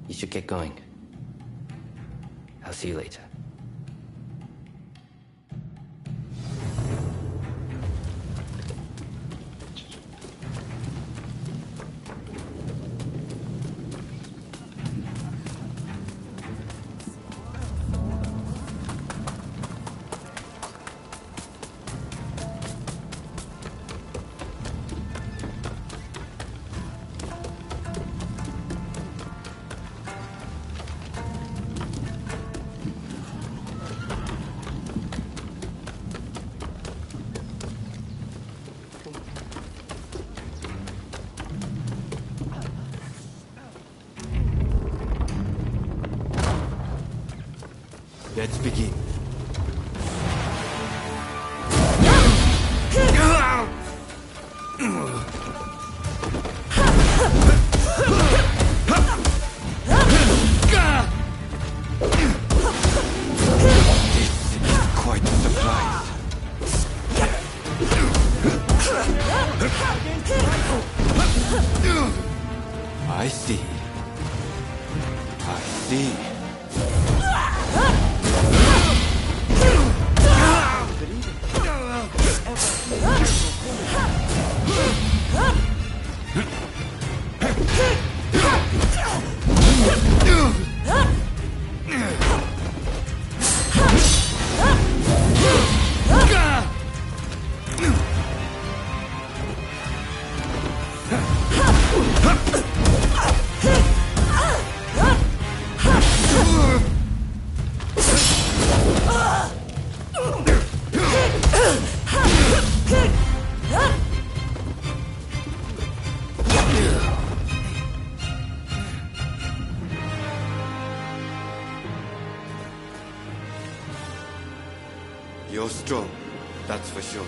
Speaker 4: You should get going. I'll see you later.
Speaker 5: Let's begin. Quite a surprise. I see. I see. You're strong, that's for sure.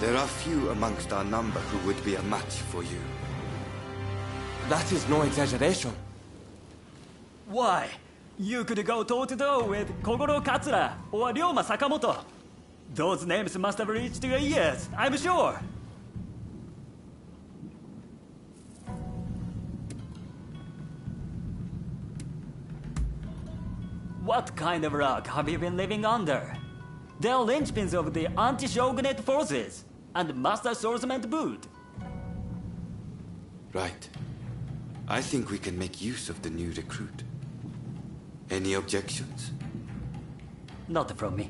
Speaker 5: There are few amongst our number who would be a match for you.
Speaker 10: That is no exaggeration.
Speaker 15: Why? You could go toe-to-toe with Kogoro Katsura or Ryoma Sakamoto. Those names must have reached your ears, I'm sure. What kind of rock have you been living under? They're linchpins of the anti-shogunate forces and master swordsman to boot.
Speaker 5: Right. I think we can make use of the new recruit. Any objections?
Speaker 15: Not from me.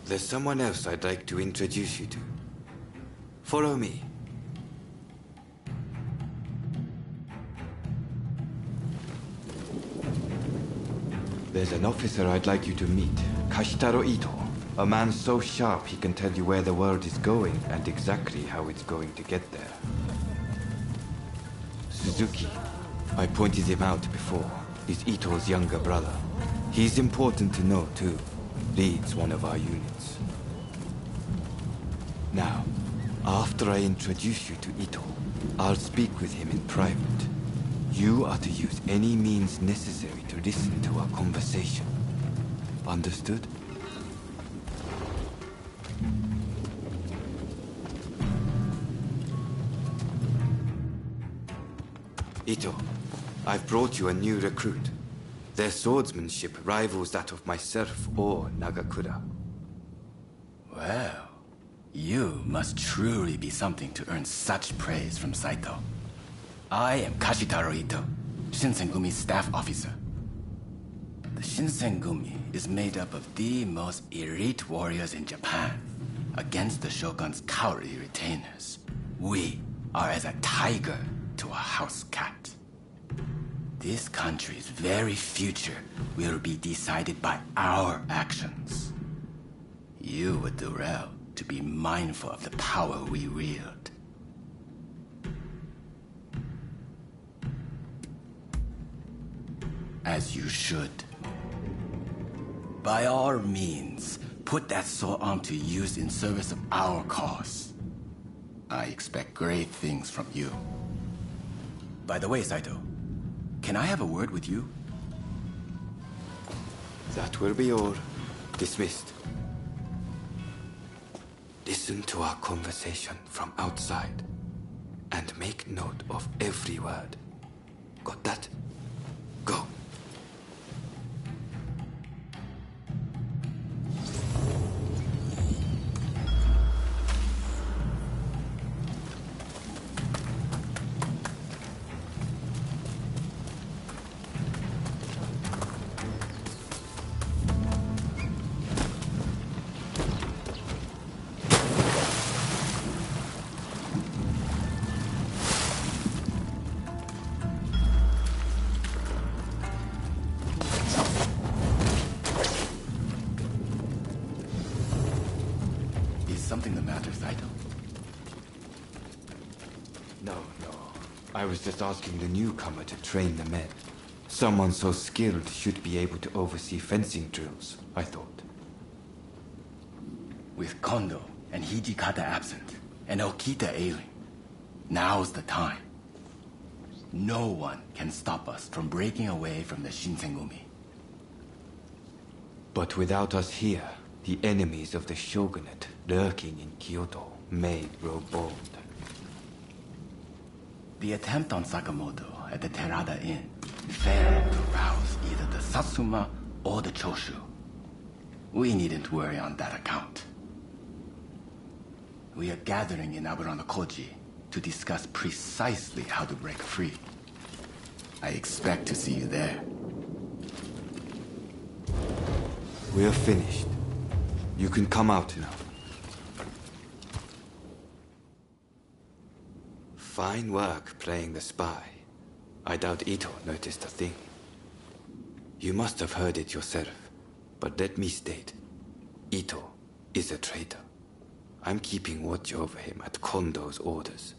Speaker 5: There's someone else I'd like to introduce you to. Follow me. There's an officer I'd like you to meet, Kashitaro Ito. A man so sharp he can tell you where the world is going and exactly how it's going to get there. Suzuki, I pointed him out before, is Ito's younger brother. He's important to know too. Leads one of our units. Now, after I introduce you to Ito, I'll speak with him in private. You are to use any means necessary to listen to our conversation. Understood? Ito, I've brought you a new recruit. Their swordsmanship rivals that of myself or Nagakura.
Speaker 17: Well, you must truly be something to earn such praise from Saito. I am Kashitaro Ito, Shinsengumi's staff officer. The Shinsengumi is made up of the most elite warriors in Japan against the Shogun's cowardly retainers. We are as a tiger to a house cat. This country's very future will be decided by our actions. You would do well to be mindful of the power we wield. As you should. By all means, put that sword arm to use in service of our cause. I expect great things from you. By the way, Saito, can I have a word with you?
Speaker 5: That will be all. Dismissed. Listen to our conversation from outside and make note of every word. Got that? Go.
Speaker 17: Something the matter, Saito?
Speaker 5: No. I was just asking the newcomer to train the men. Someone so skilled should be able to oversee fencing drills, I thought.
Speaker 17: With Kondo and Hijikata absent, and Okita ailing, now's the time. No one can stop us from breaking away from the Shinsengumi.
Speaker 5: But without us here, the enemies of the shogunate lurking in Kyoto may grow bold.
Speaker 17: The attempt on Sakamoto at the Terada Inn failed to rouse either the Satsuma or the Choshu. We needn't worry on that account. We are gathering in Aburano-Koji to discuss precisely how to break free. I expect to see you there.
Speaker 5: We're finished. You can come out now. Fine work playing the spy. I doubt Ito noticed a thing. You must have heard it yourself, but let me state, Ito is a traitor. I'm keeping watch over him at Kondo's orders.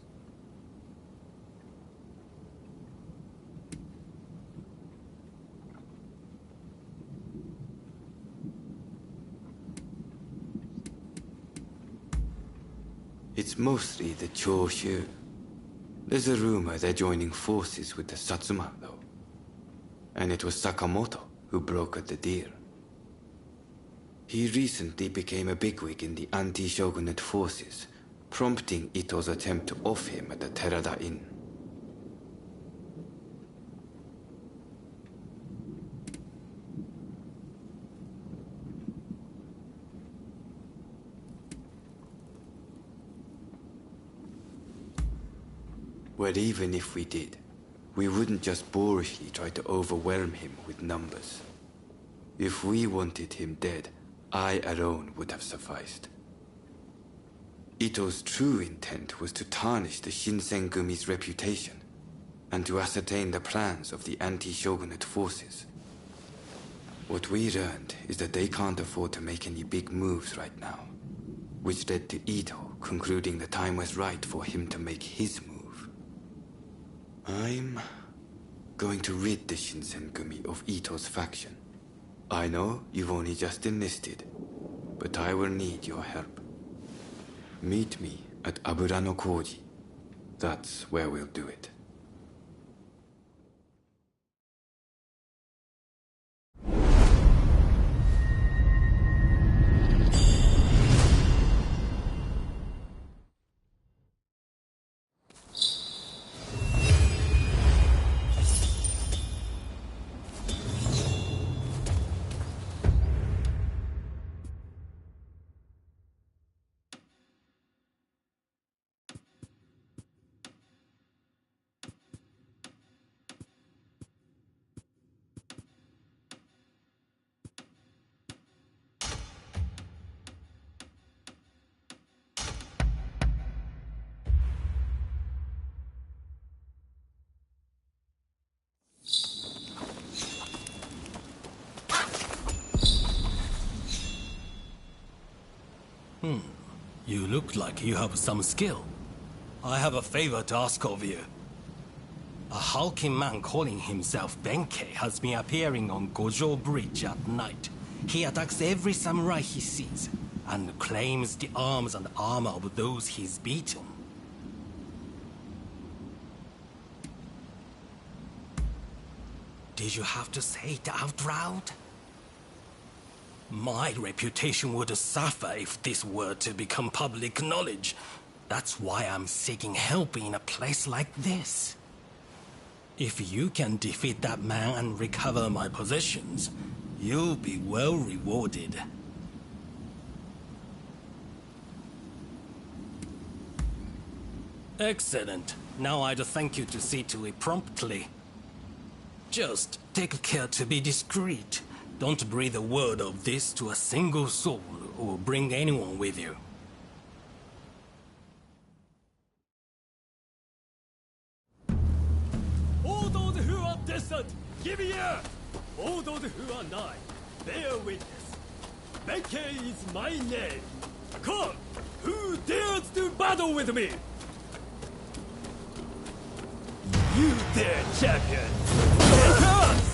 Speaker 5: It's mostly the Choshu. There's a rumor they're joining forces with the Satsuma, though. And it was Sakamoto who brokered the deal. He recently became a bigwig in the anti-shogunate forces, prompting Ito's attempt to off him at the Terada Inn. Well, even if we did, we wouldn't just boorishly try to overwhelm him with numbers. If we wanted him dead, I alone would have sufficed. Ito's true intent was to tarnish the Shinsengumi's reputation, and to ascertain the plans of the anti-shogunate forces. What we learned is that they can't afford to make any big moves right now, which led to Ito concluding the time was right for him to make his move. I'm going to rid the Shinsengumi of Ito's faction. I know you've only just enlisted, but I will need your help. Meet me at Aburano-Koji. That's where we'll do it.
Speaker 16: You look like you have some skill. I have a favor to ask of you. A hulking man calling himself Benkei has been appearing on Gojo Bridge at night. He attacks every samurai he sees, and claims the arms and armor of those he's beaten. Did you have to say it out loud? My reputation would suffer if this were to become public knowledge. That's why I'm seeking help in a place like this. If you can defeat that man and recover my possessions, you'll be well rewarded. Excellent. Now I'd thank you to see to it promptly. Just take care to be discreet. Don't breathe a word of this to a single soul or bring anyone with you.
Speaker 15: All those who are distant, give ear! All those who are nigh, bear witness. Benkei is my name. Come, who dares to battle with me? You dare, champion! Take us!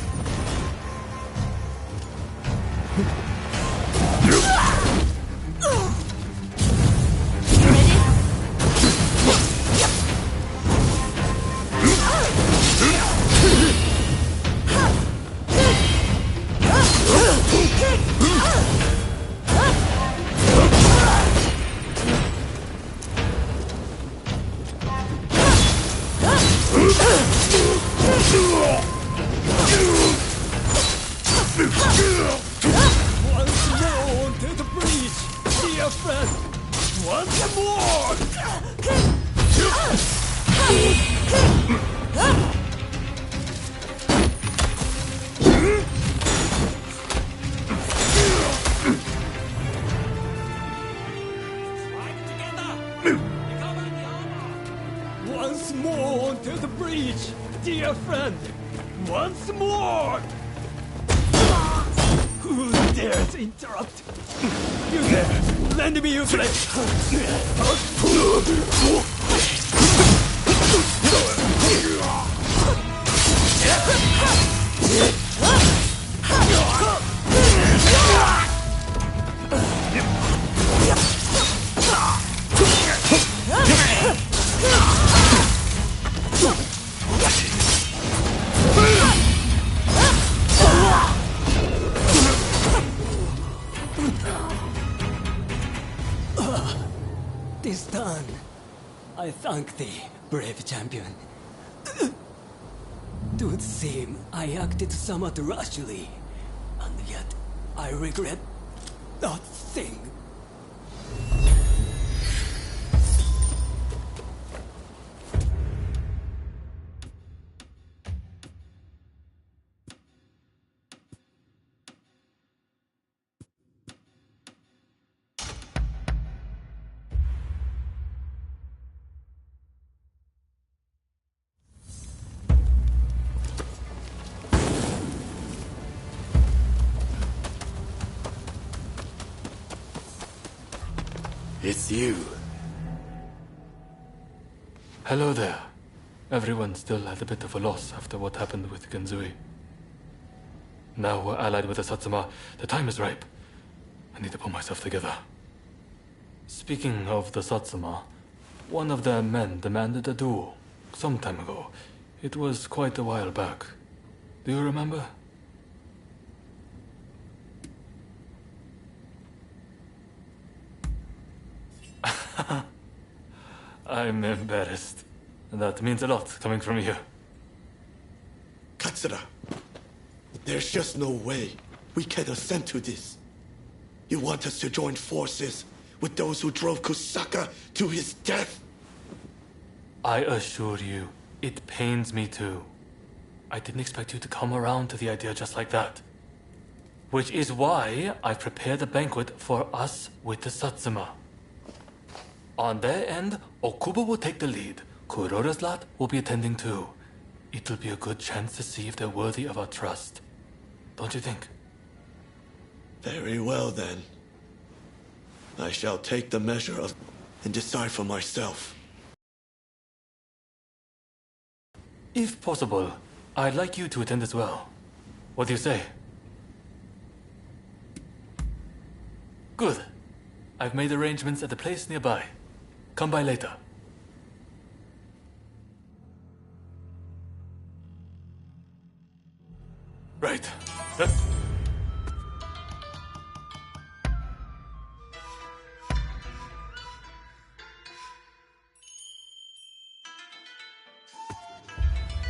Speaker 15: Once more to the breach, dear friend! Once more! Once more to the breach, dear friend! Once more! Who dares interrupt? You there! Lend me your blade! This done, I thank thee, brave champion. Doth seem I acted somewhat rashly, and yet I regret nothing.
Speaker 3: It's you.
Speaker 12: Hello there. Everyone's still at a bit of a loss after what happened with Genzui. Now we're allied with the Satsuma. The time is ripe. I need to pull myself together. Speaking of the Satsuma, one of their men demanded a duel some time ago. It was quite a while back. Do you remember? I'm embarrassed. That means a lot coming from you.
Speaker 3: Katsura, there's just no way we can assent to this. You want us to join forces with those who drove Kusaka to his death?
Speaker 12: I assure you, it pains me too. I didn't expect you to come around to the idea just like that. Which is why I prepared a banquet for us with the Satsuma. On their end, Okubo will take the lead. Kuroda's lot will be attending too. It'll be a good chance to see if they're worthy of our trust. Don't you think?
Speaker 3: Very well then.
Speaker 18: I shall take the measure of and decide for myself.
Speaker 12: If possible, I'd like you to attend as well. What do you say? Good. I've made arrangements at the place nearby. Come by later. Right. Let's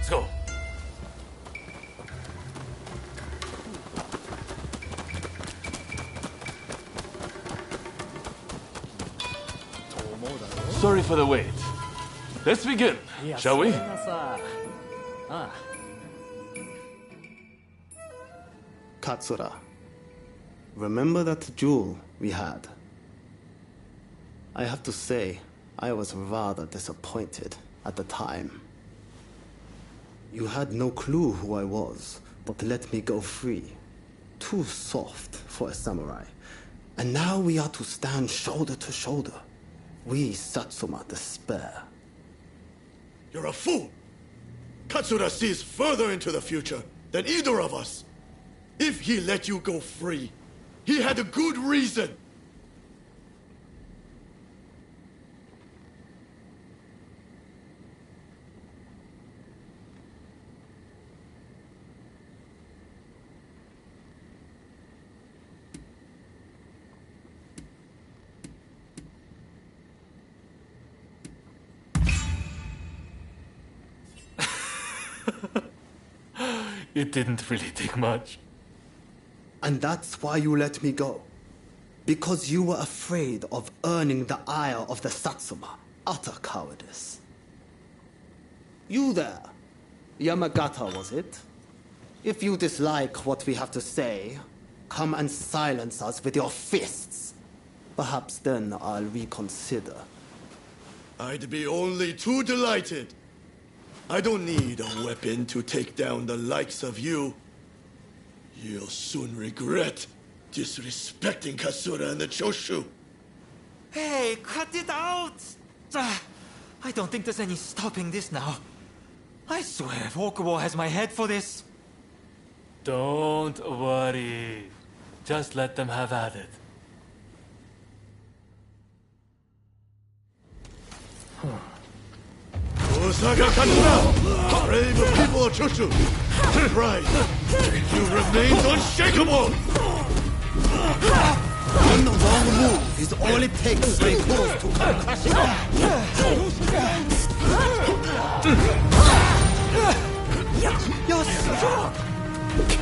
Speaker 12: go. Sorry for the wait. Let's begin, shall we?
Speaker 9: Katsura, remember that duel we had? I have to say, I was rather disappointed at the time. You had no clue who I was, but let me go free. Too soft for a samurai. And now we are to stand shoulder to shoulder. We Satsuma despair.
Speaker 18: You're a fool! Katsura sees further into the future than either of us. If he let you go free, he had a good reason.
Speaker 12: It didn't really take much.
Speaker 9: And that's why you let me go. Because you were afraid of earning the ire of the Satsuma. Utter cowardice. You there, Yamagata, was it? If you dislike what we have to say, come and silence us with your fists. Perhaps then I'll reconsider.
Speaker 18: I'd be only too delighted. I don't need a weapon to take down the likes of you. You'll soon regret disrespecting Katsura and the Choshu.
Speaker 21: Hey, cut it out! I don't think there's any stopping this now. I swear, Okubo has my head for this.
Speaker 12: Don't worry. Just let them have at it.
Speaker 18: Osaka Katsura! Brave people of Choshu! Pride! You remain unshakable!
Speaker 9: One wrong move is all it takes for a cause to come crashing down.
Speaker 21: You're strong!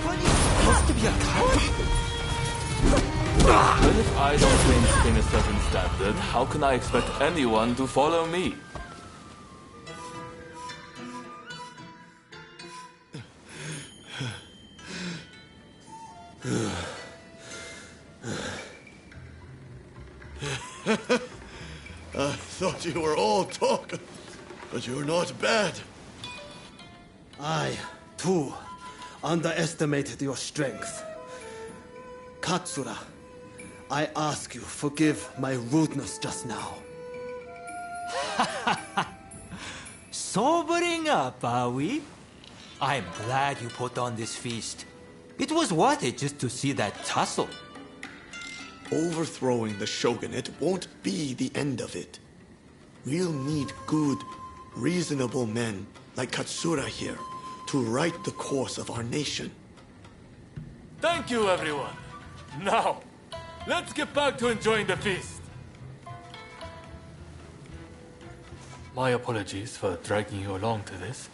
Speaker 21: When you're supposed to be a coward?
Speaker 12: But if I don't maintain a certain standard, how can I expect anyone to follow me?
Speaker 18: I thought you were all talk, but you're not bad.
Speaker 9: I, too, underestimated your strength. Katsura, I ask you, forgive my rudeness just now.
Speaker 21: Sobering up, are we? I'm glad you put on this feast. It was worth it just to see that tussle.
Speaker 18: Overthrowing the shogunate won't be the end of it. We'll need good, reasonable men like Katsura here to right the course of our nation.
Speaker 12: Thank you, everyone. Now, let's get back to enjoying the feast. My apologies for dragging you along to this,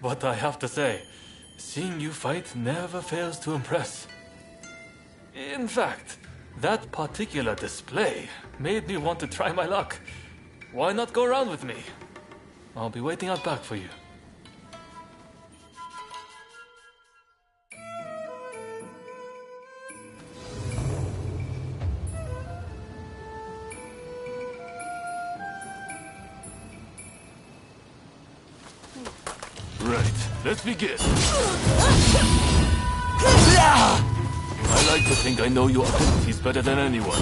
Speaker 12: but I have to say, seeing you fight never fails to impress. In fact, that particular display made me want to try my luck. Why not go around with me? I'll be waiting out back for you. Right, let's begin. I like to think I know your abilities better than anyone.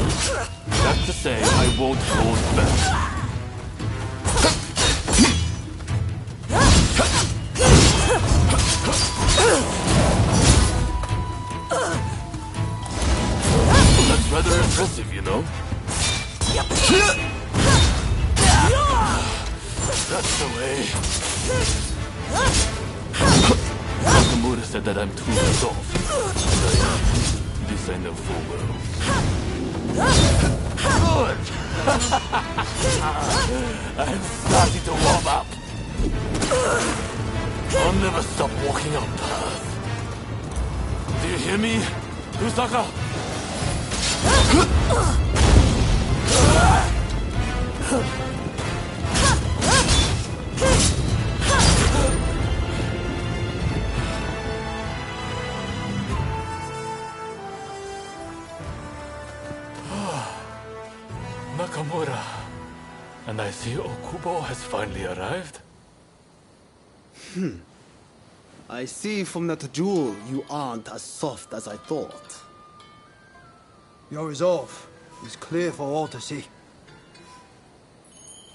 Speaker 12: That's to say, I won't hold back. That's rather impressive, you know? That's the way. Nakamura said that I'm too soft. And this I know full well. Good! I'm starting to warm up. I'll never stop walking up path. Do you hear me, Usaka? Nakamura. And I see Okubo has finally arrived.
Speaker 9: I see from that jewel you aren't as soft as I thought.
Speaker 14: Your resolve is clear for all to see.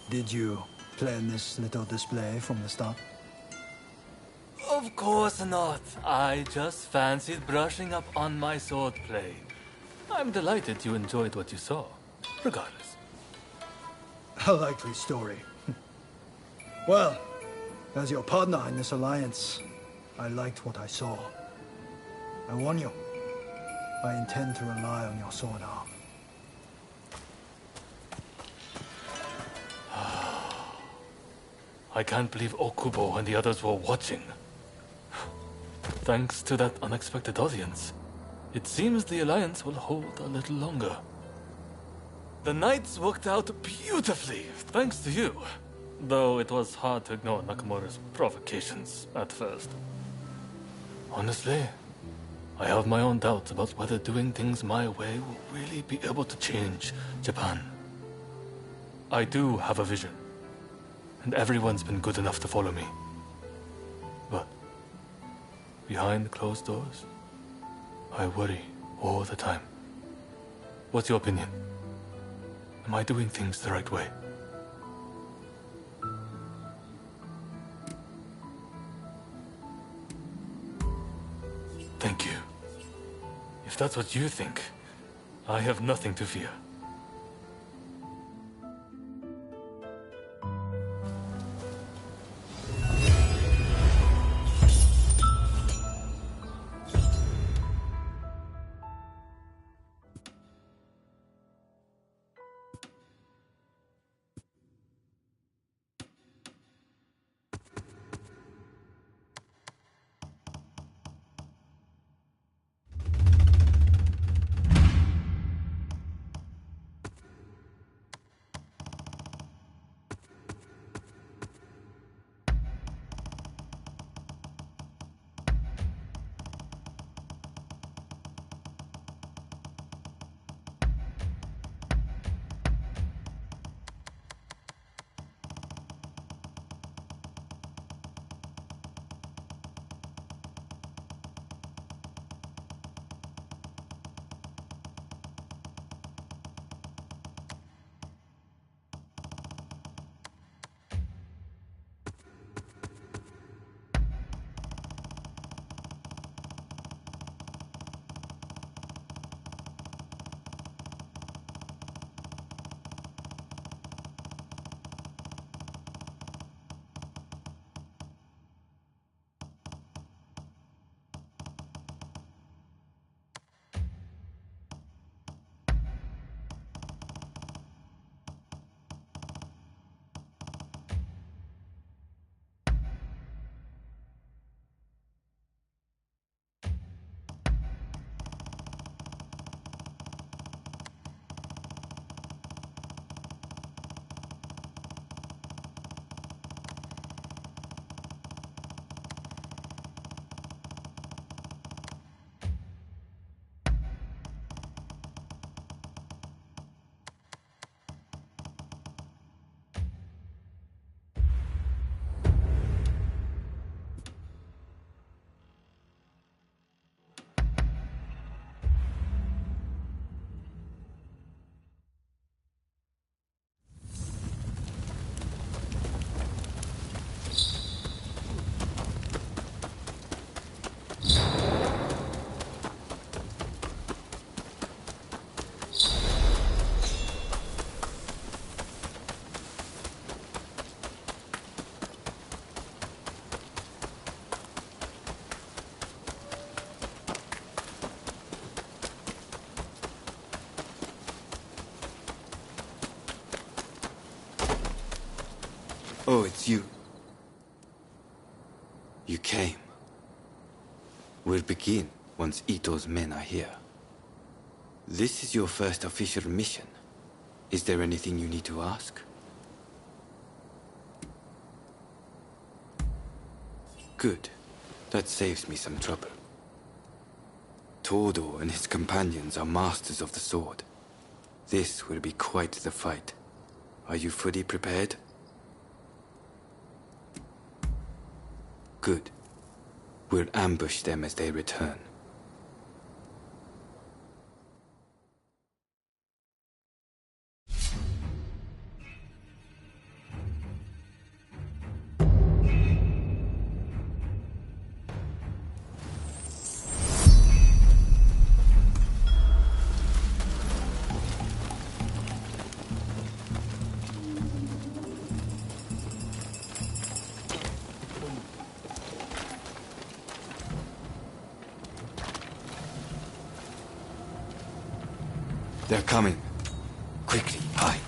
Speaker 14: Did you plan this little display from the start?
Speaker 12: Of course not. I just fancied brushing up on my swordplay. I'm delighted you enjoyed what you saw, regardless.
Speaker 14: A likely story. Well, as your partner in this alliance, I liked what I saw. I warn you, I intend to rely on your sword arm.
Speaker 12: I can't believe Okubo and the others were watching. Thanks to that unexpected audience, it seems the alliance will hold a little longer. The nights worked out beautifully, thanks to you. Though it was hard to ignore Nakamura's provocations at first. Honestly, I have my own doubts about whether doing things my way will really be able to change Japan. I do have a vision, and everyone's been good enough to follow me. But behind closed doors, I worry all the time. What's your opinion? Am I doing things the right way? Thank you. If that's what you think, I have nothing to fear.
Speaker 5: Oh, it's you. You came. We'll begin once Ito's men are here. This is your first official mission. Is there anything you need to ask? Good. That saves me some trouble. Todo and his companions are masters of the sword. This will be quite the fight. Are you fully prepared? Good. We'll ambush them as they return. They're coming. Quickly, hide.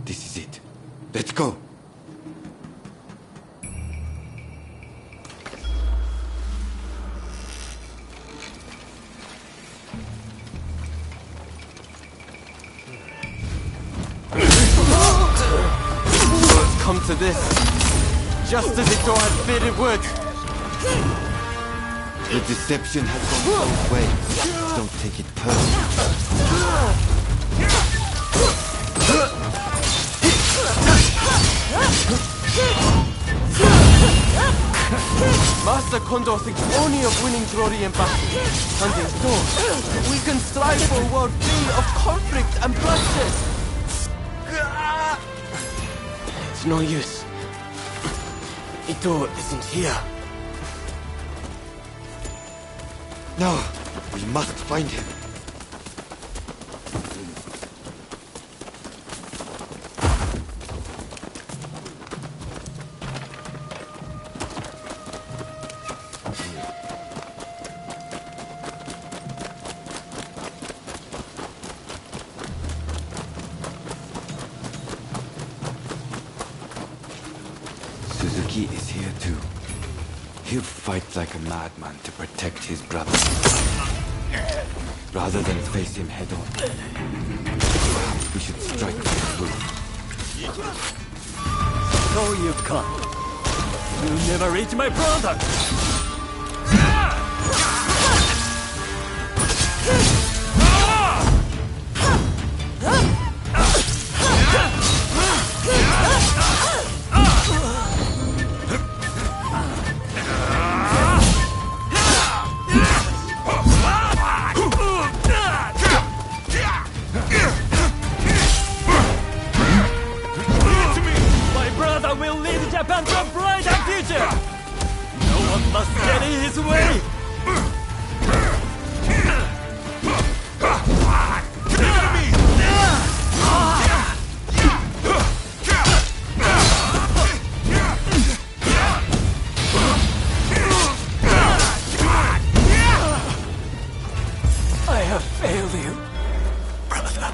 Speaker 5: This is it. Let's go.
Speaker 3: It's come to this. Just as Ito had feared it would.
Speaker 5: The deception has gone both ways. Don't take it personally.
Speaker 3: Master Kondo thinks only of winning glory in battle. And in so, we can strive for a world free of conflict and bloodshed. It's no use. Ito isn't here.
Speaker 5: No, we must find him. Suzuki is here too. He'll fight like a madman to protect his brother. Rather than face him head on, perhaps we should strike through.
Speaker 15: So you've come. You'll never reach my brother! Japan to a brighter future! No one must get in his way! I have failed you, brother.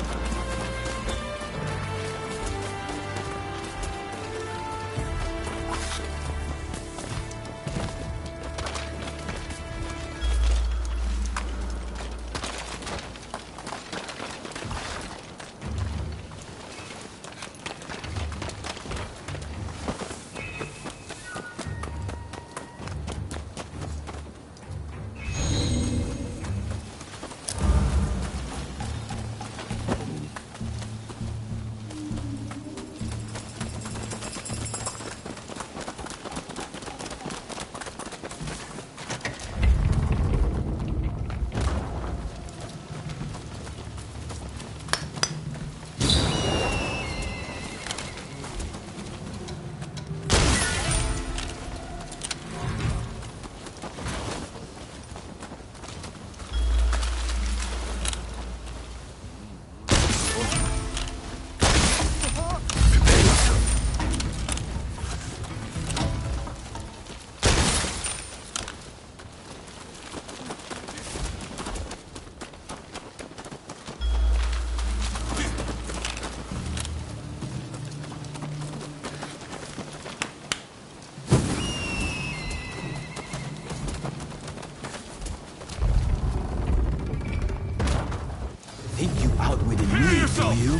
Speaker 17: take you out with a knee, do you?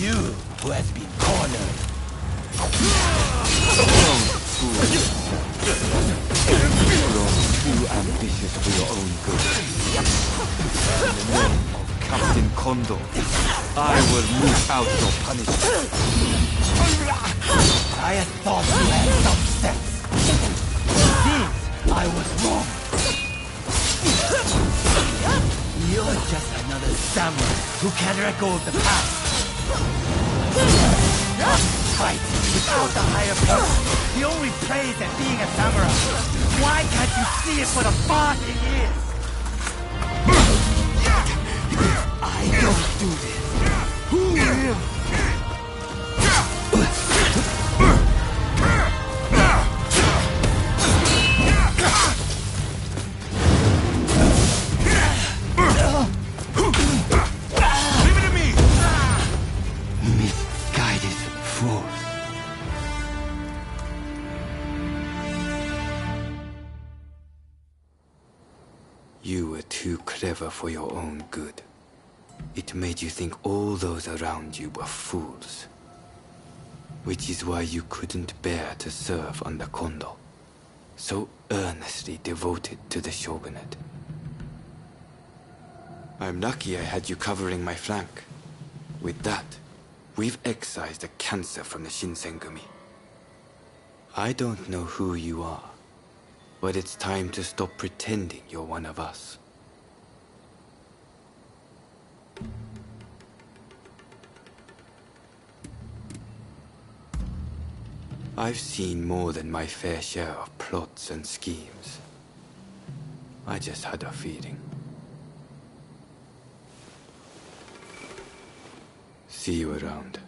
Speaker 17: You who has been cornered. Grown fool. Grown too ambitious for your own good. In the name of Captain Kondo, I will mete out your punishment. I had thought you had some sense. Seems I was wrong. You're just another samurai who can't let go of the past. Fight without the higher power. The only praise at being a samurai. Why can't you see it for the boss it is? I don't do this. Who will?
Speaker 1: Leave it to me!
Speaker 17: Misguided fools. You were too clever for your own good. It made you think all those around you were fools. Which is why you couldn't bear to serve under Kondo, so earnestly devoted to the shogunate. I'm lucky I had you covering my flank. With that, we've excised a cancer from the Shinsengumi. I don't know who you are, but it's time to stop pretending you're one of us. I've seen more than my fair share of plots and schemes. I just had a feeling. See you around.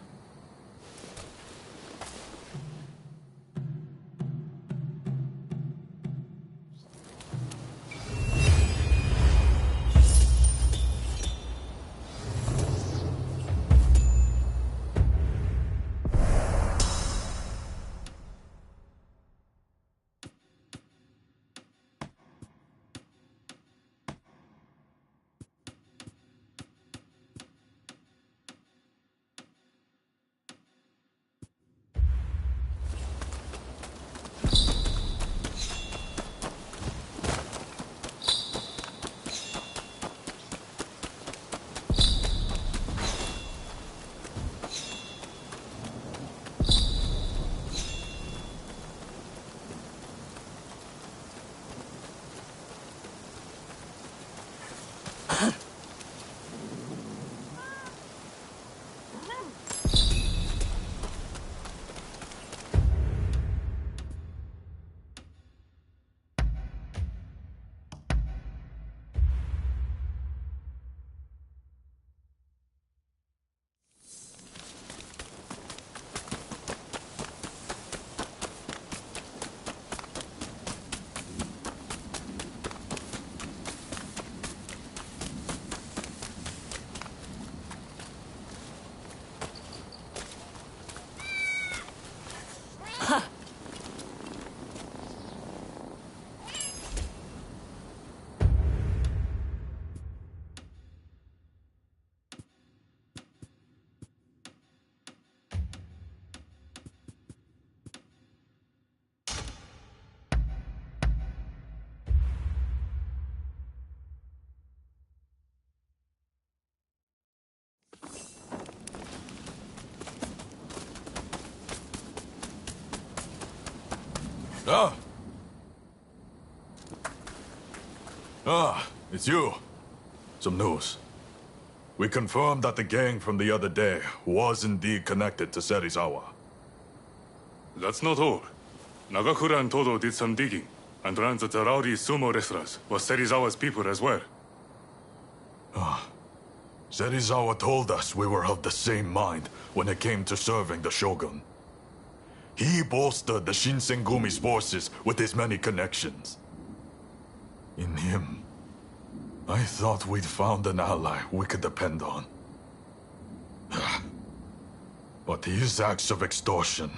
Speaker 20: It's you. Some news. We confirmed that the gang from the other day was indeed connected to Serizawa.
Speaker 6: That's not all. Nagakura and Todo did some digging, and learned that the rowdy sumo wrestlers were Serizawa's people as well.
Speaker 20: Serizawa told us we were of the same mind when it came to serving the Shogun. He bolstered the Shinsengumi's forces with his many connections. In him, I thought we'd found an ally we could depend on. But his acts of extortion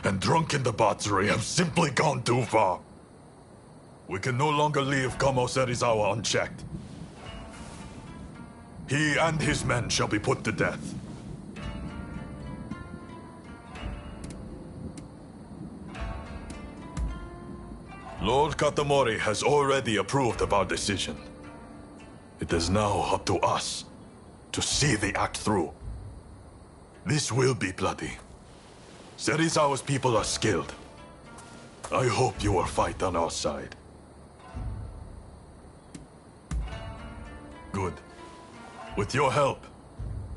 Speaker 20: and drunken debauchery have simply gone too far. We can no longer leave Kamo Serizawa unchecked. He and his men shall be put to death. Lord Katamori has already approved of our decision. It is now up to us to see the act through. This will be bloody. Serizawa's people are skilled. I hope you will fight on our side. Good. With your help,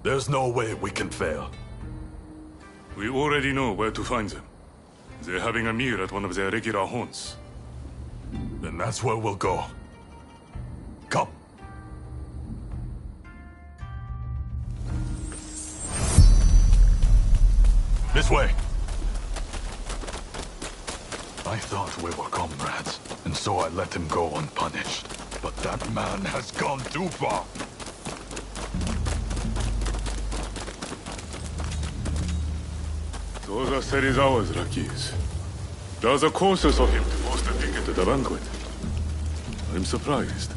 Speaker 20: there's no way we can fail.
Speaker 6: We already know where to find them. They're having a meal at one of their regular haunts.
Speaker 20: Then that's where we'll go. Come. This way. I thought we were comrades, and so I let him go unpunished. But that man has gone too far.
Speaker 6: Those are Serizawa's lackeys. There's a course of him to host a ticket at the banquet. I'm surprised.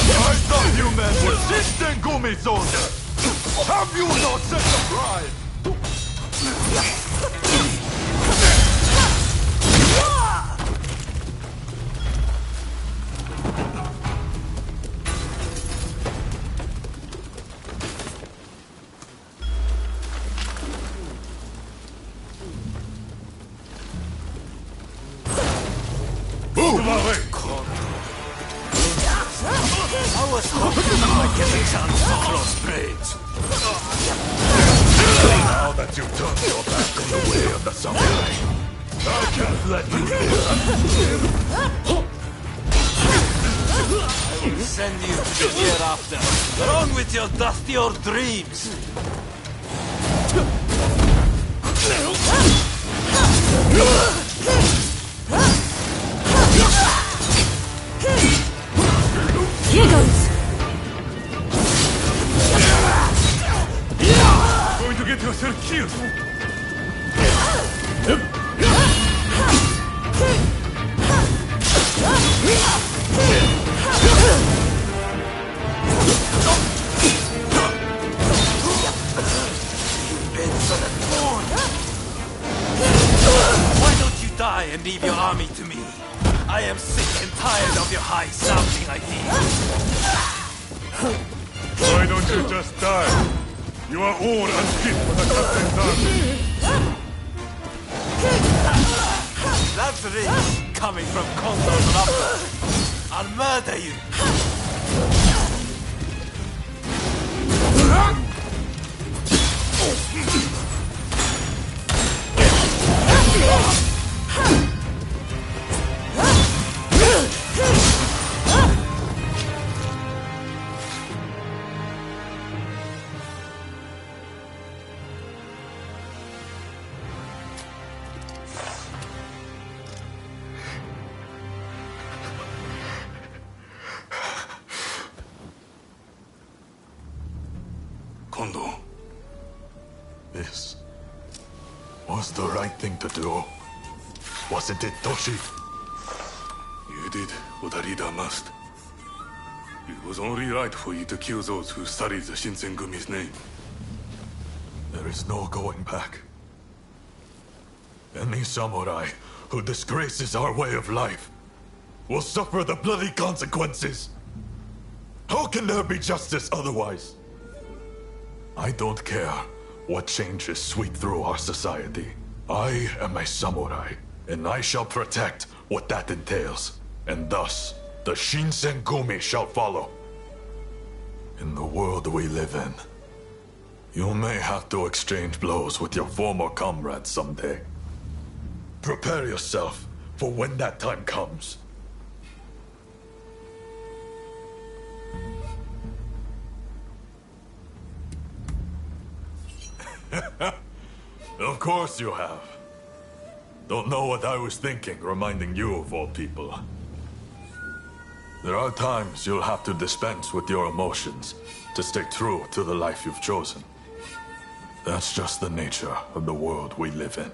Speaker 20: I thought you men were Shinsengumi soldiers! Have you no sense of pride?
Speaker 6: Move away!
Speaker 1: I was hoping you might get a chance to cross blades.
Speaker 20: Now that you've turned your back on the way of the samurai, I can't let you live.
Speaker 1: I will send you to the hereafter. Along with your dusty old dreams.
Speaker 7: Here goes.
Speaker 6: Going to get yourself killed.
Speaker 1: Why don't you die and leave your army to me? I am sick and tired of your high-sounding ideas.
Speaker 6: Why don't you just die? You are all unfit for the captain's army.
Speaker 1: That's rich coming from Kondo's lover. I'll murder you.
Speaker 20: Kondo, this was the right thing to do. Wasn't it, Toshi?
Speaker 6: You did what a leader must. It was only right for you to kill those who sullied the Shinsengumi's name.
Speaker 20: There is no going back. Any samurai who disgraces our way of life will suffer the bloody consequences. How can there be justice otherwise? I don't care what changes sweep through our society. I am a samurai, and I shall protect what that entails. And thus, the Shinsengumi shall follow. In the world we live in, you may have to exchange blows with your former comrades someday. Prepare yourself for when that time comes. Of course you have. Don't know what I was thinking, reminding you of all people. There are times you'll have to dispense with your emotions to stay true to the life you've chosen. That's just the nature of the world we live in.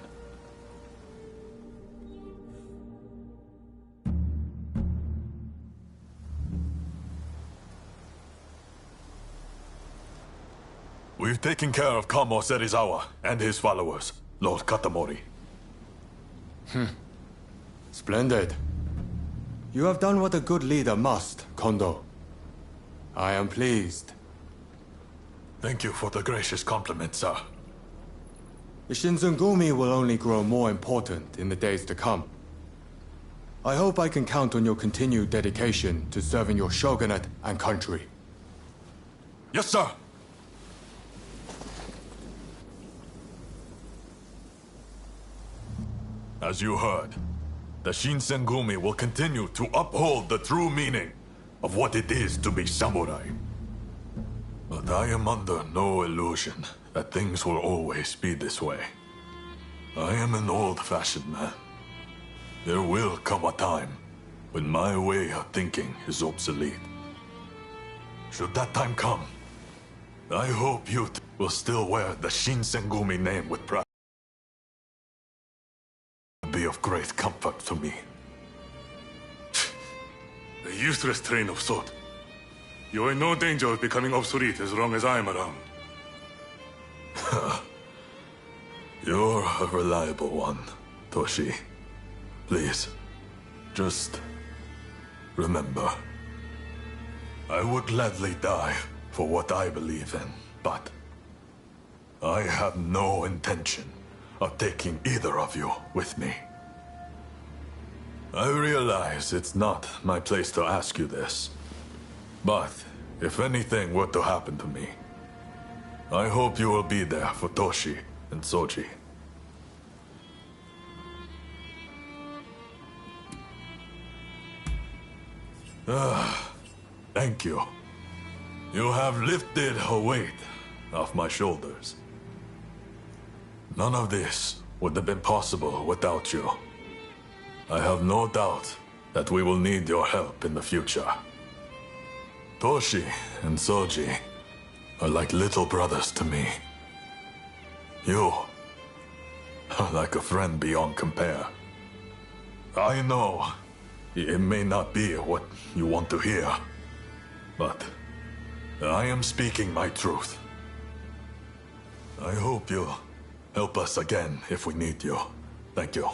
Speaker 20: We've taken care of Kamo Serizawa and his followers, Lord Katamori.
Speaker 8: Splendid. You have done what a good leader must, Kondo. I am pleased.
Speaker 20: Thank you for the gracious compliment, sir.
Speaker 8: The Shinsengumi will only grow more important in the days to come. I hope I can count on your continued dedication to serving your shogunate and country.
Speaker 20: Yes, sir! As you heard, the Shinsengumi will continue to uphold the true meaning of what it is to be samurai. But I am under no illusion that things will always be this way. I am an old-fashioned man. There will come a time when my way of thinking is obsolete. Should that time come, I hope you will still wear the Shinsengumi name with pride. Be of great comfort to me.
Speaker 6: A useless train of thought. You're in no danger of becoming obsolete as long as I'm around.
Speaker 20: You're a reliable one, Toshi. Please, just remember. I would gladly die for what I believe in, but I have no intention of taking either of you with me. I realize it's not my place to ask you this, but if anything were to happen to me, I hope you will be there for Toshi and Soji. Thank you. You have lifted a weight off my shoulders. None of this would have been possible without you. I have no doubt that we will need your help in the future. Toshi and Soji are like little brothers to me. You are like a friend beyond compare. I know it may not be what you want to hear, but I am speaking my truth. I hope you'll help us again if we need you. Thank you.